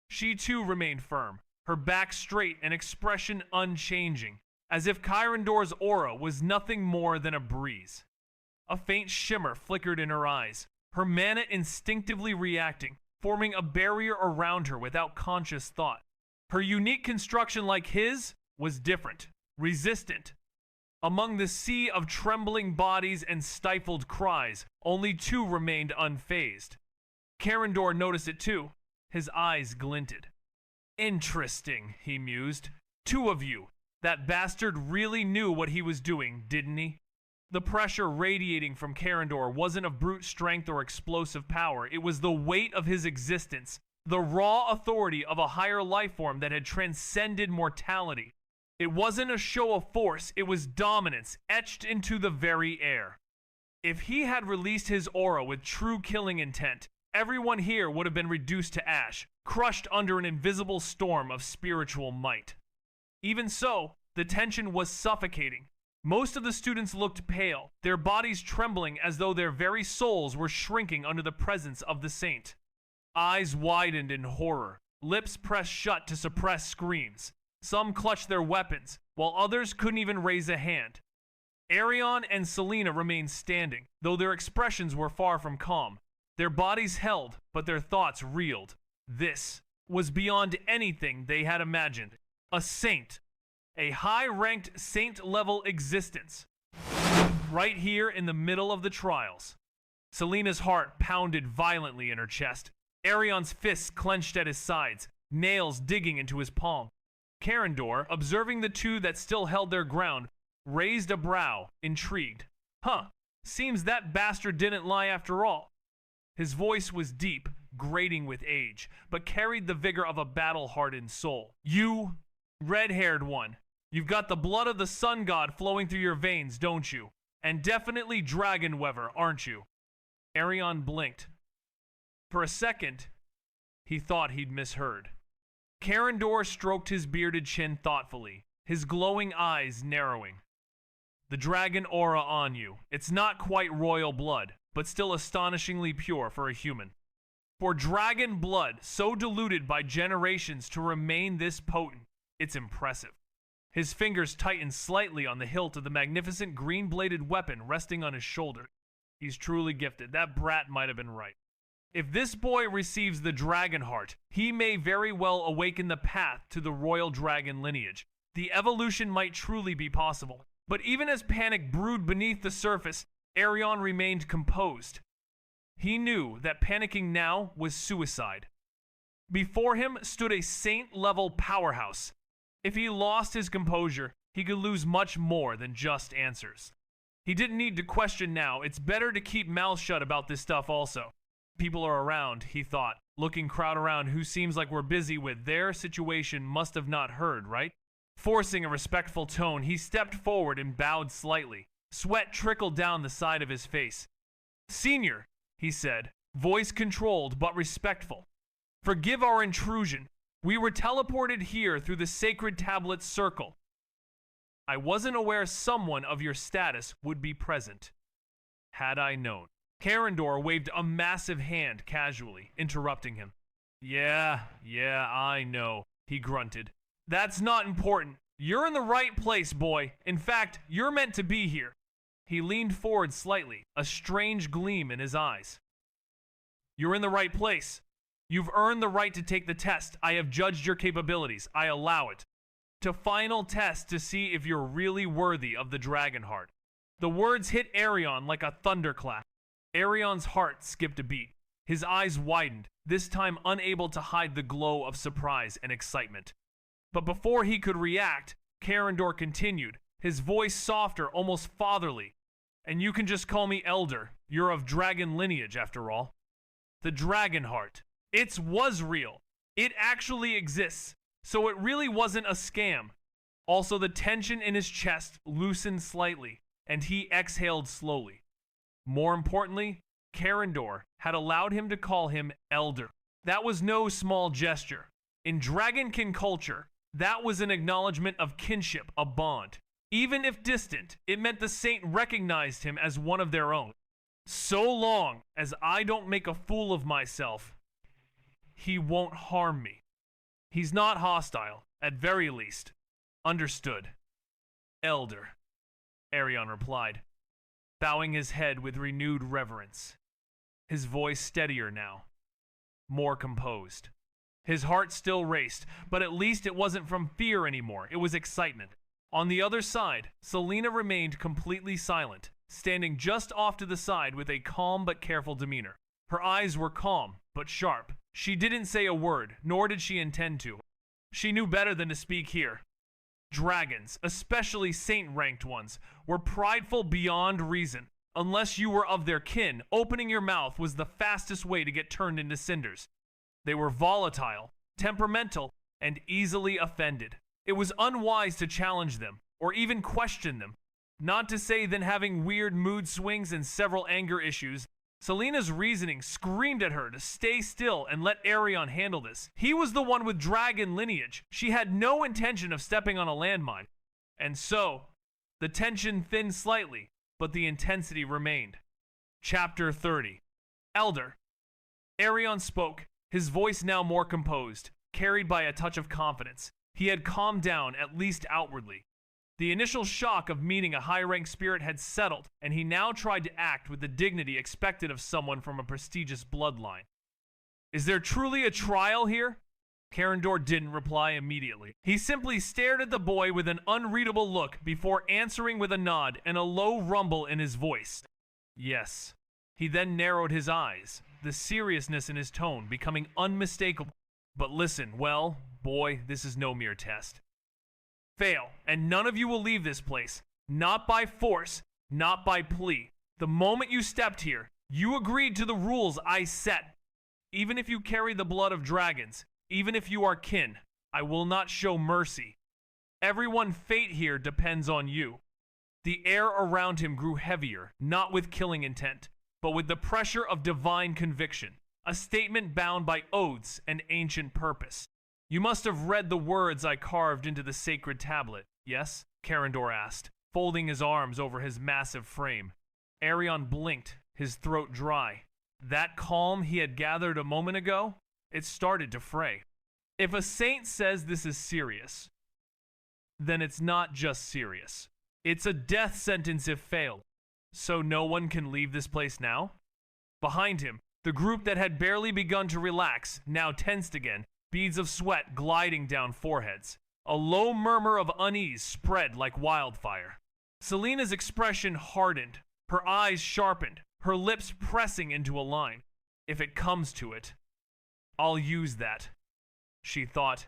She too remained firm, her back straight and expression unchanging, as if Karendor's aura was nothing more than a breeze. A faint shimmer flickered in her eyes, her mana instinctively reacting, forming a barrier around her without conscious thought. Her unique construction, like his, was different. Resistant. Among the sea of trembling bodies and stifled cries, only two remained unfazed. Karendor noticed it too. His eyes glinted. Interesting, he mused. Two of you. That bastard really knew what he was doing, didn't he? The pressure radiating from Karendor wasn't of brute strength or explosive power. It was the weight of his existence, the raw authority of a higher life form that had transcended mortality. It wasn't a show of force, it was dominance, etched into the very air. If he had released his aura with true killing intent, everyone here would have been reduced to ash, crushed under an invisible storm of spiritual might. Even so, the tension was suffocating. Most of the students looked pale, their bodies trembling as though their very souls were shrinking under the presence of the saint. Eyes widened in horror, lips pressed shut to suppress screams. Some clutched their weapons, while others couldn't even raise a hand. Arion and Selena remained standing, though their expressions were far from calm. Their bodies held, but their thoughts reeled. This was beyond anything they had imagined. A saint. A high-ranked saint-level existence. Right here in the middle of the trials. Selena's heart pounded violently in her chest. Arion's fists clenched at his sides, nails digging into his palm. Karendor, observing the two that still held their ground, raised a brow, intrigued. Seems that bastard didn't lie after all. His voice was deep, grating with age, but carried the vigor of a battle-hardened soul. You, red-haired one, you've got the blood of the sun god flowing through your veins, don't you? And definitely dragon weaver, aren't you? Arion blinked. For a second, he thought he'd misheard. Karendor stroked his bearded chin thoughtfully, his glowing eyes narrowing. The dragon aura on you. It's not quite royal blood, but still astonishingly pure for a human. For dragon blood, so diluted by generations to remain this potent, it's impressive. His fingers tightened slightly on the hilt of the magnificent green-bladed weapon resting on his shoulder. He's truly gifted. That brat might have been right. If this boy receives the dragon heart, he may very well awaken the path to the royal dragon lineage. The evolution might truly be possible. But even as panic brewed beneath the surface, Arion remained composed. He knew that panicking now was suicide. Before him stood a saint-level powerhouse. If he lost his composure, he could lose much more than just answers. He didn't need to question now. It's better to keep mouth shut about this stuff also. People are around, he thought, looking crowd around who seems like we're busy with their situation must have not heard, right? Forcing a respectful tone, he stepped forward and bowed slightly. Sweat trickled down the side of his face. "Senior," he said, voice controlled but respectful. "Forgive our intrusion. We were teleported here through the sacred tablet's circle. I wasn't aware someone of your status would be present. Had I known." Karendor waved a massive hand casually, interrupting him. Yeah, I know," he grunted. "That's not important. You're in the right place, boy. In fact, you're meant to be here." He leaned forward slightly, a strange gleam in his eyes. "You're in the right place. You've earned the right to take the test. I have judged your capabilities. I allow it. To final test to see if you're really worthy of the Dragon Heart." The words hit Arion like a thunderclap. Arion's heart skipped a beat. His eyes widened, this time unable to hide the glow of surprise and excitement. But before he could react, Karendor continued, his voice softer, almost fatherly. "And you can just call me Elder. You're of dragon lineage, after all. The Dragon Heart. It was real. It actually exists. So it really wasn't a scam." Also, the tension in his chest loosened slightly, and he exhaled slowly. More importantly, Karendor had allowed him to call him Elder. That was no small gesture. In Dragonkin culture, that was an acknowledgement of kinship, a bond. Even if distant, it meant the saint recognized him as one of their own. "So long as I don't make a fool of myself, he won't harm me. He's not hostile, at very least." "Understood, Elder," Arion replied, bowing his head with renewed reverence. His voice steadier now, more composed. His heart still raced, but at least it wasn't from fear anymore, it was excitement. On the other side, Selena remained completely silent, standing just off to the side with a calm but careful demeanor. Her eyes were calm, but sharp. She didn't say a word, nor did she intend to. She knew better than to speak here. Dragons, especially saint-ranked ones, were prideful beyond reason. Unless you were of their kin, opening your mouth was the fastest way to get turned into cinders. They were volatile, temperamental, and easily offended. It was unwise to challenge them, or even question them. Not to say then having weird mood swings and several anger issues, Selena's reasoning screamed at her to stay still and let Arion handle this. He was the one with dragon lineage. She had no intention of stepping on a landmine. And so, the tension thinned slightly, but the intensity remained. Chapter 30. Elder. Arion spoke, his voice now more composed, carried by a touch of confidence. He had calmed down, at least outwardly. The initial shock of meeting a high-ranked spirit had settled, and he now tried to act with the dignity expected of someone from a prestigious bloodline. "Is there truly a trial here?" Karendor didn't reply immediately. He simply stared at the boy with an unreadable look before answering with a nod and a low rumble in his voice. "Yes." He then narrowed his eyes, the seriousness in his tone becoming unmistakable. "But listen, well, boy, this is no mere test. Fail, and none of you will leave this place. Not by force, not by plea. The moment you stepped here, you agreed to the rules I set. Even if you carry the blood of dragons, even if you are kin, I will not show mercy. Everyone's fate here depends on you." The air around him grew heavier, not with killing intent, but with the pressure of divine conviction, a statement bound by oaths and ancient purpose. "You must have read the words I carved into the sacred tablet, yes?" Karendor asked, folding his arms over his massive frame. Arion blinked, his throat dry. That calm he had gathered a moment ago, it started to fray. If a saint says this is serious, then it's not just serious. It's a death sentence if failed. So no one can leave this place now? Behind him, the group that had barely begun to relax, now tensed again, beads of sweat gliding down foreheads. A low murmur of unease spread like wildfire. Selena's expression hardened, her eyes sharpened, her lips pressing into a line. "If it comes to it, I'll use that," she thought,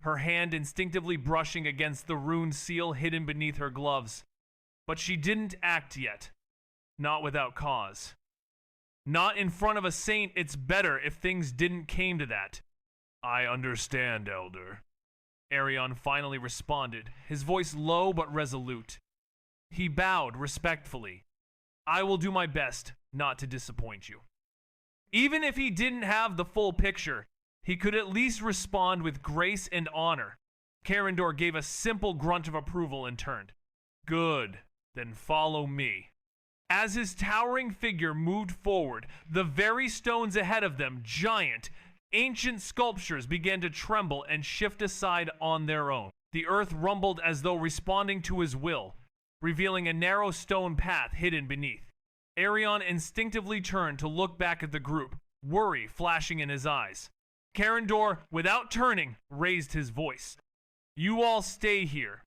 her hand instinctively brushing against the rune seal hidden beneath her gloves. But she didn't act yet. Not without cause. Not in front of a saint. It's better if things didn't came to that. I understand, Elder. Arion finally responded, his voice low but resolute. He bowed respectfully. I will do my best not to disappoint you. Even if he didn't have the full picture, he could at least respond with grace and honor. Karendor gave a simple grunt of approval and turned. Good, then follow me. As his towering figure moved forward, the very stones ahead of them, giant, ancient sculptures, began to tremble and shift aside on their own. The earth rumbled as though responding to his will, revealing a narrow stone path hidden beneath. Arion instinctively turned to look back at the group, worry flashing in his eyes. Karendor, without turning, raised his voice. You all stay here.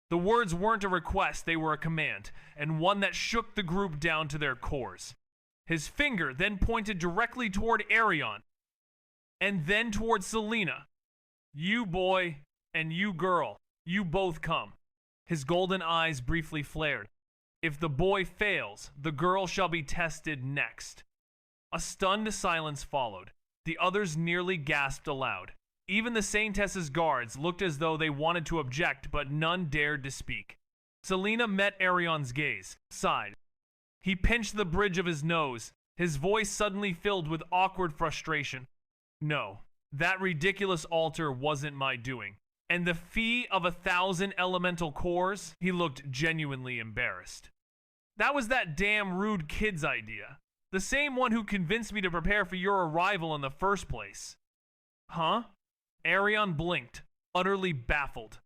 The words weren't a request, they were a command, and one that shook the group down to their cores. His finger then pointed directly toward Arion, and then toward Selena. You boy, and you girl, you both come. His golden eyes briefly flared. If the boy fails, the girl shall be tested next. A stunned silence followed. The others nearly gasped aloud. Even the Saintess's guards looked as though they wanted to object, but none dared to speak. Selena met Arion's gaze, sighed. He pinched the bridge of his nose, his voice suddenly filled with awkward frustration. No, that ridiculous altar wasn't my doing. And the fee of 1,000 elemental cores? He looked genuinely embarrassed. That was that damn rude kid's idea. The same one who convinced me to prepare for your arrival in the first place. Huh? Arion blinked, utterly baffled.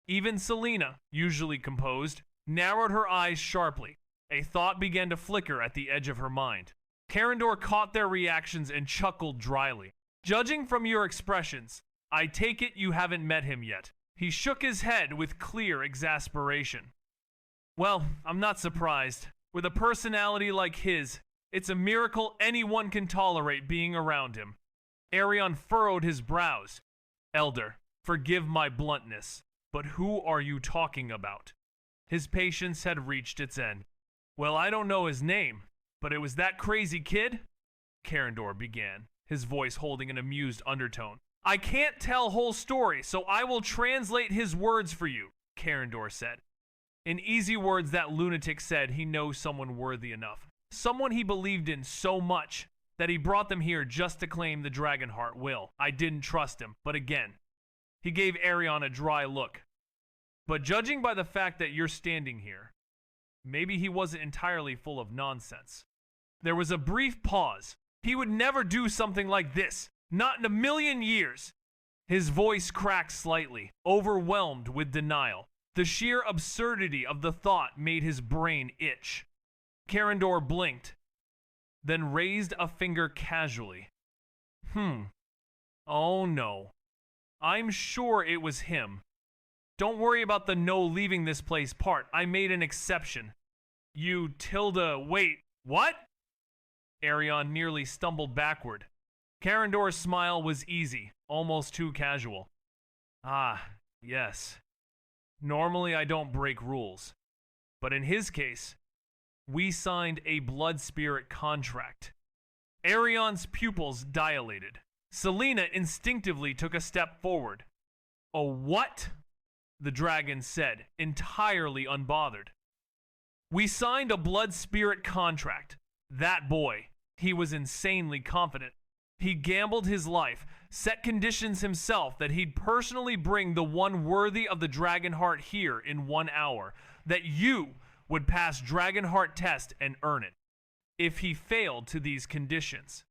Even Selena, usually composed, narrowed her eyes sharply. A thought began to flicker at the edge of her mind. Karendor caught their reactions and chuckled dryly. Judging from your expressions, I take it you haven't met him yet. He shook his head with clear exasperation. Well, I'm not surprised. With a personality like his, it's a miracle anyone can tolerate being around him. Arion furrowed his brows. Elder, forgive my bluntness, but who are you talking about? His patience had reached its end. Well, I don't know his name, but it was that crazy kid? Karendor began, his voice holding an amused undertone. I can't tell whole story, so I will translate his words for you, Karendor said. In easy words, that lunatic said he knows someone worthy enough. Someone he believed in so much that he brought them here just to claim the Dragonheart will. I didn't trust him, but again, he gave Arion a dry look. But judging by the fact that you're standing here, maybe he wasn't entirely full of nonsense. There was a brief pause. He would never do something like this. Not in a million years. His voice cracked slightly, overwhelmed with denial. The sheer absurdity of the thought made his brain itch. Karendor blinked, then raised a finger casually. Oh no. I'm sure it was him. Don't worry about the no leaving this place part. I made an exception. You Tilda, wait, what? Arion nearly stumbled backward. Karendor's smile was easy, almost too casual. Ah, yes. Normally I don't break rules. But in his case, we signed a blood spirit contract. Arion's pupils dilated. Selena instinctively took a step forward. A what? The dragon said, entirely unbothered. We signed a blood spirit contract. That boy, he was insanely confident. He gambled his life, set conditions himself that he'd personally bring the one worthy of the Dragonheart here in 1 hour, that you would pass Dragonheart test and earn it. If he failed to these conditions,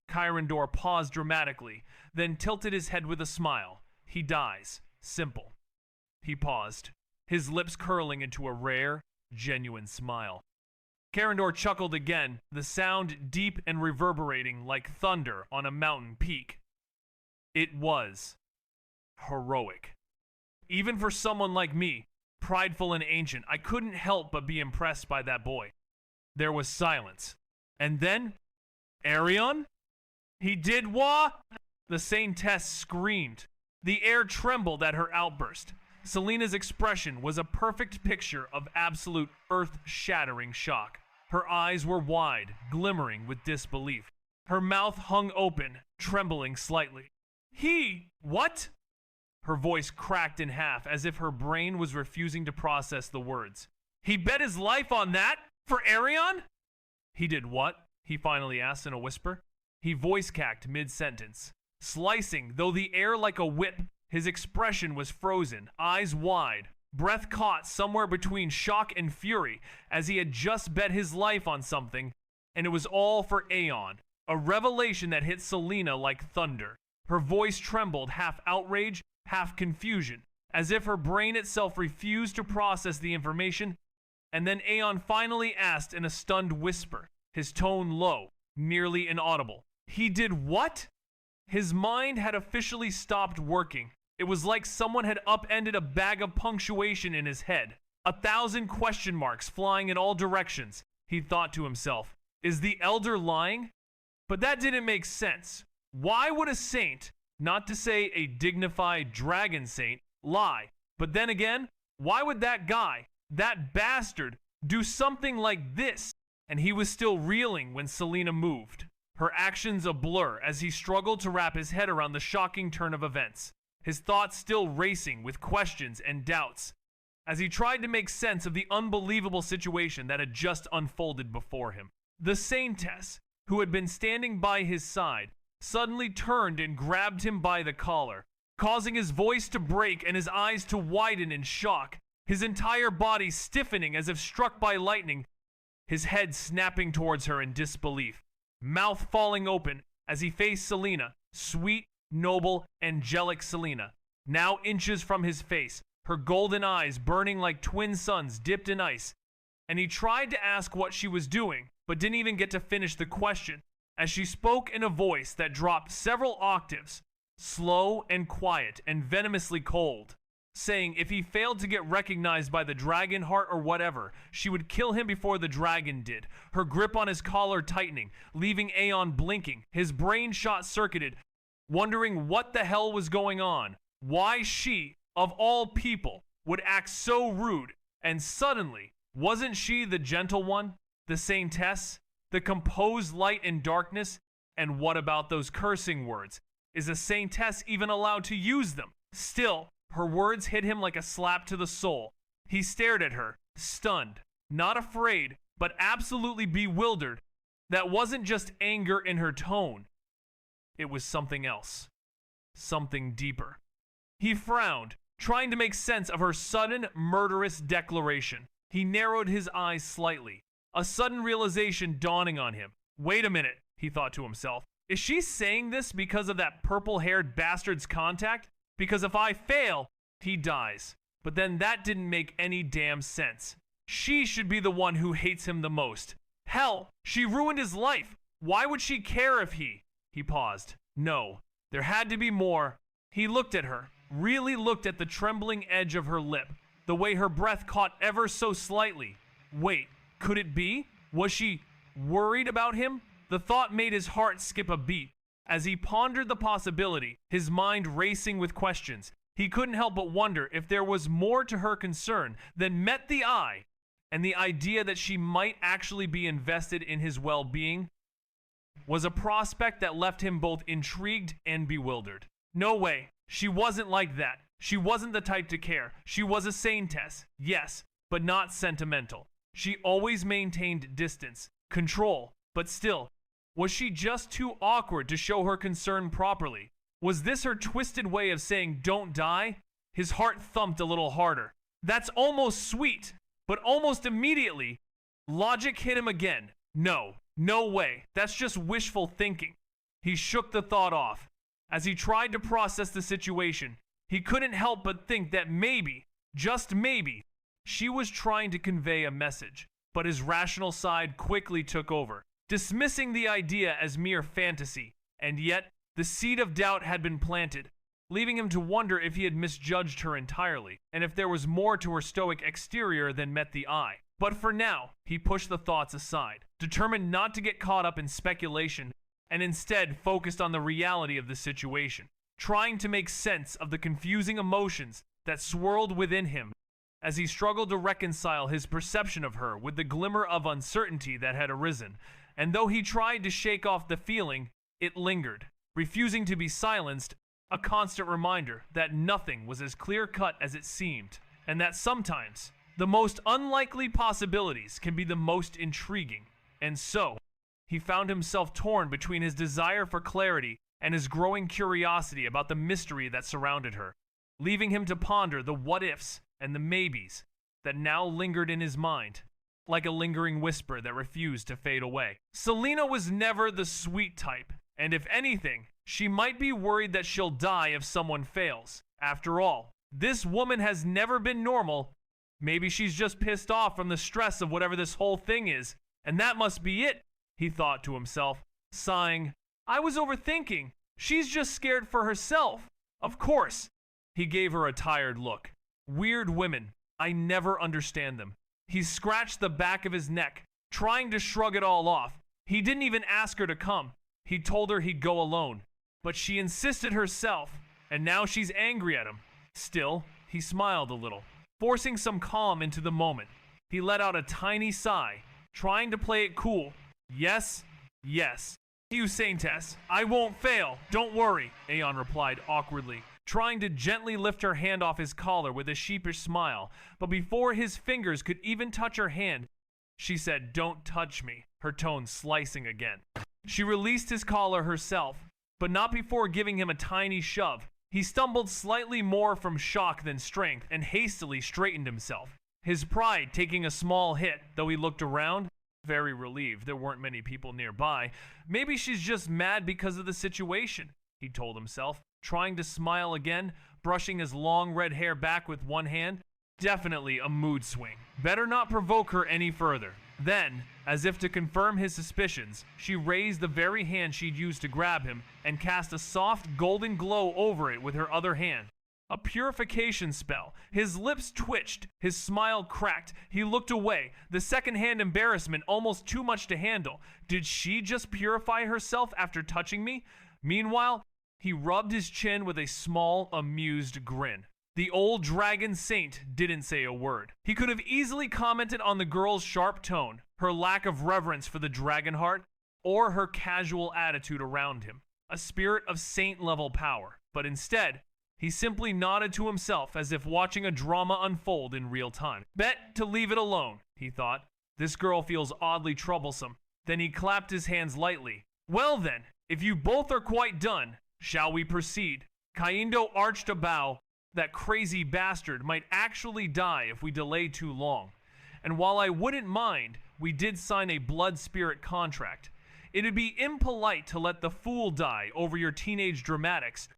Karendor paused dramatically, then tilted his head with a smile. He dies. Simple. He paused, his lips curling into a rare, genuine smile. Karendor chuckled again, the sound deep and reverberating like thunder on a mountain peak. It was heroic. Even for someone like me, prideful and ancient, I couldn't help but be impressed by that boy. There was silence. And then, Arion? He did what? The Saintess screamed. The air trembled at her outburst. Selena's expression was a perfect picture of absolute earth-shattering shock. Her eyes were wide, glimmering with disbelief. Her mouth hung open, trembling slightly. What? Her voice cracked in half as if her brain was refusing to process the words. He bet his life on that? For Arion? He did what? He finally asked in a whisper. He voice-cacked mid-sentence. Slicing, though the air like a whip, his expression was frozen, eyes wide, breath caught somewhere between shock and fury as he had just bet his life on something, and it was all for Aeon. A revelation that hit Selena like thunder. Her voice trembled, half outrage, half confusion, as if her brain itself refused to process the information, and then Aeon finally asked in a stunned whisper, his tone low, nearly inaudible. He did what? His mind had officially stopped working. It was like someone had upended a bag of punctuation in his head. 1,000 question marks flying in all directions. He thought to himself, is the elder lying? But that didn't make sense. Why would a saint, not to say a dignified dragon saint, lie? But then again, why would that guy, that bastard, do something like this? And he was still reeling when Selena moved, her actions a blur as he struggled to wrap his head around the shocking turn of events, his thoughts still racing with questions and doubts, as he tried to make sense of the unbelievable situation that had just unfolded before him. The Saintess, who had been standing by his side, suddenly turned and grabbed him by the collar, causing his voice to break and his eyes to widen in shock, his entire body stiffening as if struck by lightning, his head snapping towards her in disbelief, mouth falling open as he faced Selena, sweet, noble, angelic Selena, now inches from his face, her golden eyes burning like twin suns dipped in ice, and he tried to ask what she was doing, but didn't even get to finish the question, as she spoke in a voice that dropped several octaves, slow and quiet and venomously cold, saying if he failed to get recognized by the dragon heart or whatever, she would kill him before the dragon did, her grip on his collar tightening, leaving Aeon blinking, his brain short-circuited, wondering what the hell was going on, why she, of all people, would act so rude, and suddenly, wasn't she the gentle one, the saintess, the composed light in darkness? And what about those cursing words? Is a saintess even allowed to use them? Still, her words hit him like a slap to the soul. He stared at her, stunned, not afraid, but absolutely bewildered. That wasn't just anger in her tone. It was something else. Something deeper. He frowned, trying to make sense of her sudden, murderous declaration. He narrowed his eyes slightly, a sudden realization dawning on him. Wait a minute, he thought to himself. Is she saying this because of that purple-haired bastard's contact? Because if I fail, he dies. But then that didn't make any damn sense. She should be the one who hates him the most. Hell, she ruined his life. Why would she care if he... He paused. No, there had to be more. He looked at her, really looked at the trembling edge of her lip, the way her breath caught ever so slightly. Wait, could it be? Was she worried about him? The thought made his heart skip a beat. As he pondered the possibility, his mind racing with questions, he couldn't help but wonder if there was more to her concern than met the eye, and the idea that she might actually be invested in his well-being was a prospect that left him both intrigued and bewildered. No way, she wasn't like that. She wasn't the type to care. She was a saintess, yes, but not sentimental. She always maintained distance, control, but still, was she just too awkward to show her concern properly? Was this her twisted way of saying don't die? His heart thumped a little harder. That's almost sweet, but almost immediately, logic hit him again. No, no way. That's just wishful thinking. He shook the thought off. As he tried to process the situation, he couldn't help but think that maybe, just maybe, she was trying to convey a message, but his rational side quickly took over, dismissing the idea as mere fantasy, and yet the seed of doubt had been planted, leaving him to wonder if he had misjudged her entirely, and if there was more to her stoic exterior than met the eye. But for now, he pushed the thoughts aside, determined not to get caught up in speculation and instead focused on the reality of the situation, trying to make sense of the confusing emotions that swirled within him as he struggled to reconcile his perception of her with the glimmer of uncertainty that had arisen. And though he tried to shake off the feeling, it lingered, refusing to be silenced, a constant reminder that nothing was as clear-cut as it seemed, and that sometimes the most unlikely possibilities can be the most intriguing. And so, he found himself torn between his desire for clarity and his growing curiosity about the mystery that surrounded her, leaving him to ponder the what-ifs and the maybes that now lingered in his mind, like a lingering whisper that refused to fade away. Selena was never the sweet type, and if anything, she might be worried that she'll die if someone fails. After all, this woman has never been normal. Maybe she's just pissed off from the stress of whatever this whole thing is, and that must be it, he thought to himself, sighing. I was overthinking. She's just scared for herself. Of course. He gave her a tired look. Weird women. I never understand them. He scratched the back of his neck, trying to shrug it all off. He didn't even ask her to come. He told her he'd go alone. But she insisted herself, and now she's angry at him. Still, he smiled a little, forcing some calm into the moment. He let out a tiny sigh, trying to play it cool. Yes, yes. You Saintess, I won't fail. Don't worry, Aeon replied awkwardly, trying to gently lift her hand off his collar with a sheepish smile. But before his fingers could even touch her hand, she said, don't touch me, her tone slicing again. She released his collar herself, but not before giving him a tiny shove. He stumbled slightly more from shock than strength and hastily straightened himself, his pride taking a small hit, though he looked around, very relieved there weren't many people nearby. Maybe she's just mad because of the situation, he told himself, trying to smile again, brushing his long red hair back with one hand. Definitely a mood swing. Better not provoke her any further. Then, as if to confirm his suspicions, she raised the very hand she'd used to grab him and cast a soft golden glow over it with her other hand. A purification spell. His lips twitched, his smile cracked. He looked away, the second-hand embarrassment almost too much to handle. Did she just purify herself after touching me? Meanwhile, he rubbed his chin with a small, amused grin. The old dragon saint didn't say a word. He could have easily commented on the girl's sharp tone, her lack of reverence for the dragon heart, or her casual attitude around him, a spirit of saint-level power. But instead, he simply nodded to himself as if watching a drama unfold in real time. Bet to leave it alone, he thought. This girl feels oddly troublesome. Then he clapped his hands lightly. Well then, if you both are quite done, shall we proceed? Kaindo arched a bow. That crazy bastard might actually die if we delay too long. And while I wouldn't mind, we did sign a blood spirit contract. It'd be impolite to let the fool die over your teenage dramatics.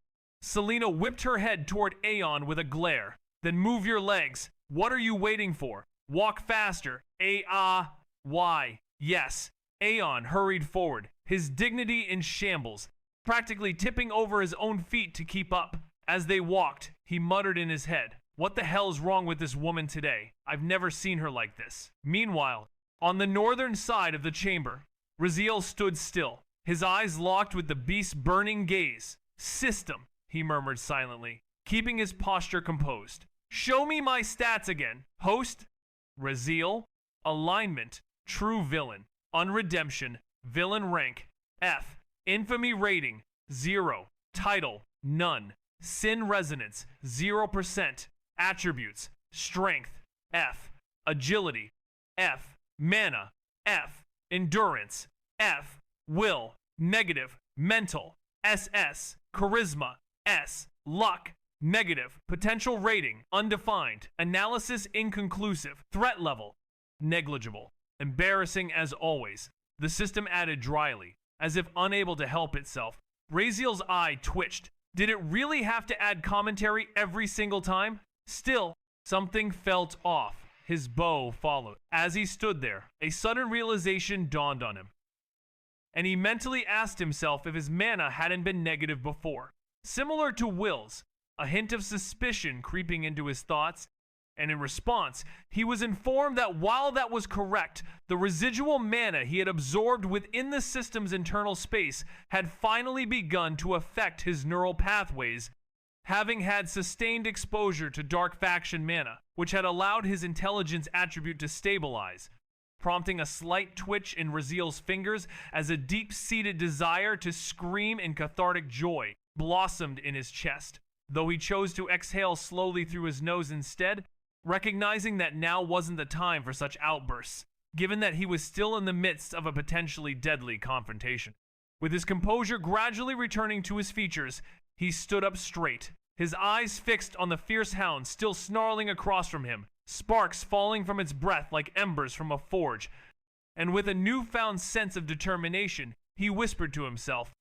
Selena whipped her head toward Aeon with a glare. Then move your legs. What are you waiting for? Walk faster. Why? Yes. Aeon hurried forward, his dignity in shambles, practically tipping over his own feet to keep up. As they walked, he muttered in his head, what the hell is wrong with this woman today? I've never seen her like this. Meanwhile, on the northern side of the chamber, Raziel stood still, his eyes locked with the beast's burning gaze. System, he murmured silently, keeping his posture composed. Show me my stats again. Host, Raziel, alignment, true villain, unredemption, villain rank, F, infamy rating, 0, title, none. Sin resonance, 0%. Attributes, strength, F. Agility, F. Mana, F. Endurance, F. Will, negative. Mental, SS. Charisma, S. Luck, negative. Potential rating, undefined. Analysis inconclusive. Threat level, negligible. Embarrassing as always, the system added dryly, as if unable to help itself. Raziel's eye twitched. Did it really have to add commentary every single time? Still, something felt off. His bow followed. As he stood there, a sudden realization dawned on him, and he mentally asked himself if his mana hadn't been negative before. Similar to Will's, a hint of suspicion creeping into his thoughts, And in response, he was informed that while that was correct, the residual mana he had absorbed within the system's internal space had finally begun to affect his neural pathways, having had sustained exposure to Dark Faction mana, which had allowed his intelligence attribute to stabilize, prompting a slight twitch in Raziel's fingers as a deep-seated desire to scream in cathartic joy blossomed in his chest, though he chose to exhale slowly through his nose instead, recognizing that now wasn't the time for such outbursts, given that he was still in the midst of a potentially deadly confrontation. With his composure gradually returning to his features, he stood up straight, his eyes fixed on the fierce hound still snarling across from him, sparks falling from its breath like embers from a forge, and with a newfound sense of determination, he whispered to himself,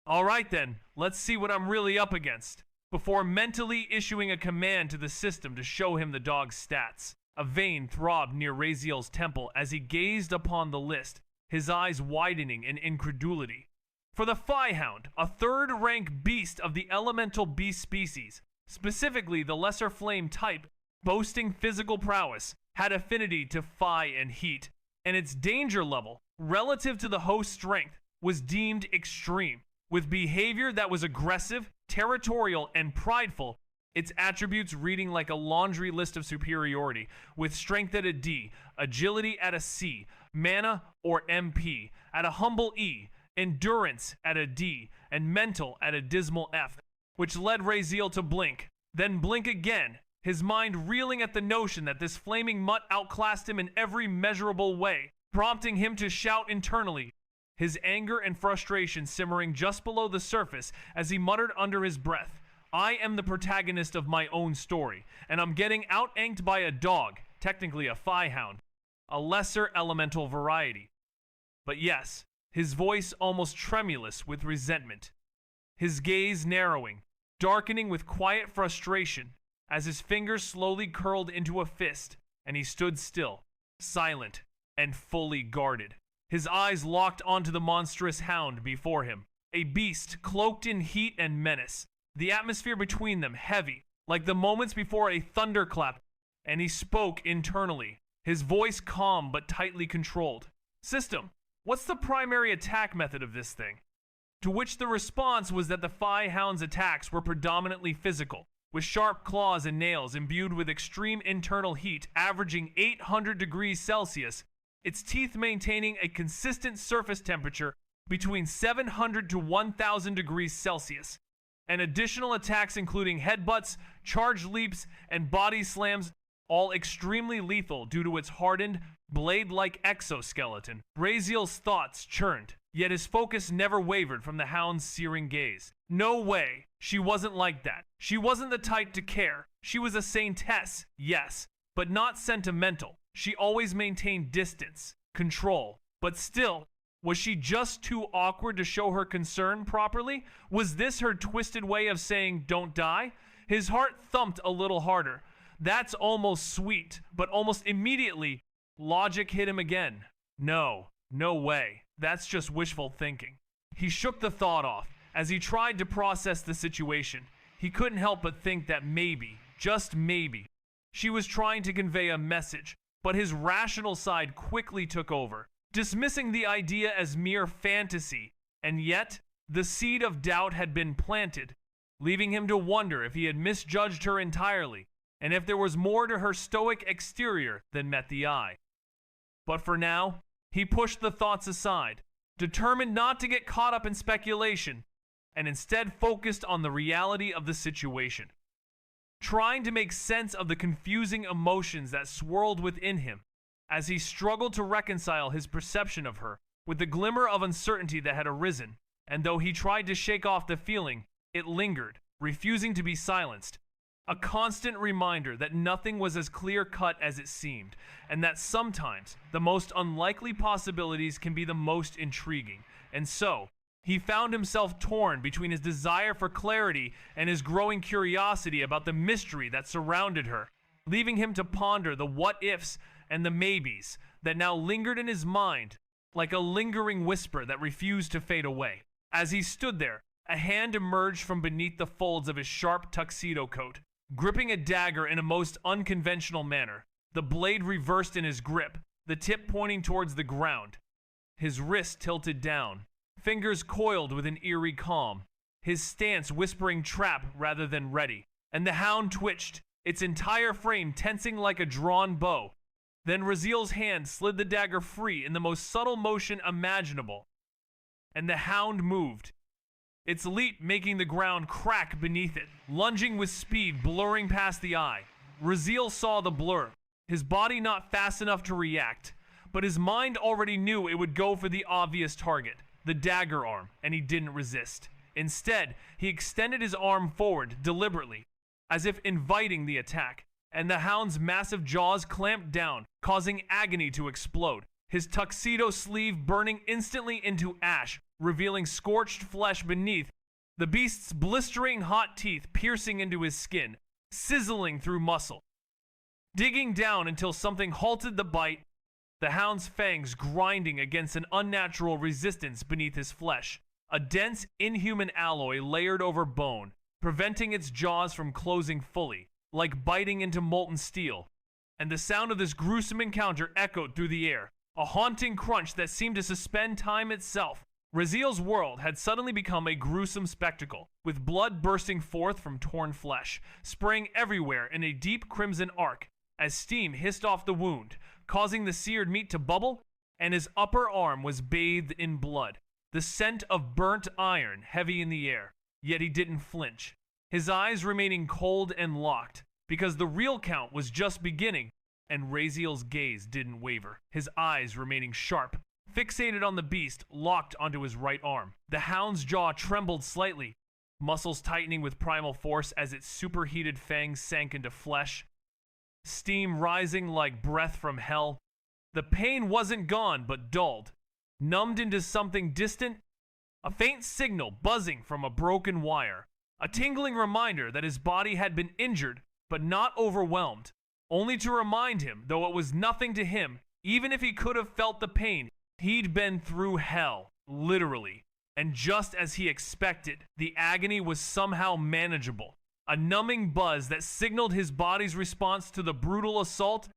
"All right then, let's see what I'm really up against," before mentally issuing a command to the system to show him the dog's stats. A vein throbbed near Raziel's temple as he gazed upon the list, his eyes widening in incredulity. For the Phi-Hound, a third-rank beast of the elemental beast species, specifically the lesser flame type, boasting physical prowess, had affinity to Phi and heat, and its danger level, relative to the host's strength, was deemed extreme. With behavior that was aggressive, territorial, and prideful, its attributes reading like a laundry list of superiority, with strength at a D, agility at a C, mana or MP at a humble E, endurance at a D, and mental at a dismal F, which led Raziel to blink, then blink again, his mind reeling at the notion that this flaming mutt outclassed him in every measurable way, prompting him to shout internally, his anger and frustration simmering just below the surface as he muttered under his breath, "I am the protagonist of my own story, and I'm getting out-anked by a dog, technically a Phi-Hound, a lesser elemental variety." But yes, his voice almost tremulous with resentment, his gaze narrowing, darkening with quiet frustration as his fingers slowly curled into a fist, and he stood still, silent, and fully guarded. His eyes locked onto the monstrous hound before him, a beast cloaked in heat and menace, the atmosphere between them heavy, like the moments before a thunderclap, and he spoke internally, his voice calm but tightly controlled. "System, what's the primary attack method of this thing?" To which the response was that the Phi-Hound's attacks were predominantly physical, with sharp claws and nails imbued with extreme internal heat averaging 800 degrees Celsius, its teeth maintaining a consistent surface temperature between 700 to 1000 degrees Celsius, and additional attacks including headbutts, charge leaps, and body slams, all extremely lethal due to its hardened, blade-like exoskeleton. Raziel's thoughts churned, yet his focus never wavered from the hound's searing gaze. No way, she wasn't like that. She wasn't the type to care. She was a saintess, yes, but not sentimental. She always maintained distance, control, but still, was she just too awkward to show her concern properly? Was this her twisted way of saying, "Don't die"? His heart thumped a little harder. That's almost sweet, but almost immediately, logic hit him again. No way. That's just wishful thinking. He shook the thought off. As he tried to process the situation, he couldn't help but think that maybe, just maybe, she was trying to convey a message, but his rational side quickly took over, dismissing the idea as mere fantasy, and yet, the seed of doubt had been planted, leaving him to wonder if he had misjudged her entirely, and if there was more to her stoic exterior than met the eye. But for now, he pushed the thoughts aside, determined not to get caught up in speculation, and instead focused on the reality of the situation. Trying to make sense of the confusing emotions that swirled within him as he struggled to reconcile his perception of her with the glimmer of uncertainty that had arisen, and though he tried to shake off the feeling, it lingered, refusing to be silenced. A constant reminder that nothing was as clear-cut as it seemed, and that sometimes the most unlikely possibilities can be the most intriguing. And so, he found himself torn between his desire for clarity and his growing curiosity about the mystery that surrounded her, leaving him to ponder the what-ifs and the maybes that now lingered in his mind like a lingering whisper that refused to fade away. As he stood there, a hand emerged from beneath the folds of his sharp tuxedo coat, gripping a dagger in a most unconventional manner, the blade reversed in his grip, the tip pointing towards the ground. His wrist tilted down, fingers coiled with an eerie calm, his stance whispering trap rather than ready, and the hound twitched, its entire frame tensing like a drawn bow. Then Raziel's hand slid the dagger free in the most subtle motion imaginable, and the hound moved, its leap making the ground crack beneath it, lunging with speed, blurring past the eye. Raziel saw the blur, his body not fast enough to react, but his mind already knew it would go for the obvious target, the dagger arm, and he didn't resist. Instead, he extended his arm forward deliberately, as if inviting the attack, and the hound's massive jaws clamped down, causing agony to explode, his tuxedo sleeve burning instantly into ash, revealing scorched flesh beneath, the beast's blistering hot teeth piercing into his skin, sizzling through muscle. Digging down until something halted the bite, the hound's fangs grinding against an unnatural resistance beneath his flesh, a dense, inhuman alloy layered over bone, preventing its jaws from closing fully, like biting into molten steel. And the sound of this gruesome encounter echoed through the air, a haunting crunch that seemed to suspend time itself. Raziel's world had suddenly become a gruesome spectacle, with blood bursting forth from torn flesh, spraying everywhere in a deep crimson arc, as steam hissed off the wound, causing the seared meat to bubble, and his upper arm was bathed in blood, the scent of burnt iron heavy in the air. Yet he didn't flinch, his eyes remaining cold and locked, because the real count was just beginning, and Raziel's gaze didn't waver, his eyes remaining sharp, fixated on the beast, locked onto his right arm. The hound's jaw trembled slightly, muscles tightening with primal force as its superheated fangs sank into flesh, steam rising like breath from hell. The pain wasn't gone, but dulled, numbed into something distant, a faint signal buzzing from a broken wire, a tingling reminder that his body had been injured, but not overwhelmed, only to remind him, though it was nothing to him, even if he could have felt the pain, he'd been through hell, literally. And just as he expected, the agony was somehow manageable, a numbing buzz that signaled his body's response to the brutal assault,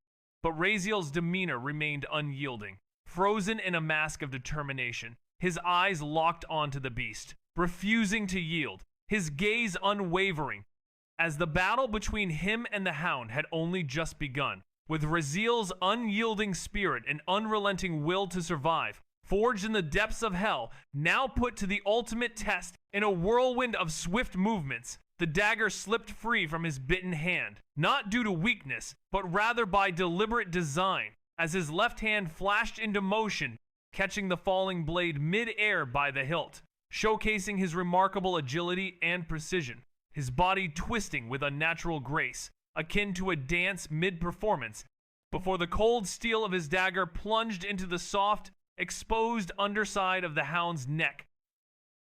but Raziel's demeanor remained unyielding, frozen in a mask of determination, his eyes locked onto the beast, refusing to yield, his gaze unwavering, as the battle between him and the hound had only just begun, with Raziel's unyielding spirit and unrelenting will to survive, forged in the depths of hell, now put to the ultimate test in a whirlwind of swift movements. The dagger slipped free from his bitten hand, not due to weakness, but rather by deliberate design, as his left hand flashed into motion, catching the falling blade mid-air by the hilt, showcasing his remarkable agility and precision, his body twisting with unnatural grace, akin to a dance mid-performance, before the cold steel of his dagger plunged into the soft, exposed underside of the hound's neck,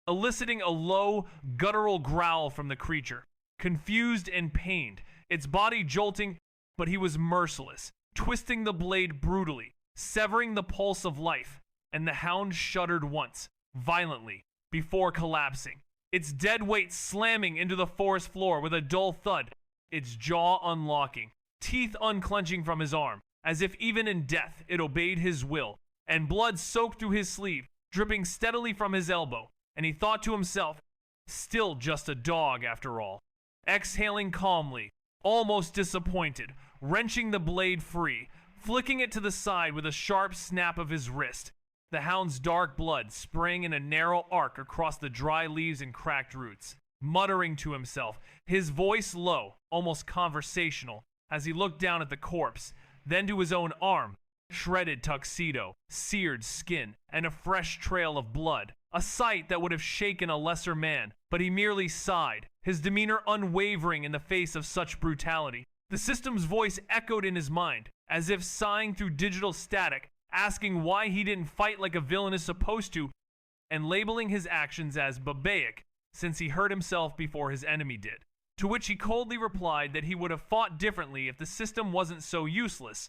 eliciting a low, guttural growl from the creature, confused and pained, its body jolting, but he was merciless, twisting the blade brutally, severing the pulse of life, and the hound shuddered once, violently, before collapsing, its dead weight slamming into the forest floor with a dull thud, its jaw unlocking, teeth unclenching from his arm, as if even in death it obeyed his will, and blood soaked through his sleeve, dripping steadily from his elbow, and he thought to himself, still just a dog after all. Exhaling calmly, almost disappointed, wrenching the blade free, flicking it to the side with a sharp snap of his wrist, the hound's dark blood spraying in a narrow arc across the dry leaves and cracked roots, muttering to himself, his voice low, almost conversational, as he looked down at the corpse, then to his own arm, shredded tuxedo, seared skin, and a fresh trail of blood, a sight that would have shaken a lesser man, but he merely sighed, his demeanor unwavering in the face of such brutality. The system's voice echoed in his mind, as if sighing through digital static, asking why he didn't fight like a villain is supposed to, and labeling his actions as barbaric, since he hurt himself before his enemy did. To which he coldly replied that he would have fought differently if the system wasn't so useless,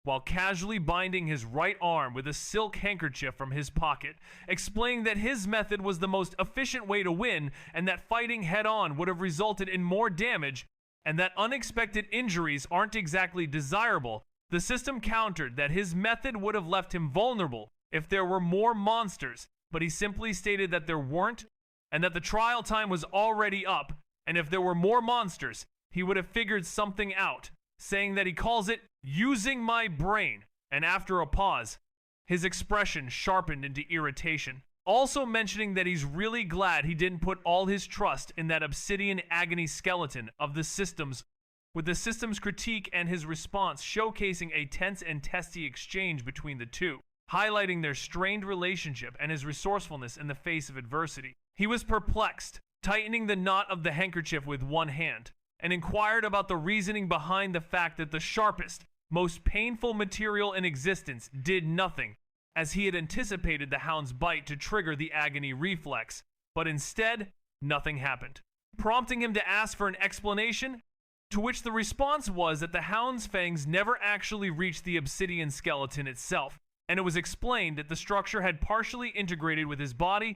while casually binding his right arm with a silk handkerchief from his pocket, explaining that his method was the most efficient way to win and that fighting head-on would have resulted in more damage, and that unexpected injuries aren't exactly desirable, the system countered that his method would have left him vulnerable if there were more monsters, but he simply stated that there weren't, and that the trial time was already up, and if there were more monsters, he would have figured something out, saying that he calls it using my brain, and after a pause, his expression sharpened into irritation. Also mentioning that he's really glad he didn't put all his trust in that obsidian agony skeleton of the systems, with the system's critique and his response showcasing a tense and testy exchange between the two, highlighting their strained relationship and his resourcefulness in the face of adversity. He was perplexed, tightening the knot of the handkerchief with one hand, and inquired about the reasoning behind the fact that the sharpest, most painful material in existence did nothing, as he had anticipated the hound's bite to trigger the agony reflex, but instead, nothing happened, prompting him to ask for an explanation, to which the response was that the hound's fangs never actually reached the obsidian skeleton itself, and it was explained that the structure had partially integrated with his body,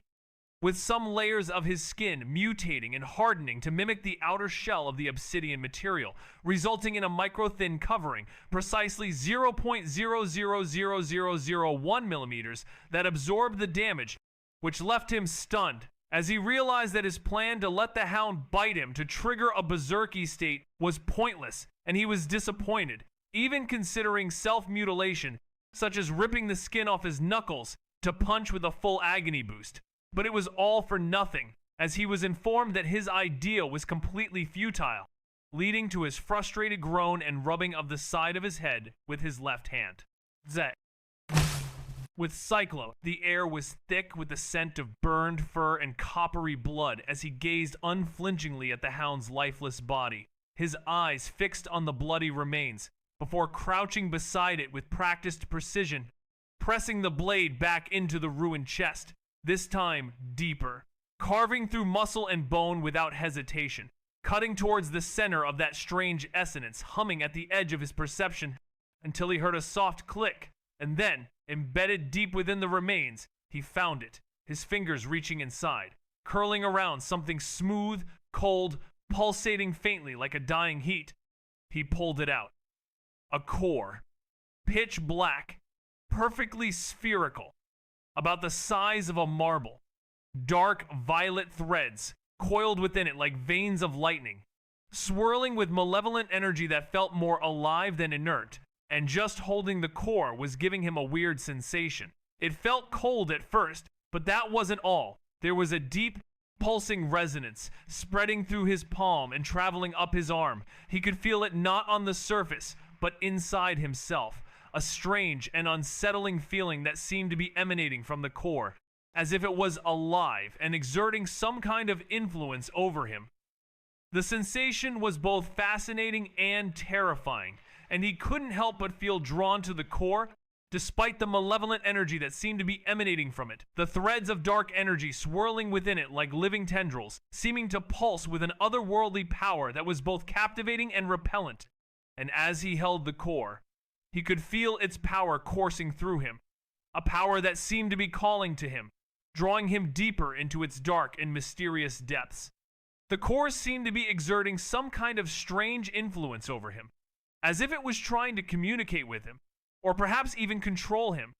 with some layers of his skin mutating and hardening to mimic the outer shell of the obsidian material, resulting in a micro-thin covering, precisely 0.000001 millimeters, that absorbed the damage, which left him stunned, as he realized that his plan to let the hound bite him to trigger a berserky state was pointless, and he was disappointed, even considering self-mutilation, such as ripping the skin off his knuckles to punch with a full agony boost. But it was all for nothing, as he was informed that his idea was completely futile, leading to his frustrated groan and rubbing of the side of his head with his left hand. Zeh. With Cyclo, the air was thick with the scent of burned fur and coppery blood as he gazed unflinchingly at the hound's lifeless body, his eyes fixed on the bloody remains, before crouching beside it with practiced precision, pressing the blade back into the ruined chest, this time deeper, carving through muscle and bone without hesitation, cutting towards the center of that strange essence, humming at the edge of his perception until he heard a soft click, and then, embedded deep within the remains, he found it, his fingers reaching inside, curling around something smooth, cold, pulsating faintly like a dying heat. He pulled it out. A core, pitch black, perfectly spherical, about the size of a marble, dark violet threads coiled within it like veins of lightning, swirling with malevolent energy that felt more alive than inert, and just holding the core was giving him a weird sensation. It felt cold at first, but that wasn't all. There was a deep, pulsing resonance spreading through his palm and traveling up his arm. He could feel it not on the surface, but inside himself. A strange and unsettling feeling that seemed to be emanating from the core, as if it was alive and exerting some kind of influence over him. The sensation was both fascinating and terrifying, and he couldn't help but feel drawn to the core, despite the malevolent energy that seemed to be emanating from it, the threads of dark energy swirling within it like living tendrils, seeming to pulse with an otherworldly power that was both captivating and repellent. And as he held the core, he could feel its power coursing through him, a power that seemed to be calling to him, drawing him deeper into its dark and mysterious depths. The core seemed to be exerting some kind of strange influence over him, as if it was trying to communicate with him, or perhaps even control him,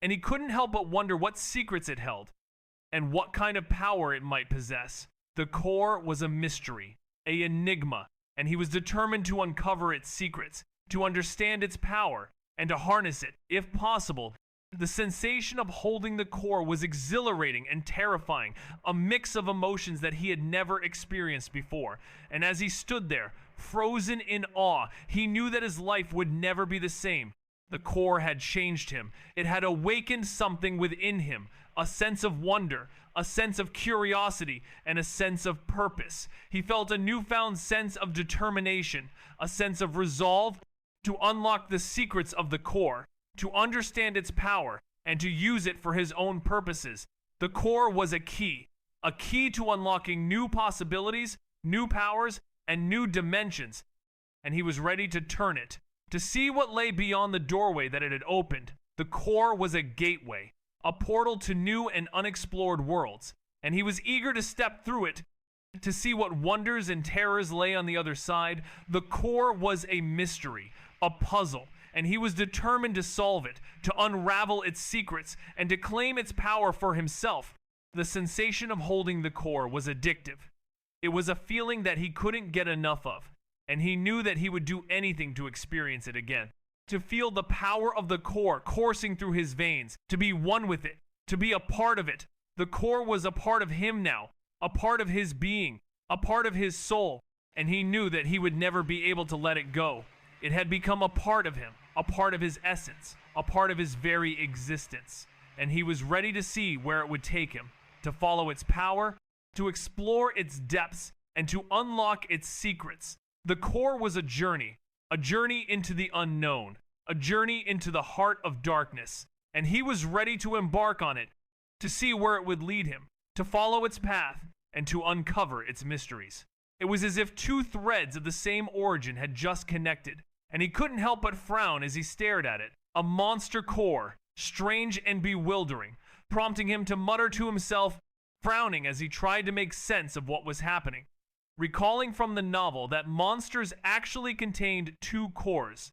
and he couldn't help but wonder what secrets it held, and what kind of power it might possess. The core was a mystery, an enigma, and he was determined to uncover its secrets, to understand its power, and to harness it, if possible. The sensation of holding the core was exhilarating and terrifying, a mix of emotions that he had never experienced before. And as he stood there, frozen in awe, he knew that his life would never be the same. The core had changed him. It had awakened something within him, a sense of wonder, a sense of curiosity, and a sense of purpose. He felt a newfound sense of determination, a sense of resolve to unlock the secrets of the core, to understand its power, and to use it for his own purposes. The core was a key to unlocking new possibilities, new powers, and new dimensions, and he was ready to turn it, to see what lay beyond the doorway that it had opened. The core was a gateway, a portal to new and unexplored worlds, and he was eager to step through it to see what wonders and terrors lay on the other side. The core was a mystery, a puzzle, and he was determined to solve it, to unravel its secrets, and to claim its power for himself. The sensation of holding the core was addictive. It was a feeling that he couldn't get enough of, and he knew that he would do anything to experience it again. To feel the power of the core coursing through his veins, to be one with it, to be a part of it. The core was a part of him now, a part of his being, a part of his soul, and he knew that he would never be able to let it go. It had become a part of him, a part of his essence, a part of his very existence, and he was ready to see where it would take him, to follow its power, to explore its depths, and to unlock its secrets. The core was a journey into the unknown, a journey into the heart of darkness, and he was ready to embark on it, to see where it would lead him, to follow its path, and to uncover its mysteries. It was as if two threads of the same origin had just connected, and he couldn't help but frown as he stared at it. A monster core, strange and bewildering, prompting him to mutter to himself, frowning as he tried to make sense of what was happening. Recalling from the novel that monsters actually contained two cores,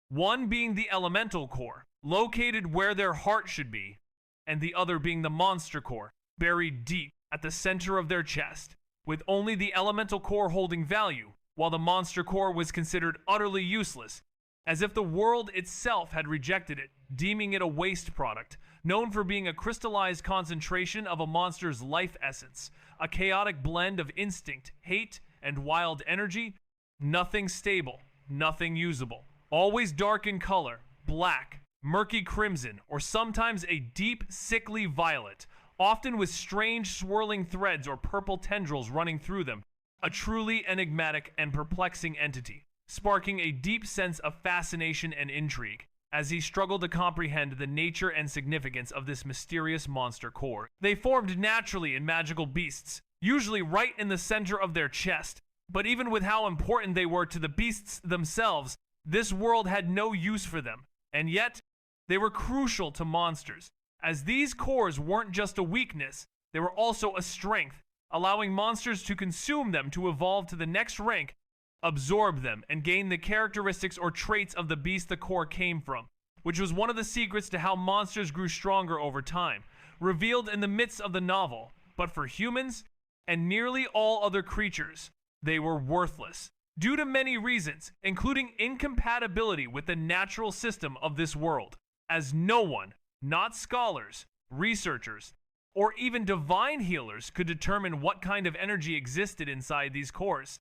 one being the elemental core, located where their heart should be, and the other being the monster core, buried deep at the center of their chest, with only the elemental core holding value, while the monster core was considered utterly useless, as if the world itself had rejected it, deeming it a waste product, known for being a crystallized concentration of a monster's life essence, a chaotic blend of instinct, hate, and wild energy. Nothing stable, nothing usable. Always dark in color, black, murky crimson, or sometimes a deep, sickly violet, often with strange swirling threads or purple tendrils running through them. A truly enigmatic and perplexing entity, sparking a deep sense of fascination and intrigue as he struggled to comprehend the nature and significance of this mysterious monster core. They formed naturally in magical beasts, usually right in the center of their chest, but even with how important they were to the beasts themselves, this world had no use for them, and yet they were crucial to monsters, as these cores weren't just a weakness, they were also a strength, allowing monsters to consume them to evolve to the next rank, absorb them, and gain the characteristics or traits of the beast the core came from, which was one of the secrets to how monsters grew stronger over time, revealed in the midst of the novel. But for humans, and nearly all other creatures, they were worthless, due to many reasons, including incompatibility with the natural system of this world, as no one, not scholars, researchers, or even divine healers could determine what kind of energy existed inside these cores,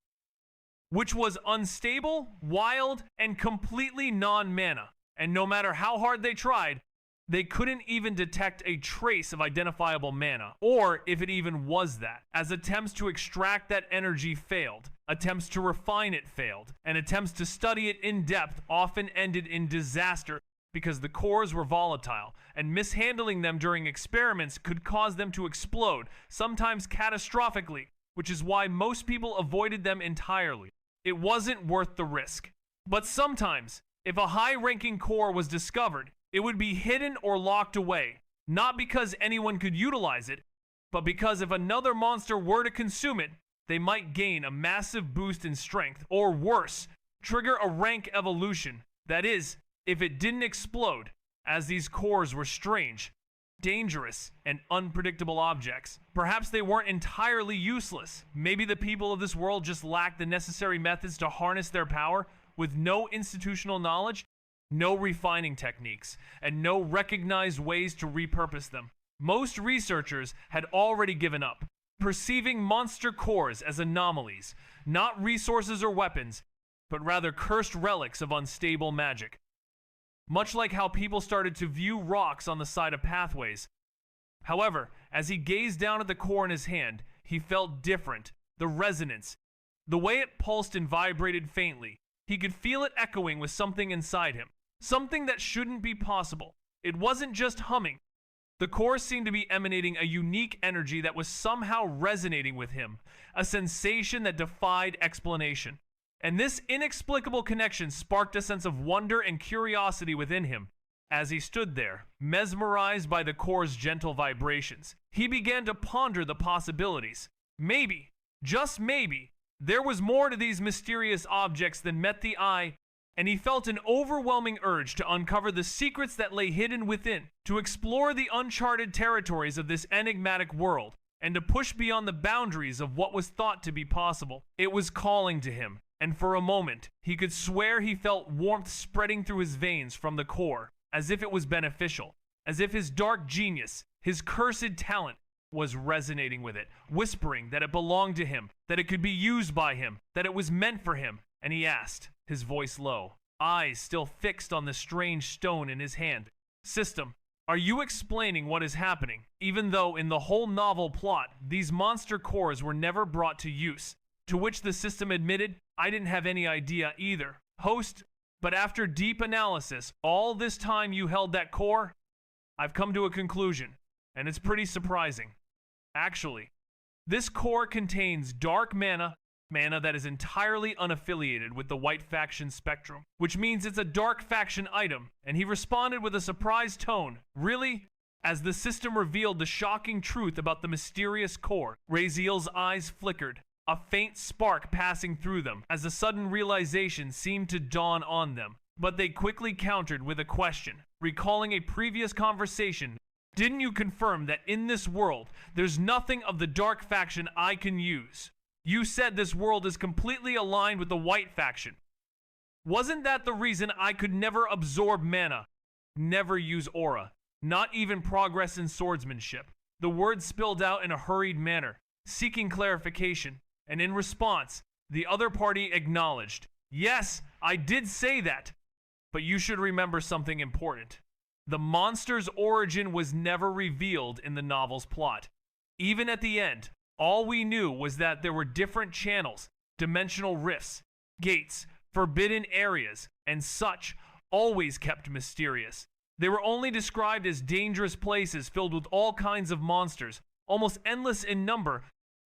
which was unstable, wild, and completely non-mana. And no matter how hard they tried, they couldn't even detect a trace of identifiable mana, or if it even was that, as attempts to extract that energy failed, attempts to refine it failed, and attempts to study it in depth often ended in disaster because the cores were volatile, and mishandling them during experiments could cause them to explode, sometimes catastrophically, which is why most people avoided them entirely. It wasn't worth the risk. But sometimes, if a high-ranking core was discovered, it would be hidden or locked away, not because anyone could utilize it, but because if another monster were to consume it, they might gain a massive boost in strength, or worse, trigger a rank evolution. That is, if it didn't explode, as these cores were strange, dangerous, and unpredictable objects. Perhaps they weren't entirely useless. Maybe the people of this world just lacked the necessary methods to harness their power, with no institutional knowledge, no refining techniques, and no recognized ways to repurpose them. Most researchers had already given up, perceiving monster cores as anomalies, not resources or weapons, but rather cursed relics of unstable magic. Much like how people started to view rocks on the side of pathways. However, as he gazed down at the core in his hand, he felt different. The resonance, the way it pulsed and vibrated faintly, he could feel it echoing with something inside him. Something that shouldn't be possible. It wasn't just humming. The core seemed to be emanating a unique energy that was somehow resonating with him, a sensation that defied explanation. And this inexplicable connection sparked a sense of wonder and curiosity within him. As he stood there, mesmerized by the core's gentle vibrations, he began to ponder the possibilities. Maybe Just maybe, there was more to these mysterious objects than met the eye, and he felt an overwhelming urge to uncover the secrets that lay hidden within, to explore the uncharted territories of this enigmatic world, and to push beyond the boundaries of what was thought to be possible. It was calling to him, and for a moment, he could swear he felt warmth spreading through his veins from the core, as if it was beneficial, as if his dark genius, his cursed talent, was resonating with it, whispering that it belonged to him, that it could be used by him, that it was meant for him. And he asked, his voice low, eyes still fixed on the strange stone in his hand, "System, are you explaining what is happening, even though in the whole novel plot, these monster cores were never brought to use?" To which the system admitted, "I didn't have any idea either, host, but after deep analysis, all this time you held that core, I've come to a conclusion, and it's pretty surprising. Actually, this core contains dark mana that is entirely unaffiliated with the white faction spectrum, which means it's a dark faction item." And he responded with a surprised tone, "Really?" As the system revealed the shocking truth about the mysterious core, Raziel's eyes flickered, a faint spark passing through them as a sudden realization seemed to dawn on them. But they quickly countered with a question, recalling a previous conversation. "Didn't you confirm that in this world, there's nothing of the dark faction I can use? You said this world is completely aligned with the white faction. Wasn't that the reason I could never absorb mana, never use aura, not even progress in swordsmanship?" The words spilled out in a hurried manner, seeking clarification, and in response, the other party acknowledged, "Yes, I did say that, but you should remember something important. The monster's origin was never revealed in the novel's plot. Even at the end, all we knew was that there were different channels, dimensional rifts, gates, forbidden areas, and such, always kept mysterious. They were only described as dangerous places filled with all kinds of monsters, almost endless in number,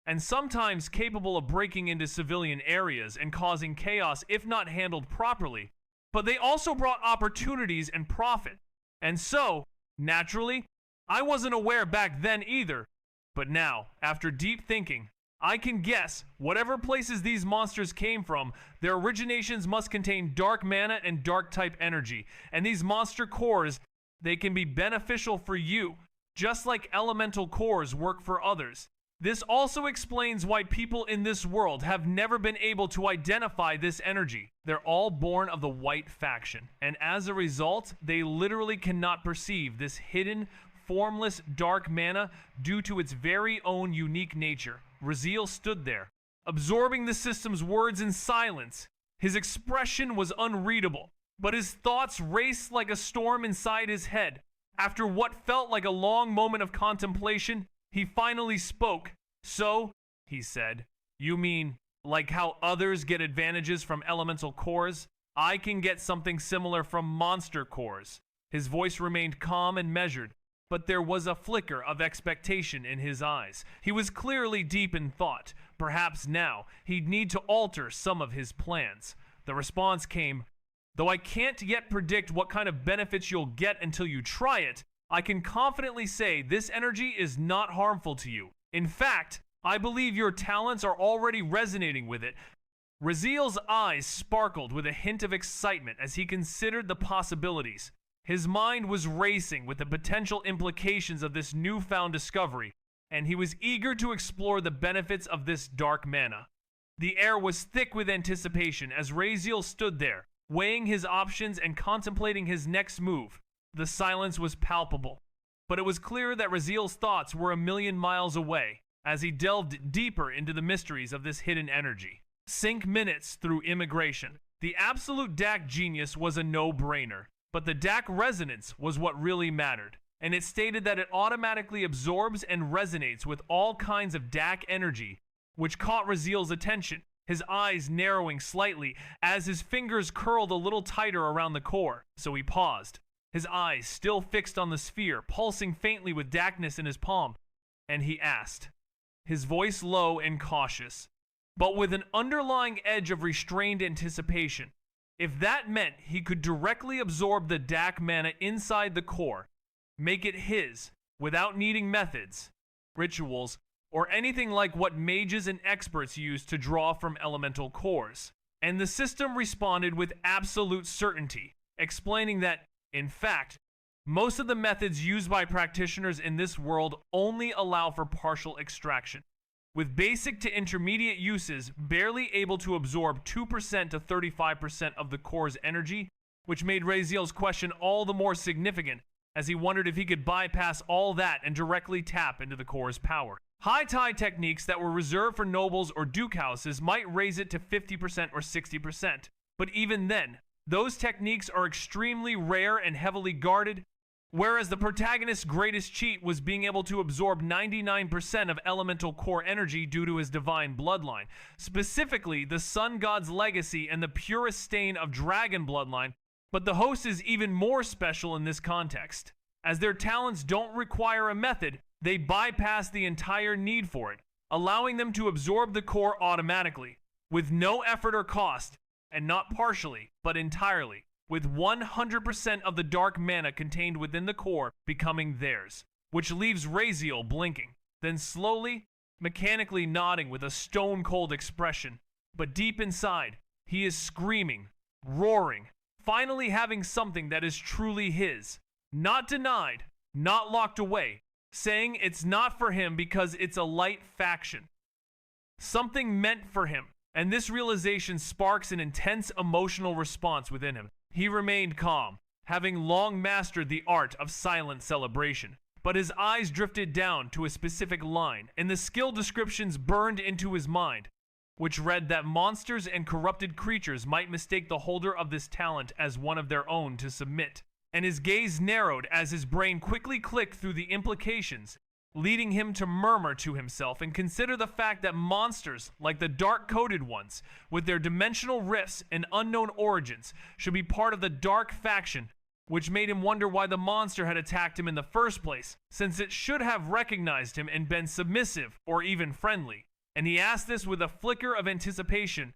and sometimes capable of breaking into civilian areas and causing chaos if not handled properly. But they also brought opportunities and profit. And so, naturally, I wasn't aware back then either. But now, after deep thinking, I can guess whatever places these monsters came from, their originations must contain dark mana and dark type energy. And these monster cores, they can be beneficial for you, just like elemental cores work for others. This also explains why people in this world have never been able to identify this energy. They're all born of the white faction, and as a result, they literally cannot perceive this hidden, formless dark mana due to its very own unique nature. Raziel stood there, absorbing the system's words in silence. His expression was unreadable, but his thoughts raced like a storm inside his head. After what felt like a long moment of contemplation, he finally spoke. "So," he said, "you mean, like how others get advantages from elemental cores, I can get something similar from monster cores?" His voice remained calm and measured, but there was a flicker of expectation in his eyes. He was clearly deep in thought. Perhaps now he'd need to alter some of his plans. The response came, "Though I can't yet predict what kind of benefits you'll get until you try it, I can confidently say this energy is not harmful to you. In fact, I believe your talents are already resonating with it." Raziel's eyes sparkled with a hint of excitement as he considered the possibilities. His mind was racing with the potential implications of this newfound discovery, and he was eager to explore the benefits of this dark mana. The air was thick with anticipation as Raziel stood there, weighing his options and contemplating his next move. The silence was palpable, but it was clear that Raziel's thoughts were a million miles away as he delved deeper into the mysteries of this hidden energy. Sync minutes through immigration. The absolute DAC genius was a no-brainer, but the DAC resonance was what really mattered, and it stated that it automatically absorbs and resonates with all kinds of DAC energy, which caught Raziel's attention, his eyes narrowing slightly as his fingers curled a little tighter around the core. So he paused, his eyes still fixed on the sphere, pulsing faintly with DACness in his palm, and he asked, his voice low and cautious, but with an underlying edge of restrained anticipation, if that meant he could directly absorb the DAC mana inside the core, make it his, without needing methods, rituals, or anything like what mages and experts use to draw from elemental cores. And the system responded with absolute certainty, explaining that, in fact, most of the methods used by practitioners in this world only allow for partial extraction, with basic to intermediate uses barely able to absorb 2% to 35% of the core's energy, which made Raziel's question all the more significant as he wondered if he could bypass all that and directly tap into the core's power. High tide techniques that were reserved for nobles or duke houses might raise it to 50% or 60%, but even then, those techniques are extremely rare and heavily guarded, whereas the protagonist's greatest cheat was being able to absorb 99% of elemental core energy due to his divine bloodline, specifically the sun god's legacy and the purest stain of dragon bloodline. But the host is even more special in this context. As their talents don't require a method, they bypass the entire need for it, allowing them to absorb the core automatically, with no effort or cost, and not partially, but entirely, with 100% of the dark mana contained within the core becoming theirs, which leaves Raziel blinking, then slowly, mechanically nodding with a stone-cold expression. But deep inside, he is screaming, roaring, finally having something that is truly his, not denied, not locked away, saying it's not for him because it's a light faction. Something meant for him, and this realization sparks an intense emotional response within him. He remained calm, having long mastered the art of silent celebration, but his eyes drifted down to a specific line, and the skill descriptions burned into his mind, which read that monsters and corrupted creatures might mistake the holder of this talent as one of their own to submit. And his gaze narrowed as his brain quickly clicked through the implications, leading him to murmur to himself and consider the fact that monsters, like the dark-coded ones, with their dimensional rifts and unknown origins, should be part of the dark faction, which made him wonder why the monster had attacked him in the first place, since it should have recognized him and been submissive or even friendly. And he asked this with a flicker of anticipation,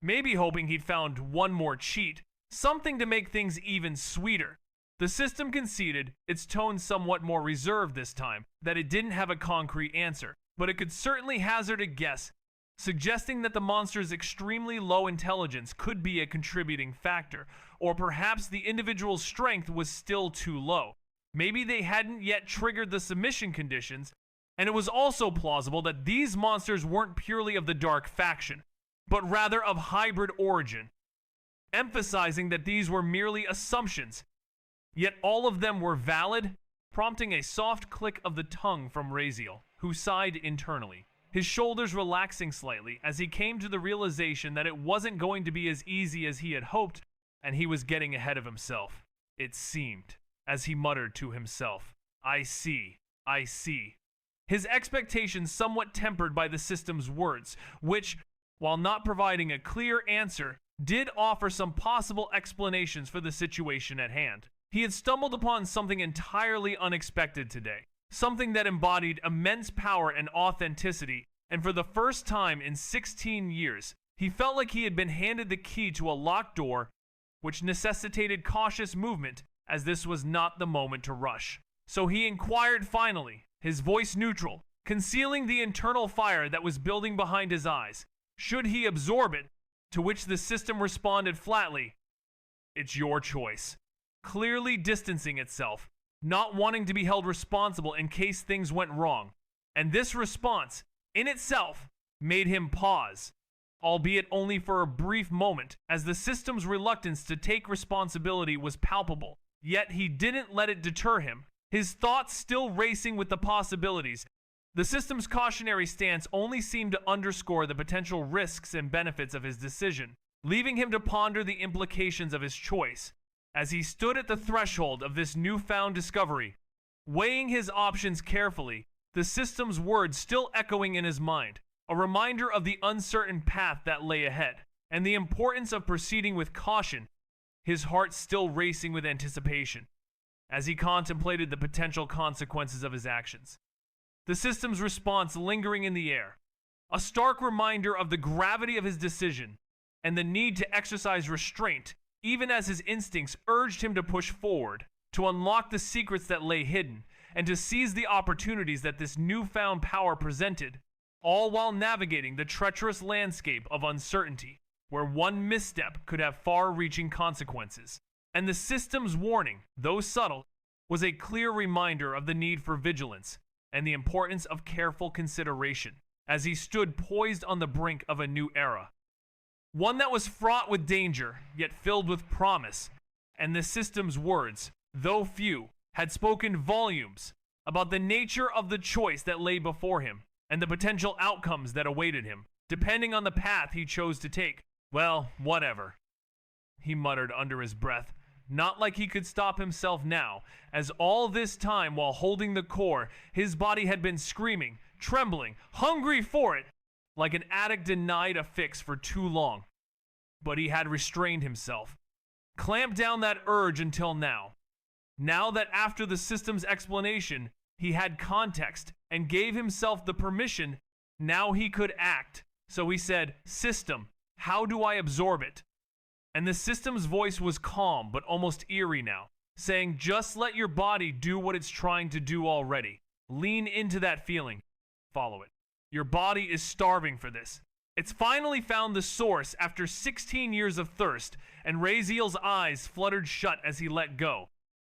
maybe hoping he'd found one more cheat, something to make things even sweeter. The system conceded, its tone somewhat more reserved this time, that it didn't have a concrete answer, but it could certainly hazard a guess, suggesting that the monster's extremely low intelligence could be a contributing factor, or perhaps the individual's strength was still too low. Maybe they hadn't yet triggered the submission conditions, and it was also plausible that these monsters weren't purely of the dark faction, but rather of hybrid origin, emphasizing that these were merely assumptions, yet all of them were valid, prompting a soft click of the tongue from Raziel, who sighed internally, his shoulders relaxing slightly as he came to the realization that it wasn't going to be as easy as he had hoped, and he was getting ahead of himself. It seemed, as he muttered to himself, I see. His expectations somewhat tempered by the system's words, which, while not providing a clear answer, did offer some possible explanations for the situation at hand. He had stumbled upon something entirely unexpected today, something that embodied immense power and authenticity, and for the first time in 16 years, he felt like he had been handed the key to a locked door, which necessitated cautious movement, as this was not the moment to rush. So he inquired finally, his voice neutral, concealing the internal fire that was building behind his eyes. Should he absorb it? To which the system responded flatly, it's your choice, clearly distancing itself, not wanting to be held responsible in case things went wrong. And this response, in itself, made him pause, albeit only for a brief moment, as the system's reluctance to take responsibility was palpable. Yet he didn't let it deter him, his thoughts still racing with the possibilities. The system's cautionary stance only seemed to underscore the potential risks and benefits of his decision, leaving him to ponder the implications of his choice. As he stood at the threshold of this newfound discovery, weighing his options carefully, the system's words still echoing in his mind, a reminder of the uncertain path that lay ahead, and the importance of proceeding with caution, his heart still racing with anticipation, as he contemplated the potential consequences of his actions. The system's response lingering in the air, a stark reminder of the gravity of his decision, and the need to exercise restraint, even as his instincts urged him to push forward, to unlock the secrets that lay hidden, and to seize the opportunities that this newfound power presented, all while navigating the treacherous landscape of uncertainty, where one misstep could have far-reaching consequences. And the system's warning, though subtle, was a clear reminder of the need for vigilance and the importance of careful consideration as he stood poised on the brink of a new era. One that was fraught with danger, yet filled with promise, and the system's words, though few, had spoken volumes about the nature of the choice that lay before him and the potential outcomes that awaited him, depending on the path he chose to take. Well, whatever, he muttered under his breath, not like he could stop himself now, as all this time while holding the core, his body had been screaming, trembling, hungry for it, like an addict denied a fix for too long. But he had restrained himself, clamped down that urge until now. Now that after the system's explanation, he had context and gave himself the permission, now he could act. So he said, "System, how do I absorb it?" And the system's voice was calm but almost eerie now, saying, "Just let your body do what it's trying to do already. Lean into that feeling. Follow it. Your body is starving for this. It's finally found the source after 16 years of thirst," and Raziel's eyes fluttered shut as he let go.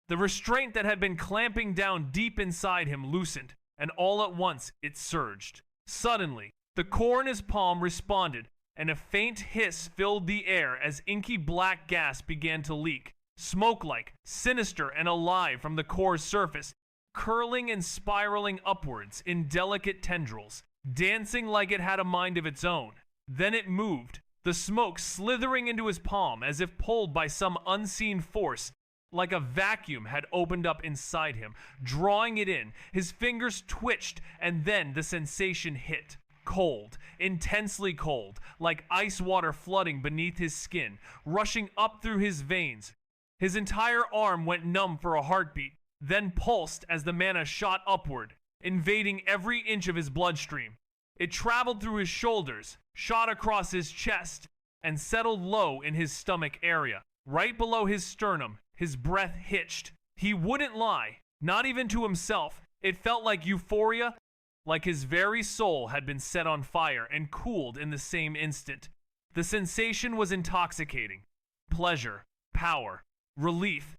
The restraint that had been clamping down deep inside him loosened, and all at once it surged. Suddenly, the core in his palm responded, and a faint hiss filled the air as inky black gas began to leak, smoke-like, sinister and alive from the core's surface, curling and spiraling upwards in delicate tendrils, dancing like it had a mind of its own. Then it moved, the smoke slithering into his palm as if pulled by some unseen force, like a vacuum had opened up inside him, drawing it in. His fingers twitched, and then the sensation hit. Cold, intensely cold, like ice water flooding beneath his skin, rushing up through his veins. His entire arm went numb for a heartbeat, then pulsed as the mana shot upward, invading every inch of his bloodstream. It traveled through his shoulders, shot across his chest, and settled low in his stomach area. Right below his sternum, his breath hitched. He wouldn't lie, not even to himself. It felt like euphoria, like his very soul had been set on fire and cooled in the same instant. The sensation was intoxicating. Pleasure, power, relief.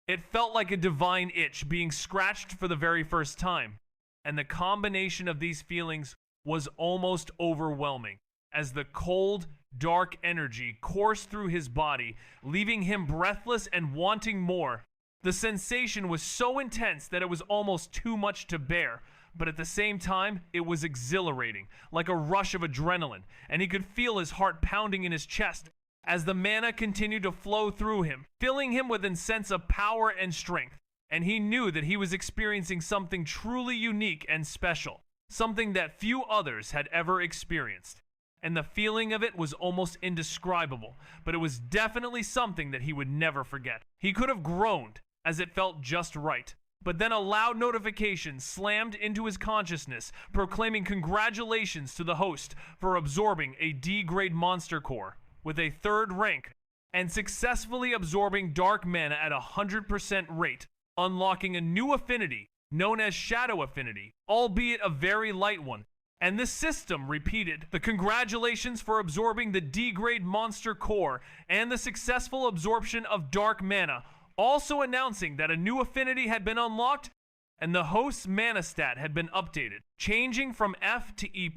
It felt like a divine itch being scratched for the very first time, and the combination of these feelings was almost overwhelming, as the cold, dark energy coursed through his body, leaving him breathless and wanting more. The sensation was so intense that it was almost too much to bear, but at the same time, it was exhilarating, like a rush of adrenaline, and he could feel his heart pounding in his chest as the mana continued to flow through him, filling him with a sense of power and strength. And he knew that he was experiencing something truly unique and special, something that few others had ever experienced. And the feeling of it was almost indescribable, but it was definitely something that he would never forget. He could have groaned, as it felt just right. But then a loud notification slammed into his consciousness, proclaiming congratulations to the host for absorbing a D-grade monster core with a 3rd rank and successfully absorbing dark mana at 100% rate, unlocking a new affinity known as Shadow Affinity, albeit a very light one. And the system repeated the congratulations for absorbing the D-grade monster core and the successful absorption of dark mana, also announcing that a new affinity had been unlocked and the host's mana stat had been updated, changing from F to E+,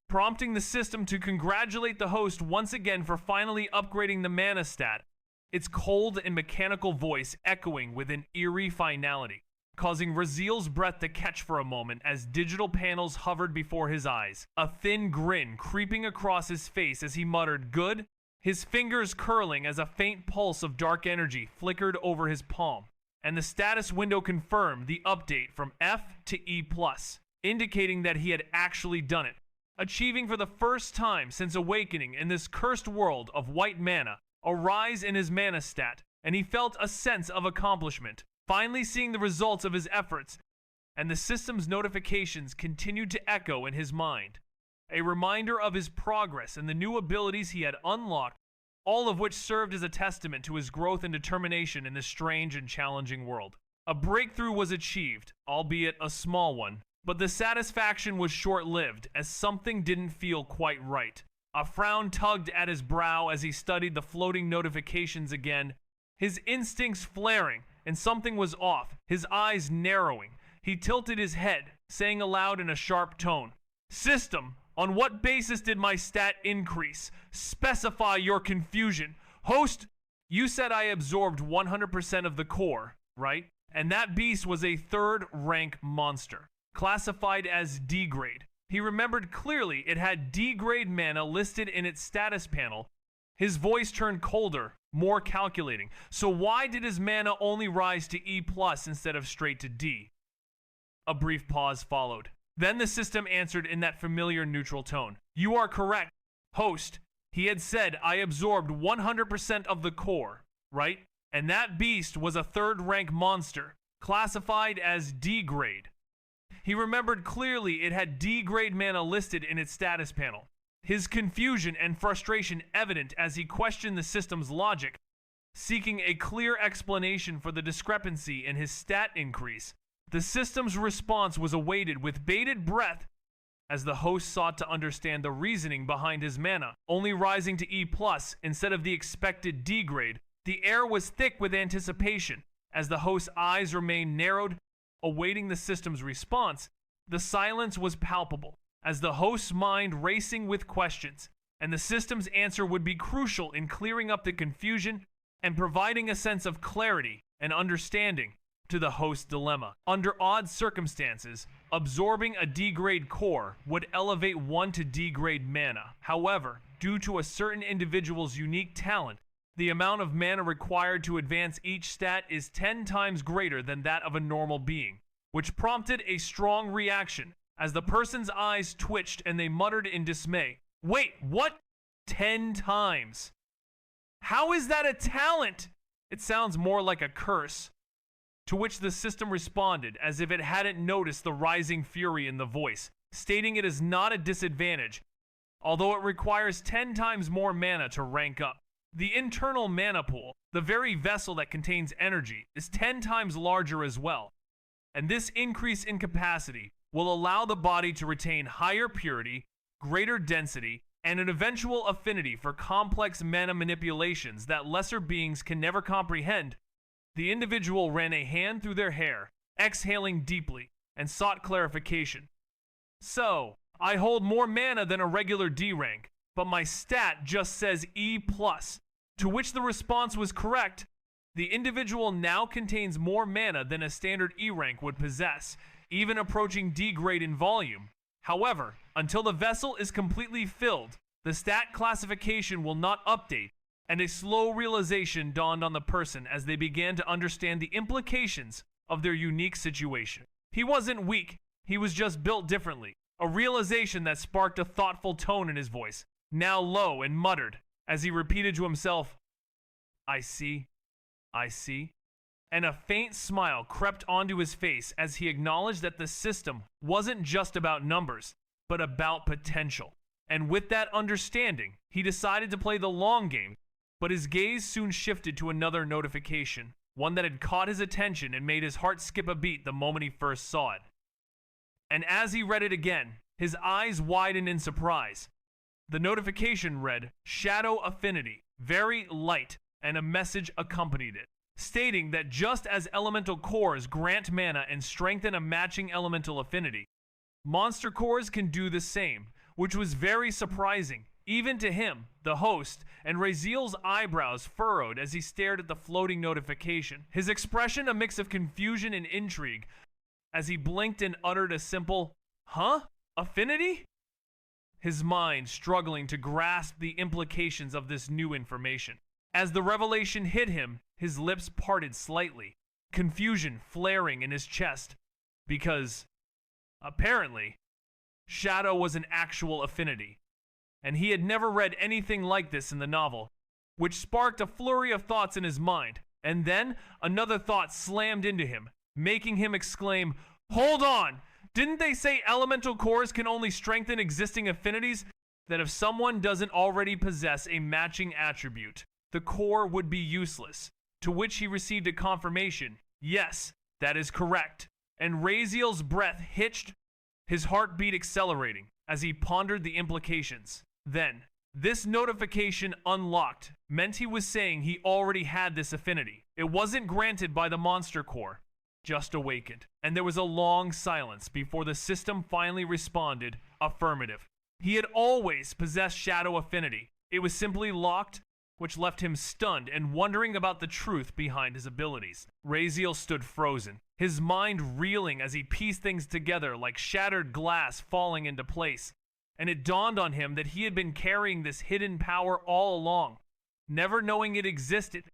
prompting the system to congratulate the host once again for finally upgrading the mana stat, its cold and mechanical voice echoing with an eerie finality, causing Raziel's breath to catch for a moment as digital panels hovered before his eyes, a thin grin creeping across his face as he muttered, "Good?" His fingers curling as a faint pulse of dark energy flickered over his palm, and the status window confirmed the update from F to E+, indicating that he had actually done it, achieving for the first time since awakening in this cursed world of white mana, a rise in his mana stat, and he felt a sense of accomplishment, finally seeing the results of his efforts, and the system's notifications continued to echo in his mind, a reminder of his progress and the new abilities he had unlocked, all of which served as a testament to his growth and determination in this strange and challenging world. A breakthrough was achieved, albeit a small one, but the satisfaction was short-lived as something didn't feel quite right. A frown tugged at his brow as he studied the floating notifications again, his instincts flaring, and something was off, his eyes narrowing. He tilted his head, saying aloud in a sharp tone, "System, on what basis did my stat increase? Specify your confusion. Host, you said I absorbed 100% of the core, right? And that beast was a third-rank monster, classified as D-grade. He remembered clearly it had D-grade mana listed in its status panel. His voice turned colder, more calculating. So why did his mana only rise to E+ instead of straight to D? A brief pause followed. Then the system answered in that familiar neutral tone. You are correct, host. He had said I absorbed 100% of the core, right? And that beast was a third-rank monster, classified as D-grade. He remembered clearly it had D-grade mana listed in its status panel. His confusion and frustration evident as he questioned the system's logic, seeking a clear explanation for the discrepancy in his stat increase. The system's response was awaited with bated breath as the host sought to understand the reasoning behind his mana, only rising to E+ instead of the expected D grade. The air was thick with anticipation as the host's eyes remained narrowed, awaiting the system's response. The silence was palpable as the host's mind racing with questions, and the system's answer would be crucial in clearing up the confusion and providing a sense of clarity and understanding to the host's dilemma. Under odd circumstances, absorbing a D-grade core would elevate one to D-grade mana. However, due to a certain individual's unique talent, the amount of mana required to advance each stat is 10 times greater than that of a normal being, which prompted a strong reaction as the person's eyes twitched and they muttered in dismay. Wait, what? 10 times? How is that a talent? It sounds more like a curse. To which the system responded as if it hadn't noticed the rising fury in the voice, stating it is not a disadvantage, although it requires 10 times more mana to rank up. The internal mana pool, the very vessel that contains energy, is 10 times larger as well, and this increase in capacity will allow the body to retain higher purity, greater density, and an eventual affinity for complex mana manipulations that lesser beings can never comprehend. The individual ran a hand through their hair, exhaling deeply, and sought clarification. So, I hold more mana than a regular D rank, but my stat just says E+, to which the response was correct. The individual now contains more mana than a standard E rank would possess, even approaching D grade in volume. However, until the vessel is completely filled, the stat classification will not update, and a slow realization dawned on the person as they began to understand the implications of their unique situation. He wasn't weak, he was just built differently. A realization that sparked a thoughtful tone in his voice, now low and muttered, as he repeated to himself, I see, and a faint smile crept onto his face as he acknowledged that the system wasn't just about numbers, but about potential. And with that understanding, he decided to play the long game, but his gaze soon shifted to another notification, one that had caught his attention and made his heart skip a beat the moment he first saw it. And as he read it again, his eyes widened in surprise. The notification read, Shadow Affinity, very light, and a message accompanied it, stating that just as elemental cores grant mana and strengthen a matching elemental affinity, monster cores can do the same, which was very surprising, even to him, the host, and Raziel's eyebrows furrowed as he stared at the floating notification, his expression a mix of confusion and intrigue, as he blinked and uttered a simple, huh? Affinity? His mind struggling to grasp the implications of this new information. As the revelation hit him, his lips parted slightly, confusion flaring in his chest, because, apparently, Shadow was an actual affinity, and he had never read anything like this in the novel, which sparked a flurry of thoughts in his mind, and then another thought slammed into him, making him exclaim, Hold on! Didn't they say elemental cores can only strengthen existing affinities? That if someone doesn't already possess a matching attribute, the core would be useless, to which he received a confirmation, yes, That is correct. And Raziel's breath hitched, his heartbeat accelerating as he pondered the implications. Then, this notification unlocked meant he was saying he already had this affinity. It wasn't granted by the monster core, just awakened. And there was a long silence before the system finally responded, affirmative. He had always possessed shadow affinity. It was simply locked, which left him stunned and wondering about the truth behind his abilities. Raziel stood frozen, his mind reeling as he pieced things together like shattered glass falling into place. And it dawned on him that he had been carrying this hidden power all along, never knowing it existed.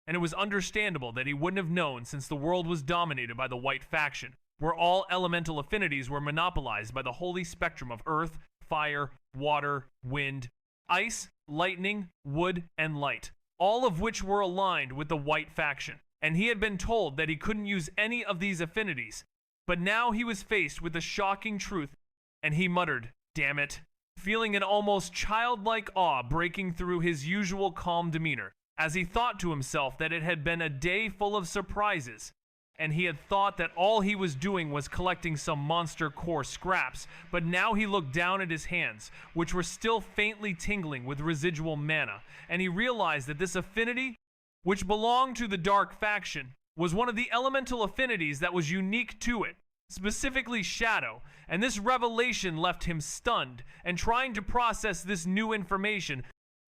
And it was understandable that he wouldn't have known, since the world was dominated by the white faction, where all elemental affinities were monopolized by the holy spectrum of earth, fire, water, wind, ice, lightning, wood, and light, all of which were aligned with the white faction. And he had been told that he couldn't use any of these affinities. But now he was faced with the shocking truth, and he muttered, "Damn it," feeling an almost childlike awe breaking through his usual calm demeanor, as he thought to himself that it had been a day full of surprises, and he had thought that all he was doing was collecting some monster core scraps. But now he looked down at his hands, which were still faintly tingling with residual mana, and he realized that this affinity, which belonged to the dark faction, was one of the elemental affinities that was unique to it, specifically shadow. And this revelation left him stunned and trying to process this new information,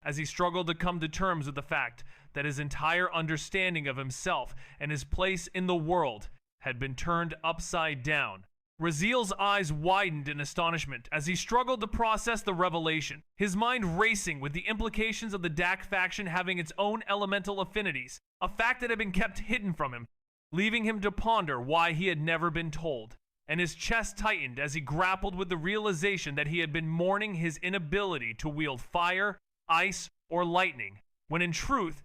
as he struggled to come to terms with the fact that his entire understanding of himself and his place in the world had been turned upside down. Raziel's eyes widened in astonishment as he struggled to process the revelation, his mind racing with the implications of the Dak faction having its own elemental affinities, a fact that had been kept hidden from him, leaving him to ponder why he had never been told. And his chest tightened as he grappled with the realization that he had been mourning his inability to wield fire, ice, or lightning, when in truth,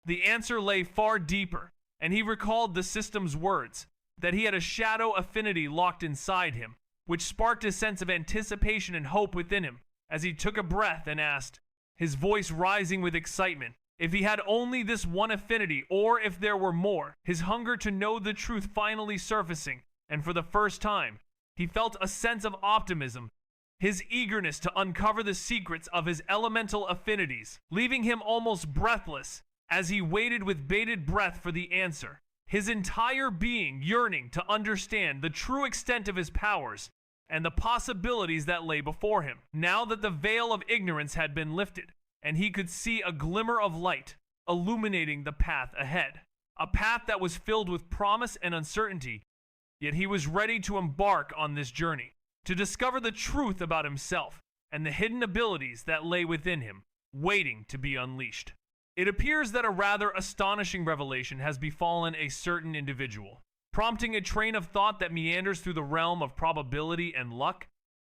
the answer lay far deeper. And he recalled the system's words, that he had a shadow affinity locked inside him, which sparked a sense of anticipation and hope within him as he took a breath and asked, his voice rising with excitement, if he had only this one affinity, or if there were more, his hunger to know the truth finally surfacing. And for the first time, he felt a sense of optimism, his eagerness to uncover the secrets of his elemental affinities, leaving him almost breathless as he waited with bated breath for the answer, his entire being yearning to understand the true extent of his powers and the possibilities that lay before him. Now that the veil of ignorance had been lifted, and he could see a glimmer of light illuminating the path ahead, a path that was filled with promise and uncertainty, yet he was ready to embark on this journey, to discover the truth about himself and the hidden abilities that lay within him, waiting to be unleashed. It appears that a rather astonishing revelation has befallen a certain individual, prompting a train of thought that meanders through the realm of probability and luck,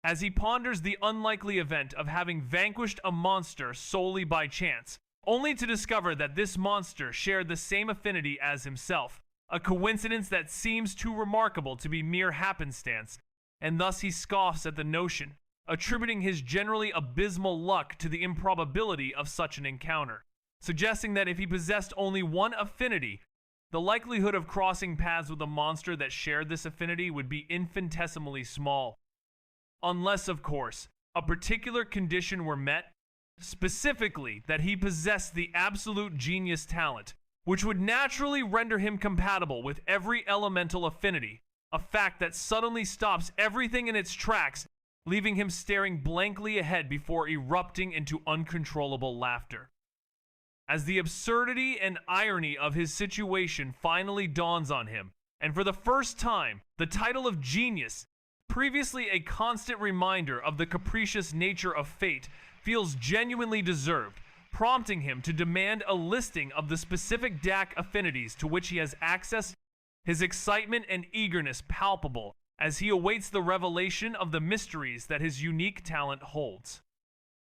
as he ponders the unlikely event of having vanquished a monster solely by chance, only to discover that this monster shared the same affinity as himself, a coincidence that seems too remarkable to be mere happenstance, and thus he scoffs at the notion, attributing his generally abysmal luck to the improbability of such an encounter, suggesting that if he possessed only one affinity, the likelihood of crossing paths with a monster that shared this affinity would be infinitesimally small. Unless, of course, a particular condition were met, specifically that he possessed the absolute genius talent, which would naturally render him compatible with every elemental affinity, a fact that suddenly stops everything in its tracks, leaving him staring blankly ahead before erupting into uncontrollable laughter. As the absurdity and irony of his situation finally dawns on him, and for the first time, the title of genius, previously a constant reminder of the capricious nature of fate, feels genuinely deserved, prompting him to demand a listing of the specific Dak affinities to which he has access, his excitement and eagerness palpable as he awaits the revelation of the mysteries that his unique talent holds.